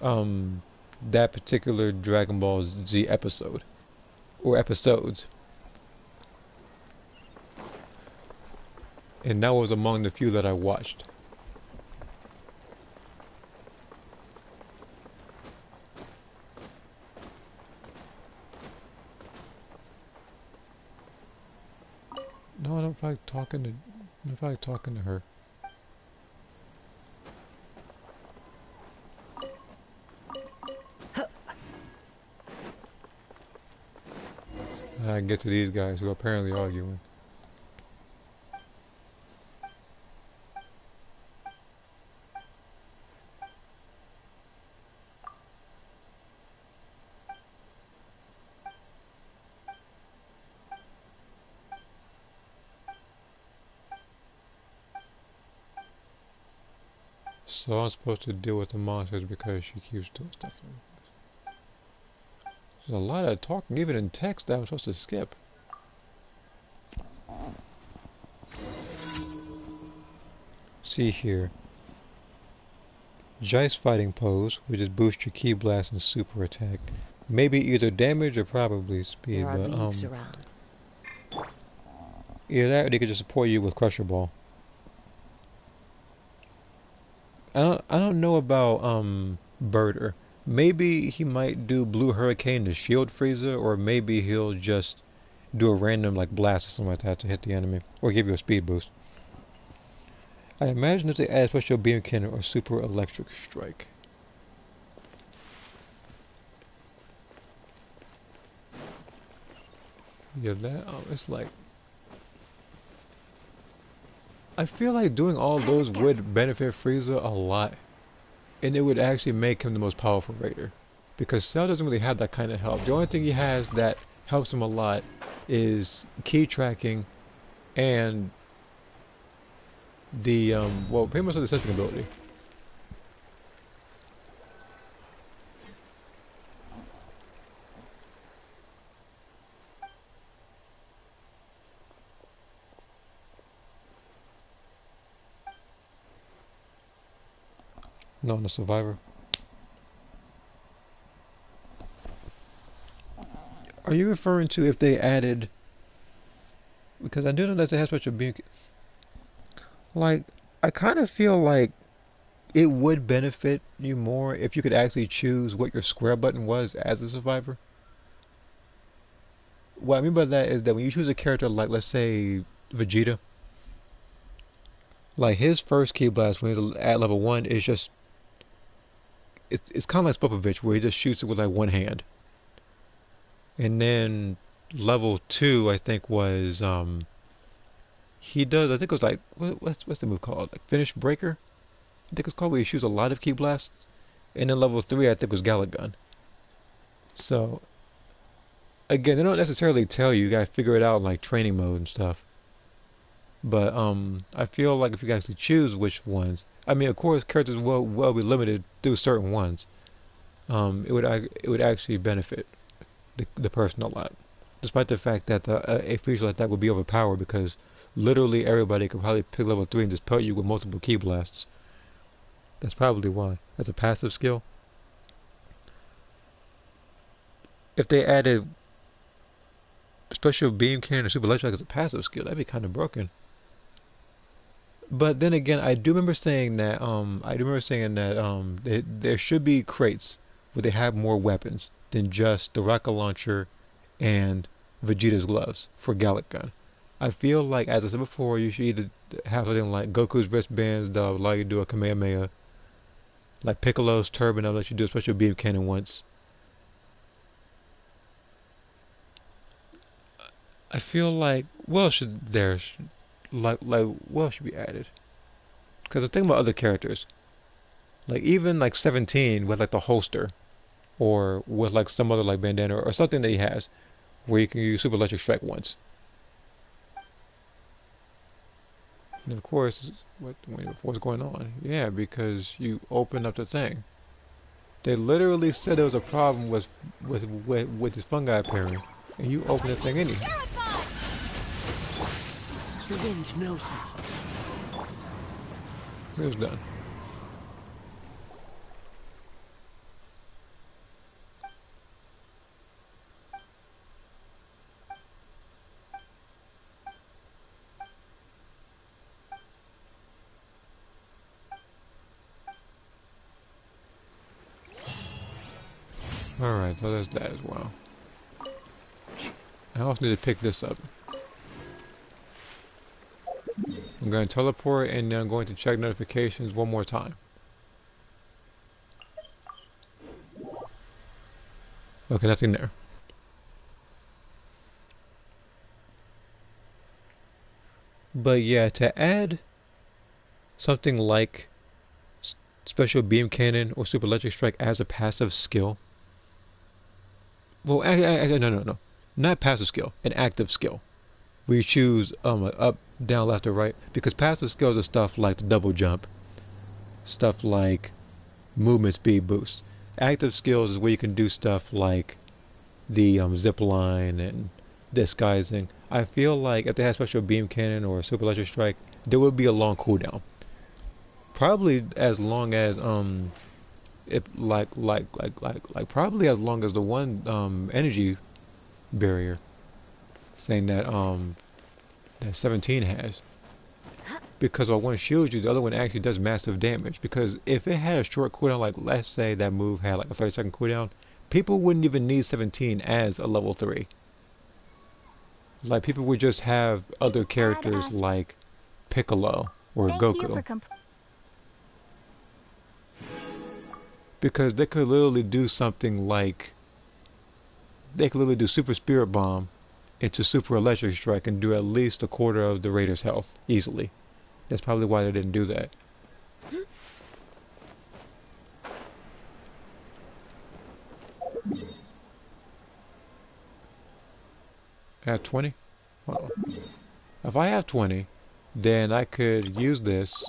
that particular Dragon Ball Z episode or episodes, and that was among the few that I watched. No, I don't feel like talking to. I don't feel like talking to her. I get to these guys who are apparently arguing. So I'm supposed to deal with the monsters because she keeps doing stuff like this. There's a lot of talking, even in text, that I'm supposed to skip. See here. Jice fighting pose, which is boost your ki blast and super attack. Maybe either damage or probably speed, There are but leaves around. either that or they could just support you with Crusher Ball. I don't know about Birder. Maybe he might do Blue Hurricane to shield Frieza, or maybe he'll just do a random like blast or something like that to hit the enemy, or give you a speed boost. I imagine if they add special beam cannon or super electric strike. Yeah, that it's like I feel like doing all those would benefit Frieza a lot, and it would actually make him the most powerful Raider, because Cell doesn't really have that kind of help. The only thing he has that helps him a lot is key tracking and the well, pretty much the sensing ability. No, the Survivor. Are you referring to if they added? Because I do know that they have such a big. Like, I kind of feel like it would benefit you more if you could actually choose what your square button was as a survivor. What I mean by that is that when you choose a character like, let's say, Vegeta, Like his first key blast when he's at level 1 is just it's kind of like Spopovich where he just shoots it with like one hand. And then level 2 I think was he does I think it was like what's the move called? Like Finish Breaker? I think it's called where he shoots a lot of key blasts. And then level 3 I think was Gallic Gun. So again, they don't necessarily tell you, you gotta figure it out in like training mode and stuff. But I feel like if you actually choose which ones, I mean, of course, characters will be limited through certain ones. It would actually benefit the person a lot, despite the fact that a feature like that would be overpowered because literally everybody could probably pick level 3 and just pelt you with multiple key blasts. That's probably why. That's a passive skill. If they added special beam cannon or super electric as a passive skill, that'd be kind of broken. But then again, I do remember saying that there should be crates where they have more weapons than just the rocket launcher and Vegeta's gloves for Gallic Gun. I feel like, as I said before, you should either have something like Goku's wristbands that will allow you to do a Kamehameha, like Piccolo's turban that will let you do a special beam cannon once. I feel like what else should what else should be added? Because I'm thinking about other characters, like even like 17 with like the holster, or with like some other like bandana or something that he has, where you can use Super Electric Strike once. And of course, what's going on? Yeah, because you open up the thing. They literally said there was a problem with this fungi appearing, and you open the thing anyway. Revenge knows me. It was done. Alright, so there's that as well. I also need to pick this up. I'm going to teleport and then I'm going to check notifications one more time. Okay, nothing there. But yeah, to add something like Special Beam Cannon or Super Electric Strike as a passive skill. Well, no. Not passive skill, an active skill. Where you choose up, down, left, or right. Because passive skills are stuff like the double jump. Stuff like movement speed boost. Active skills is where you can do stuff like the zip line and disguising. I feel like if they had Special Beam Cannon or Super Electric Strike, there would be a long cooldown. Probably as long as probably as long as the one energy barrier saying that that 17 has, because while one shields you, the other one actually does massive damage. Because if it had a short cooldown, like let's say that move had like a 30-second cooldown, people wouldn't even need 17 as a level 3. Like people would just have other characters like Piccolo or Goku. Because they could literally do something like, they could literally do Super Spirit Bomb into Super Electric Strike and do at least a quarter of the Raider's health easily. That's probably why they didn't do that. I have 20? Hold on. If I have 20, then I could use this.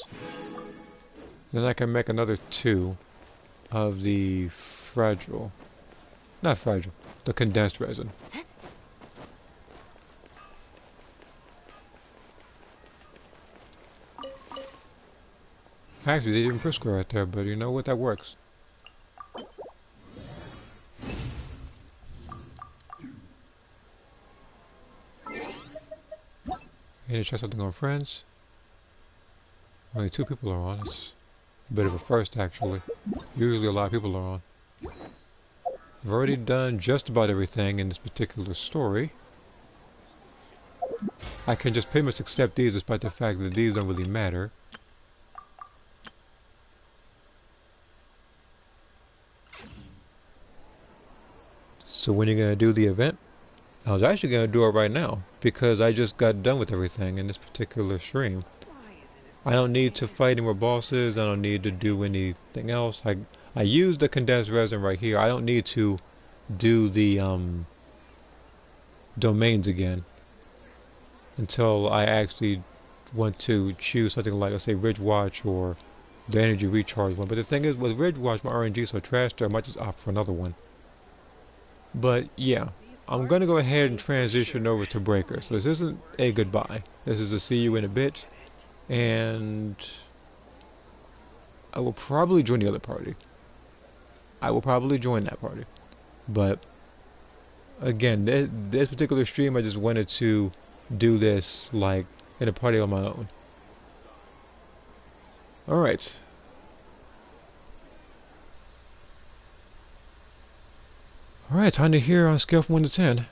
Then I can make another 2 of the the condensed resin. Actually, they didn't prescribe right there, but you know what? That works. Need to check something on friends. Only 2 people are on. It's a bit of a first, actually. Usually a lot of people are on. I've already done just about everything in this particular story. I can just pretty much accept these despite the fact that these don't really matter. So when are you gonna do the event? I was actually gonna do it right now because I just got done with everything in this particular stream. I don't need to fight any more bosses. I don't need to do anything else. I use the condensed resin right here. I don't need to do the domains again until I actually want to choose something like, let's say, Ridge Watch or the energy recharge one. But the thing is, with Ridge Watch, my RNG is so trash that I might just opt for another one. But yeah, I'm gonna go ahead and transition over to Breaker. So this isn't a goodbye. This is a see you in a bit, and I will probably join the other party. I will probably join that party. But again, this particular stream, I just wanted to do this like in a party on my own. Alright. Alright, time to hear on a scale from 1 to 10.